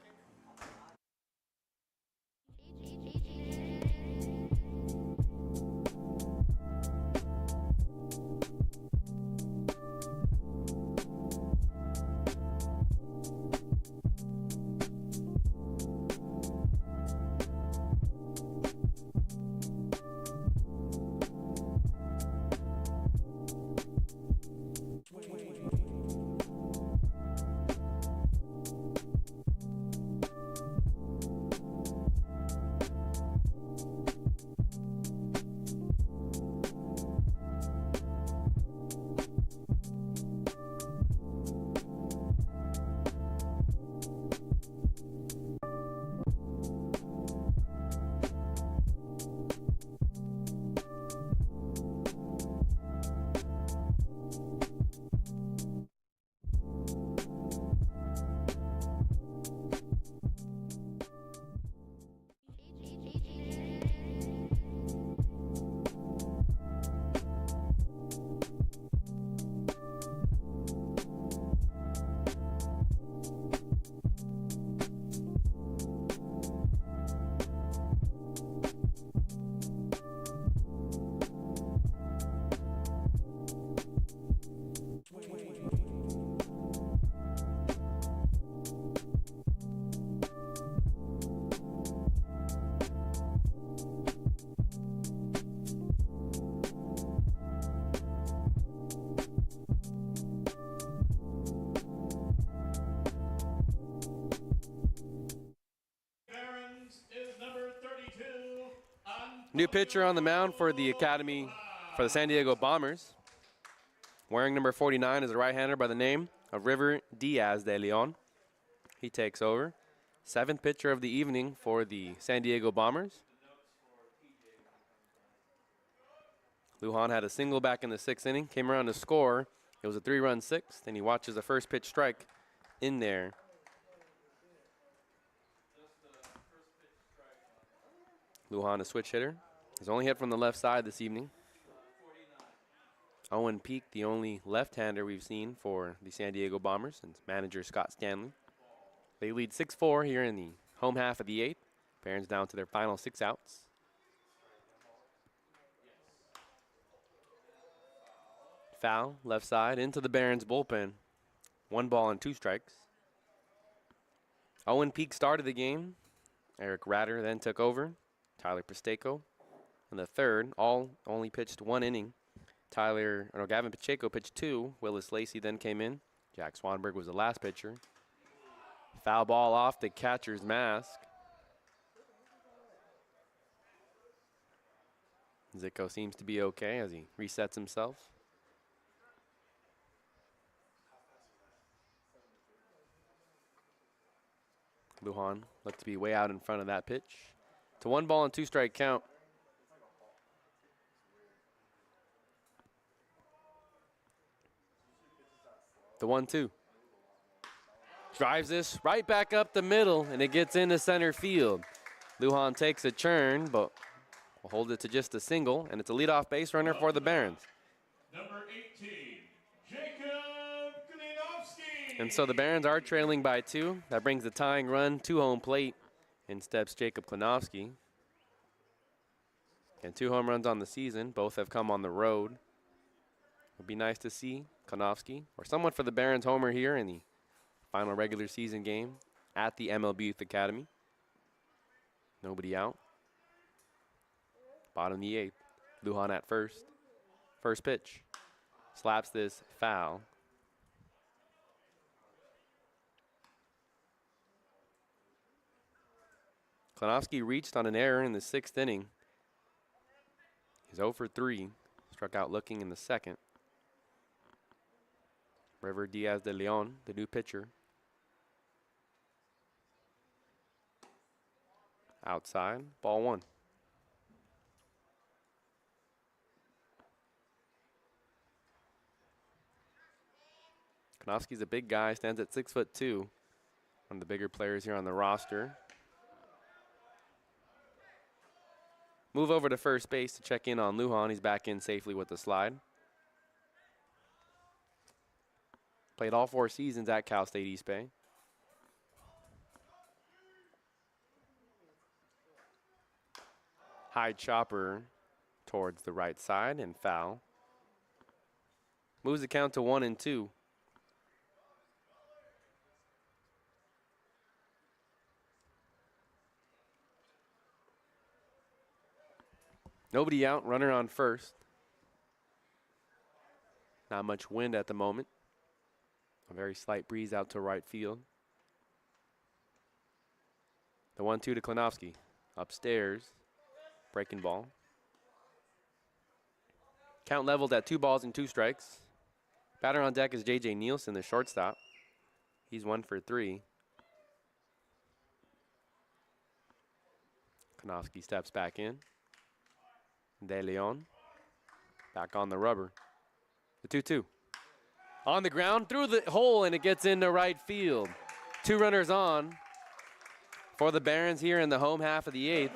New pitcher on the mound for the Academy for the San Diego Bombers. Wearing number 49 is a right-hander by the name of River Diaz de Leon. He takes over. 7th pitcher of the evening for the San Diego Bombers. Lujan had a single back in the 6th inning, came around to score. It was a 3-run 6th, and he watches the first pitch strike in there. Lujan, a switch hitter. He's only hit from the left side this evening. Owen Peak, the only left-hander we've seen for the San Diego Bombers, and manager Scott Stanley. They lead 6-4 here in the home half of the 8th. Barons down to their final 6 outs. Foul, left side, into the Barons bullpen. 1 ball and 2 strikes. Owen Peak started the game. Eric Ratter then took over. Tyler Pasteco in the 3rd, all only pitched 1 inning. Gavin Pacheco pitched 2. Willis Lacey then came in. Jack Swanberg was the last pitcher. Foul ball off the catcher's mask. Zicko seems to be okay as he resets himself. Lujan looked to be way out in front of that pitch. To 1 ball and 2 strike count. The 1-2. Drives this right back up the middle, and it gets into center field. Lujan takes a turn, but will hold it to just a single, and it's a leadoff base runner for the Barons. Number 18, Jacob Klanovsky. And so the Barons are trailing by 2. That brings the tying run to home plate. In steps Jacob Klanovsky. And 2 home runs on the season. Both have come on the road. It'll be nice to see Klanovsky, or someone for the Barons homer here in the final regular season game at the MLB Youth Academy. Nobody out. Bottom of the 8th. Lujan at first. First pitch. Slaps this foul. Klanovsky reached on an error in the 6th inning. He's 0 for 3. Struck out looking in the 2nd. River Diaz de Leon, the new pitcher. Outside, ball 1. Klanovsky's a big guy, stands at 6'2". One of the bigger players here on the roster. Move over to first base to check in on Lujan. He's back in safely with the slide. Played all 4 seasons at Cal State East Bay. High chopper towards the right side and foul. Moves the count to 1-2. Nobody out, runner on first. Not much wind at the moment. A very slight breeze out to right field. The 1-2 to Klinowski. Upstairs, breaking ball. Count leveled at 2 balls and 2 strikes. Batter on deck is J.J. Nielsen, the shortstop. He's 1 for 3. Klinowski steps back in. De Leon back on the rubber. The 2-2. On the ground, through the hole, and it gets into right field. 2 runners on for the Barons here in the home half of the 8th.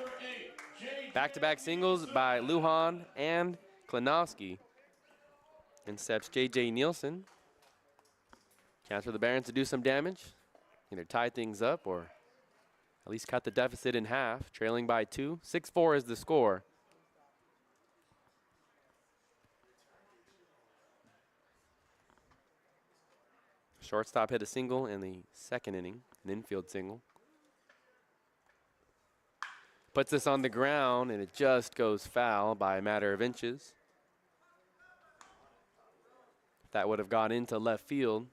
Back-to-back singles by Lujan and Klinowski. And steps J.J. Nielsen. Chance for the Barons to do some damage. Either tie things up or at least cut the deficit in half. Trailing by 2. 6-4 is the score. Shortstop hit a single in the 2nd inning, an infield single. Puts this on the ground, and it just goes foul by a matter of inches. If that would have gone into left field,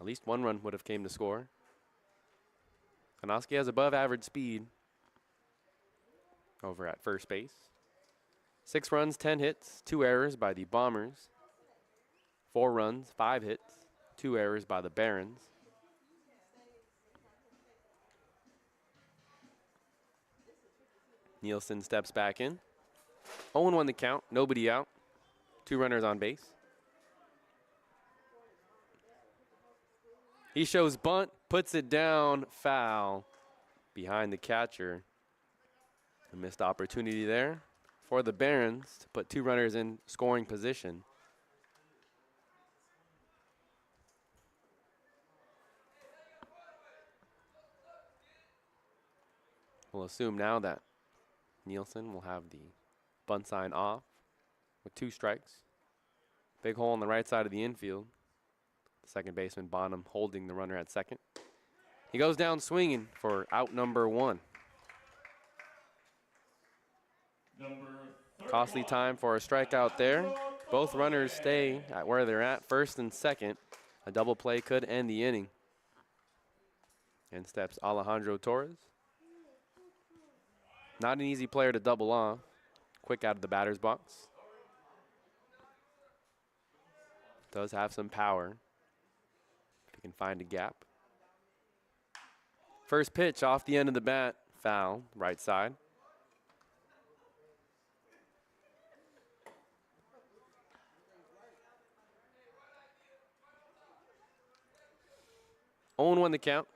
at least 1 run would have came to score. Klinowski has above average speed over at first base. 6 runs, 10 hits, 2 errors by the Bombers. 4 runs, 5 hits. 2 errors by the Barons. Nielsen steps back in. 0-1 the count, nobody out. 2 runners on base. He shows bunt, puts it down, foul behind the catcher. A missed opportunity there for the Barons to put 2 runners in scoring position. We'll assume now that Nielsen will have the bunt sign off with 2 strikes. Big hole on the right side of the infield. Second baseman Bonham holding the runner at second. He goes down swinging for out number 1. Costly time for a strikeout there. Both runners stay at where they're at, first and second. A double play could end the inning. In steps Alejandro Torres. Not an easy player to double off. Quick out of the batter's box. Does have some power. If he can find a gap. First pitch off the end of the bat. Foul, right side. Owen won the count.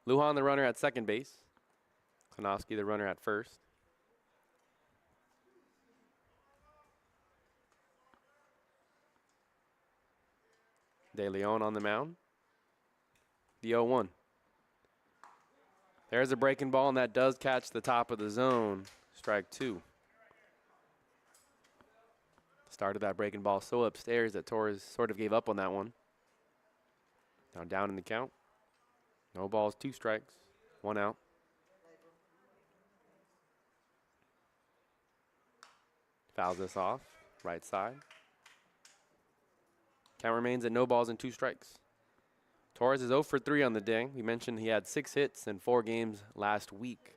Lujan, the runner at second base. Klinowski, the runner at first. De Leon on the mound. The 0-1. There's a breaking ball, and that does catch the top of the zone. Strike 2. Started that breaking ball so upstairs that Torres sort of gave up on that one. Now down in the count. No balls, 2 strikes, 1 out. Fouls this off, right side. Count remains at no balls and 2 strikes. Torres is 0 for 3 on the day. We mentioned he had 6 hits in 4 games last week.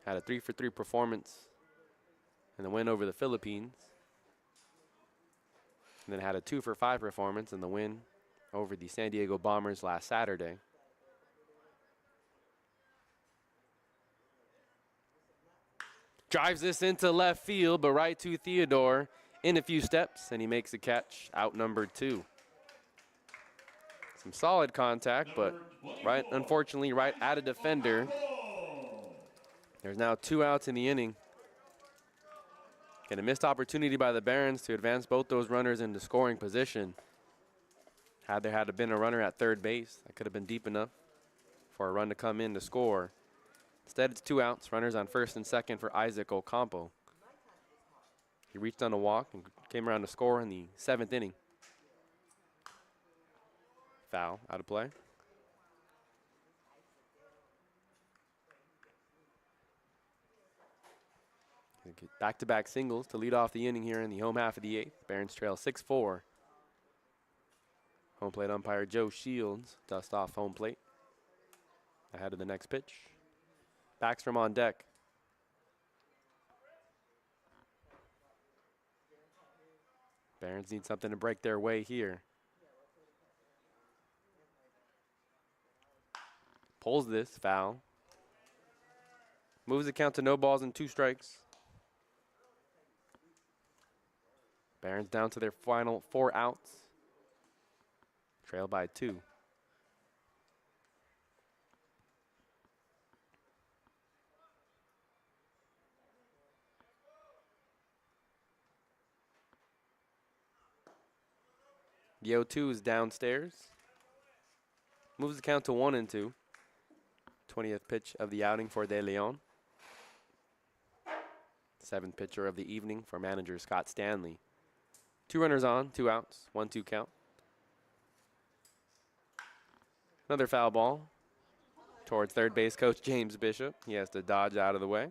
Had a 3 for 3 performance in the win over the Philippines. And then had a 2 for 5 performance in the win over the San Diego Bombers last Saturday. Drives this into left field, but right to Theodore in a few steps, and he makes a catch, out number 2. Some solid contact, but unfortunately, right at a defender. There's now 2 outs in the inning. And a missed opportunity by the Barons to advance both those runners into scoring position. Had there had been a runner at third base, that could have been deep enough for a run to come in to score. Instead, it's 2 outs, runners on first and second for Isaac Ocampo. He reached on a walk and came around to score in the 7th inning. Foul, out of play. Back-to-back singles to lead off the inning here in the home half of the 8th. Barons trail 6-4. Home plate umpire Joe Shields dust off home plate ahead of the next pitch. Backstrom on deck. Barons need something to break their way here. Pulls this, foul. Moves the count to no balls and 2 strikes. Barons down to their final 4 outs. Trail by 2. The 0-2 is downstairs. Moves the count to 1-2. 20th pitch of the outing for De Leon. 7th pitcher of the evening for manager Scott Stanley. 2 runners on, 2 outs, 1-2 count. Another foul ball towards third base coach James Bishop. He has to dodge out of the way.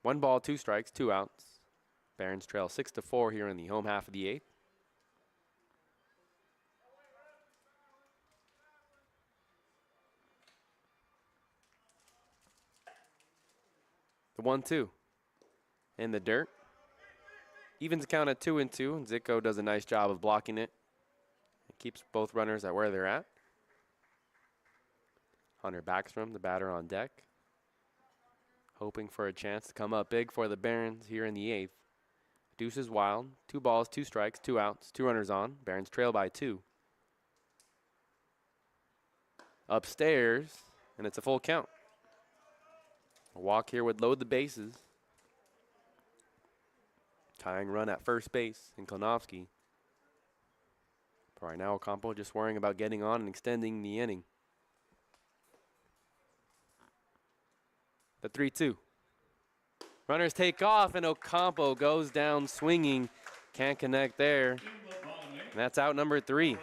One ball, 2 strikes, 2 outs. Barons trail 6-4 here in the home half of the 8th. The 1-2 in the dirt. Evens the count at 2-2, and Zitko does a nice job of blocking it. It keeps both runners at where they're at. Hunter Backstrom, the batter on deck, hoping for a chance to come up big for the Barons here in the 8th. Deuce is wild. 2 balls, 2 strikes, 2 outs, 2 runners on. Barons trail by 2. Upstairs, and it's a full count. A walk here would load the bases. Tying run at first base in Klonovsky. For right now, Ocampo just worrying about getting on and extending the inning. The 3-2. Runners take off, and Ocampo goes down swinging. Can't connect there. And that's out number 3.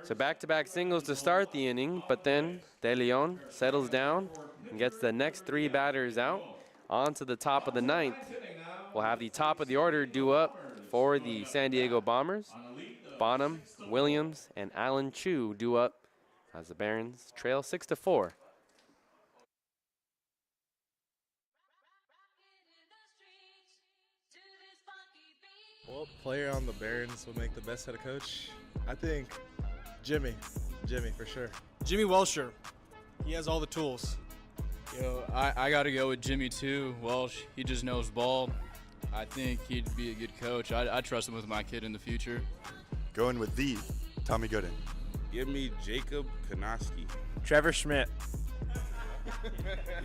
So back-to-back singles to start the inning, but then De Leon settles down and gets the next 3 batters out. On to the top of the 9th. We'll have the top of the order due up for the San Diego Bombers. Bonham, Williams, and Allen Chu due up as the Barons trail 6-4. What player on the Barons would make the best head coach? I think Jimmy for sure. Jimmy Welsher. He has all the tools. Yo, I got to go with Jimmy too. Welsh, he just knows ball. I think he'd be a good coach. I trust him with my kid in the future. Going with the Tommy Gooden. Give me Jacob Kanoski. Trevor Schmidt.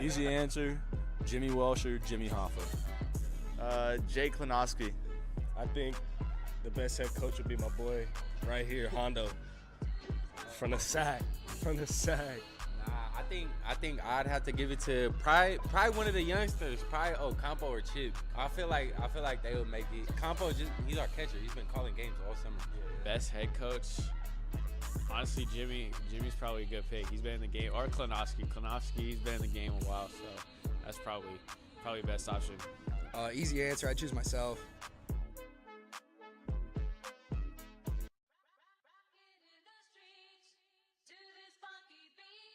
Easy answer. Jimmy Welsher, Jimmy Hoffa. Jay Klonovsky. I think the best head coach would be my boy right here, Hondo. From the sack. I think I'd have to give it to probably one of the youngsters, probably Ocampo or Chip. I feel like they would make it. Ocampo he's our catcher. He's been calling games all summer. Best head coach. Honestly, Jimmy's probably a good pick. He's been in the game. Or Klonovsky. He's been in the game a while, so that's probably best option. Easy answer. I choose myself.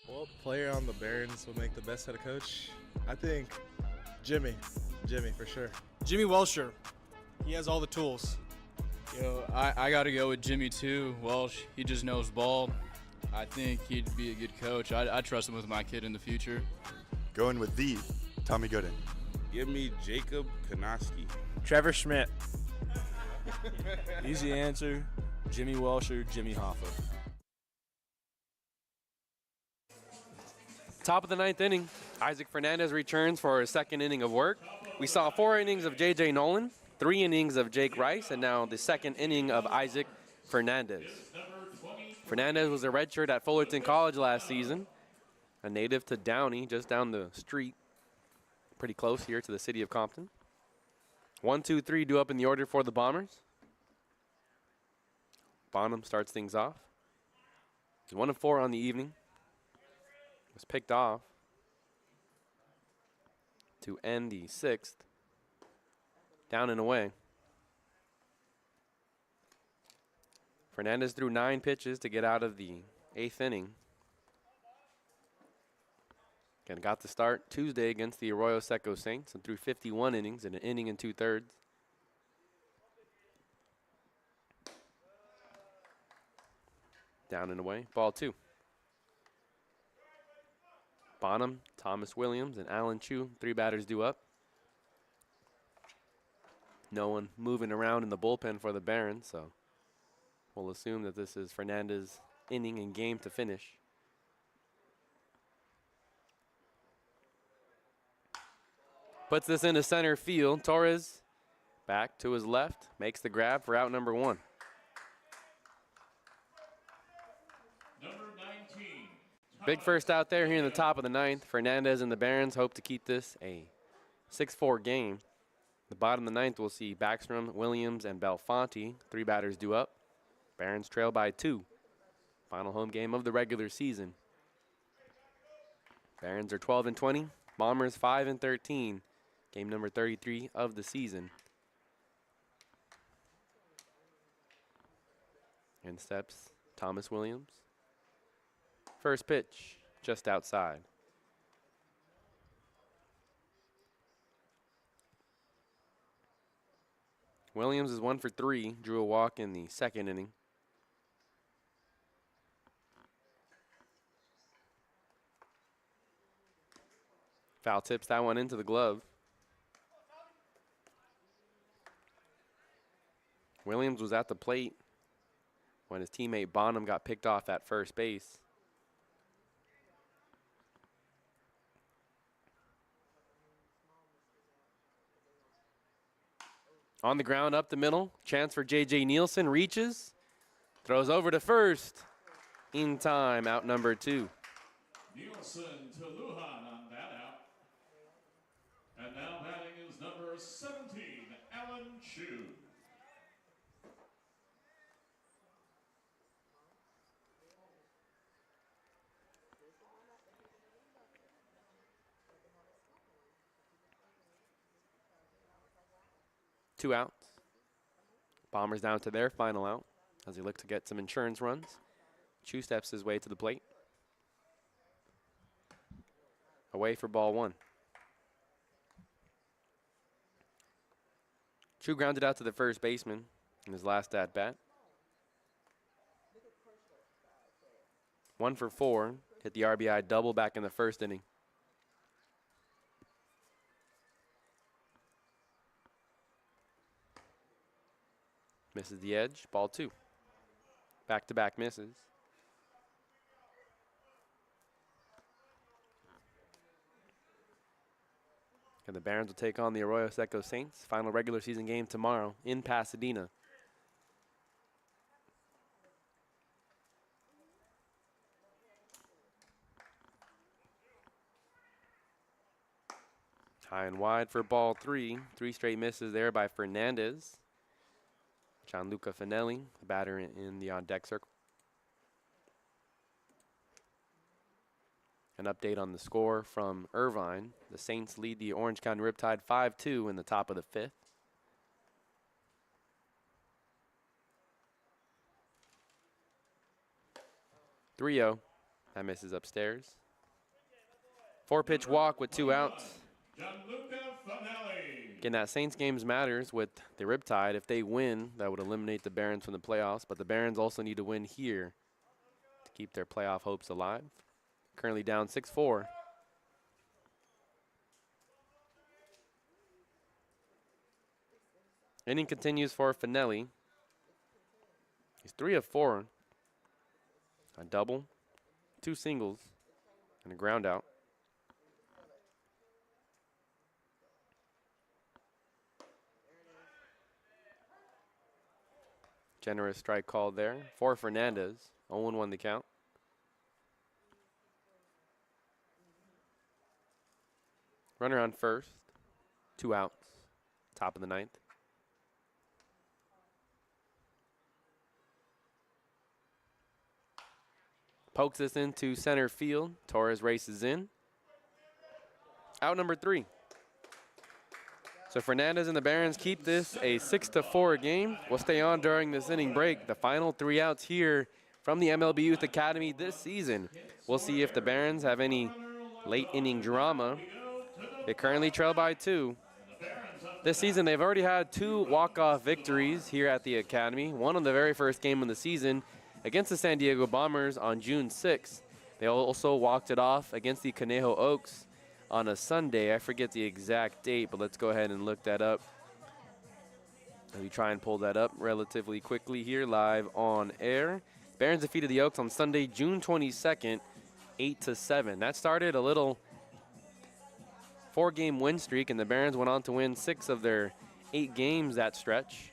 What player on the Barons would make the best head coach? I think Jimmy for sure. Jimmy Welsher. He has all the tools. Yo, I got to go with Jimmy too. Welsh, he just knows ball. I think he'd be a good coach. I trust him with my kid in the future. Going with the Tommy Gooden. Give me Jacob Kanoski. Trevor Schmidt. Easy answer, Jimmy Welsh or Jimmy Hoffa. Top of the ninth inning, Isaac Fernandez returns for his second inning of work. We saw 4 innings of J.J. Nolan, 3 innings of Jake Rice, and now the second inning of Isaac Fernandez. Fernandez was a redshirt at Fullerton College last season, a native to Downey, just down the street, pretty close here to the city of Compton. 1, 2, 3 due up in the order for the Bombers. Bonham starts things off. He's 1-4 on the evening. Was picked off to end the 6th. Down and away. Fernandez threw 9 pitches to get out of the 8th inning. Again, got the start Tuesday against the Arroyo Seco Saints and threw 51 innings in an inning and 2/3. Down and away, ball 2. Bonham, Thomas Williams, and Alan Chu, 3 batters due up. No one moving around in the bullpen for the Barons, so we'll assume that this is Fernandez' inning and game to finish. Puts this into center field. Torres back to his left, makes the grab for out number 1. Number 19. Big first out there here in the top of the 9th. Fernandez and the Barons hope to keep this a 6-4 game. The bottom of the 9th, we'll see Backstrom, Williams, and Belfonte, 3 batters due up. Barons trail by 2. Final home game of the regular season. Barons are 12-20. Bombers 5-13. Game number 33 of the season. In steps Thomas Williams. First pitch, just outside. Williams is 1 for 3, drew a walk in the 2nd inning. Foul tips that one into the glove. Williams was at the plate when his teammate Bonham got picked off at first base. On the ground, up the middle. Chance for J.J. Nielsen. Reaches. Throws over to first. In time, out number 2. Nielsen to Lujan on that out. And now batting is number 17, Alan Chu. Two outs. Bombers down to their final out as they look to get some insurance runs. Chu steps his way to the plate. Away for ball 1. Chu grounded out to the first baseman in his last at bat. 1 for 4. Hit the RBI double back in the first inning. Misses the edge, ball 2. Back-to-back misses. And the Barons will take on the Arroyo Seco Saints. Final regular season game tomorrow in Pasadena. High and wide for ball 3. 3 straight misses there by Fernandez. Gianluca Finelli, the batter in the on-deck circle. An update on the score from Irvine. The Saints lead the Orange County Riptide 5-2 in the top of the 5th. Three-0. That misses upstairs. 4-pitch walk with 2 outs. Gianluca Finelli. Again, that Saints games matters with the Riptide. If they win, that would eliminate the Barons from the playoffs. But the Barons also need to win here to keep their playoff hopes alive. Currently down 6-4. Inning continues for Finelli. He's 3 of 4. A double, 2 singles, and a ground out. Generous strike called there for Fernandez. 0-1 the count. Runner on first. 2 outs. Top of the 9th. Pokes this into center field. Torres races in. Out number 3. So Fernandez and the Barons keep this a 6-4 game. We'll stay on during this inning break. The final 3 outs here from the MLB Youth Academy this season. We'll see if the Barons have any late inning drama. They currently trail by 2. This season, they've already had 2 walk-off victories here at the Academy. One on the very first game of the season against the San Diego Bombers on June 6th. They also walked it off against the Conejo Oaks on a Sunday. I forget the exact date, but let's go ahead and look that up. Let me try and pull that up relatively quickly here, live on air. Barons defeated the Oaks on Sunday, June 22nd, 8-7. That started a little 4-game win streak, and the Barons went on to win 6 of their 8 games that stretch.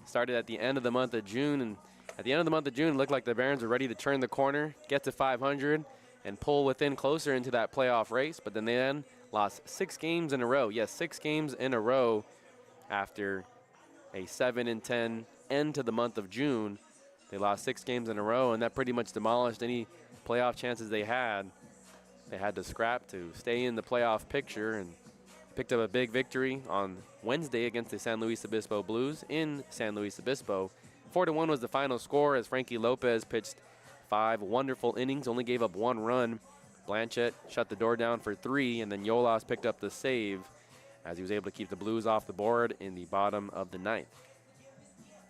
Started at the end of the month of June, and at the end of the month of June, it looked like the Barons were ready to turn the corner, get to 500, and pull within closer into that playoff race. But then they lost 6 games in a row. Yes, 6 games in a row after a 7-10 end to the month of June. They lost 6 games in a row, and that pretty much demolished any playoff chances they had. They had to scrap to stay in the playoff picture, and picked up a big victory on Wednesday against the San Luis Obispo Blues in San Luis Obispo. 4-1 was the final score as Frankie Lopez pitched 5 wonderful innings, only gave up 1 run. Blanchett shut the door down for 3, and then Yolas picked up the save as he was able to keep the Blues off the board in the bottom of the 9th.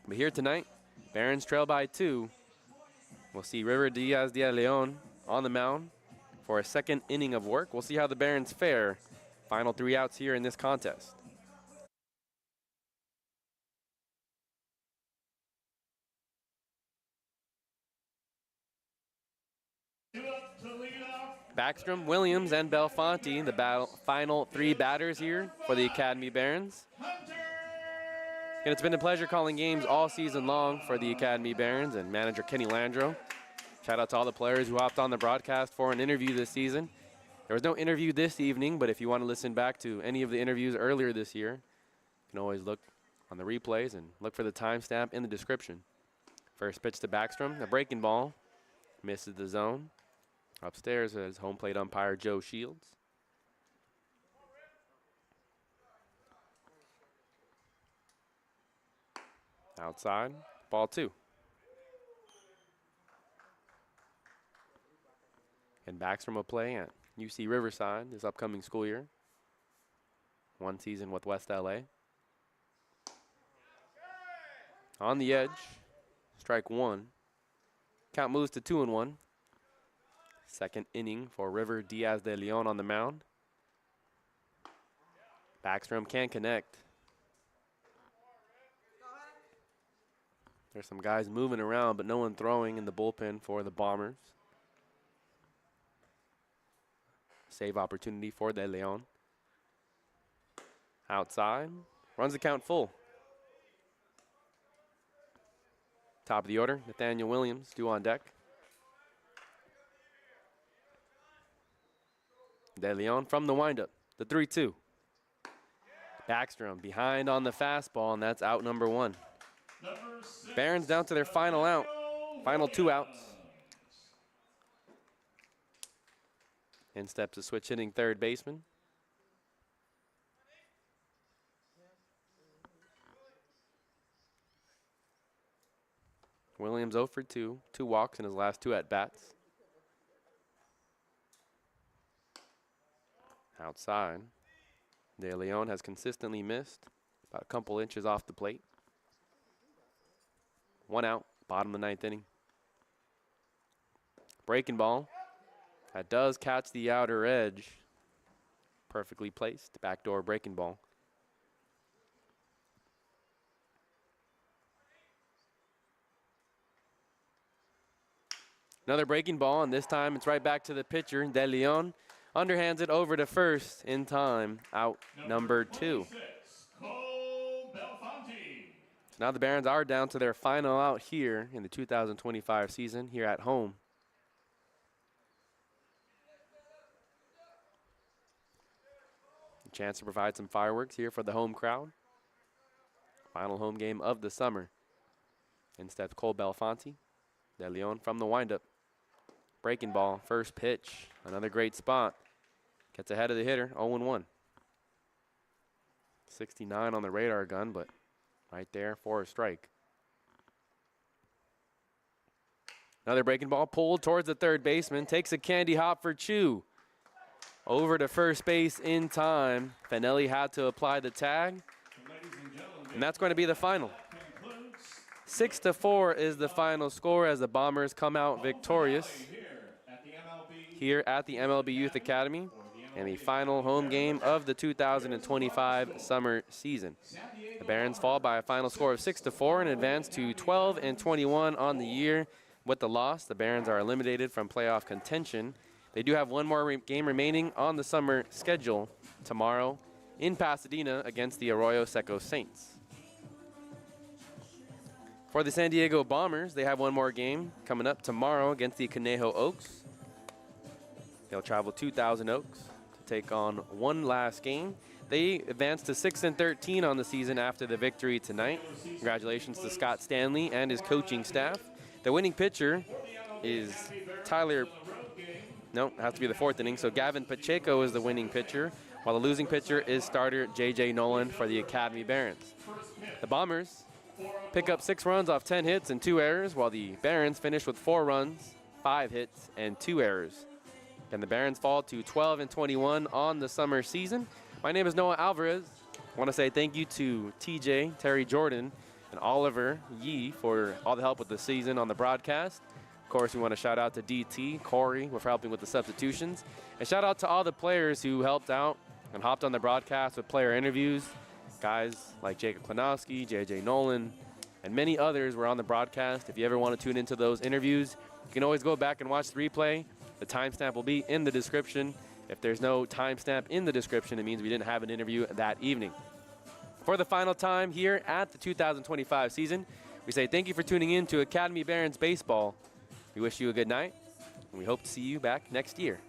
But here tonight, Barons trail by 2. We'll see River Diaz de Leon on the mound for a 2nd inning of work. We'll see how the Barons fare. Final 3 outs here in this contest. Backstrom, Williams, and Belfonte, the final 3 batters here for the Academy Barons. And it's been a pleasure calling games all season long for the Academy Barons and manager Kenny Landro. Shout out to all the players who hopped on the broadcast for an interview this season. There was no interview this evening, but if you want to listen back to any of the interviews earlier this year, you can always look on the replays and look for the timestamp in the description. First pitch to Backstrom, a breaking ball, misses the zone. Upstairs is home plate umpire Joe Shields. Outside, ball 2. And Backstrom will play at UC Riverside this upcoming school year. 1 season with West LA. On the edge, strike 1. Count moves to 2-1. 2nd inning for River Diaz de Leon on the mound. Backstrom can connect. There's some guys moving around, but no one throwing in the bullpen for the Bombers. Save opportunity for De Leon. Outside, runs the count full. Top of the order, Nathaniel Williams due on deck. De Leon from the windup, the 3-2. Backstrom behind on the fastball, and that's out number 1. Barons down to their final out, final 2 outs. In steps a switch hitting third baseman. Williams 0 for 2, 2 walks in his last 2 at-bats. Outside. De Leon has consistently missed about a couple inches off the plate. 1 out, bottom of the 9th inning. Breaking ball. That does catch the outer edge. Perfectly placed. Backdoor breaking ball. Another breaking ball, and this time it's right back to the pitcher, De Leon. Underhands it over to first in time. Out number 2. So now the Barons are down to their final out here in the 2025 season here at home. A chance to provide some fireworks here for the home crowd. Final home game of the summer. Instead, Cole Belfonte. De Leon from the windup. Breaking ball, first pitch. Another great spot. Gets ahead of the hitter, 0-1. 69 on the radar gun, but right there for a strike. Another breaking ball pulled towards the third baseman. Takes a candy hop for Chu. Over to first base in time. Fanelli had to apply the tag. And that's going to be the final. 6-4 is the final score as the Bombers come out victorious here at the MLB Youth Academy in the final home game of the 2025 summer season. The Barons fall by a final score of 6-4 and advance to 12-21 on the year. With the loss, the Barons are eliminated from playoff contention. They do have one more game remaining on the summer schedule tomorrow in Pasadena against the Arroyo Seco Saints. For the San Diego Bombers, they have one more game coming up tomorrow against the Conejo Oaks. They'll travel 2,000 Oaks to take on one last game. They advanced to 6-13 on the season after the victory tonight. Congratulations to Scott Stanley and his coaching staff. The winning pitcher is Tyler. No, it has to be the 4th inning. So Gavin Pacheco is the winning pitcher, while the losing pitcher is starter J.J. Nolan for the Academy Barons. The Bombers pick up 6 runs off 10 hits and 2 errors, while the Barons finish with 4 runs, 5 hits, and 2 errors. And the Barons fall to 12-21 on the summer season. My name is Noah Alvarez. I want to say thank you to TJ, Terry Jordan, and Oliver Yee for all the help with the season on the broadcast. Of course, we want to shout out to DT, Corey, for helping with the substitutions. And shout out to all the players who helped out and hopped on the broadcast with player interviews. Guys like Jacob Klanowski, JJ Nolan, and many others were on the broadcast. If you ever want to tune into those interviews, you can always go back and watch the replay. The timestamp will be in the description. If there's no timestamp in the description, it means we didn't have an interview that evening. For the final time here at the 2025 season, we say thank you for tuning in to Academy Barons Baseball. We wish you a good night, and we hope to see you back next year.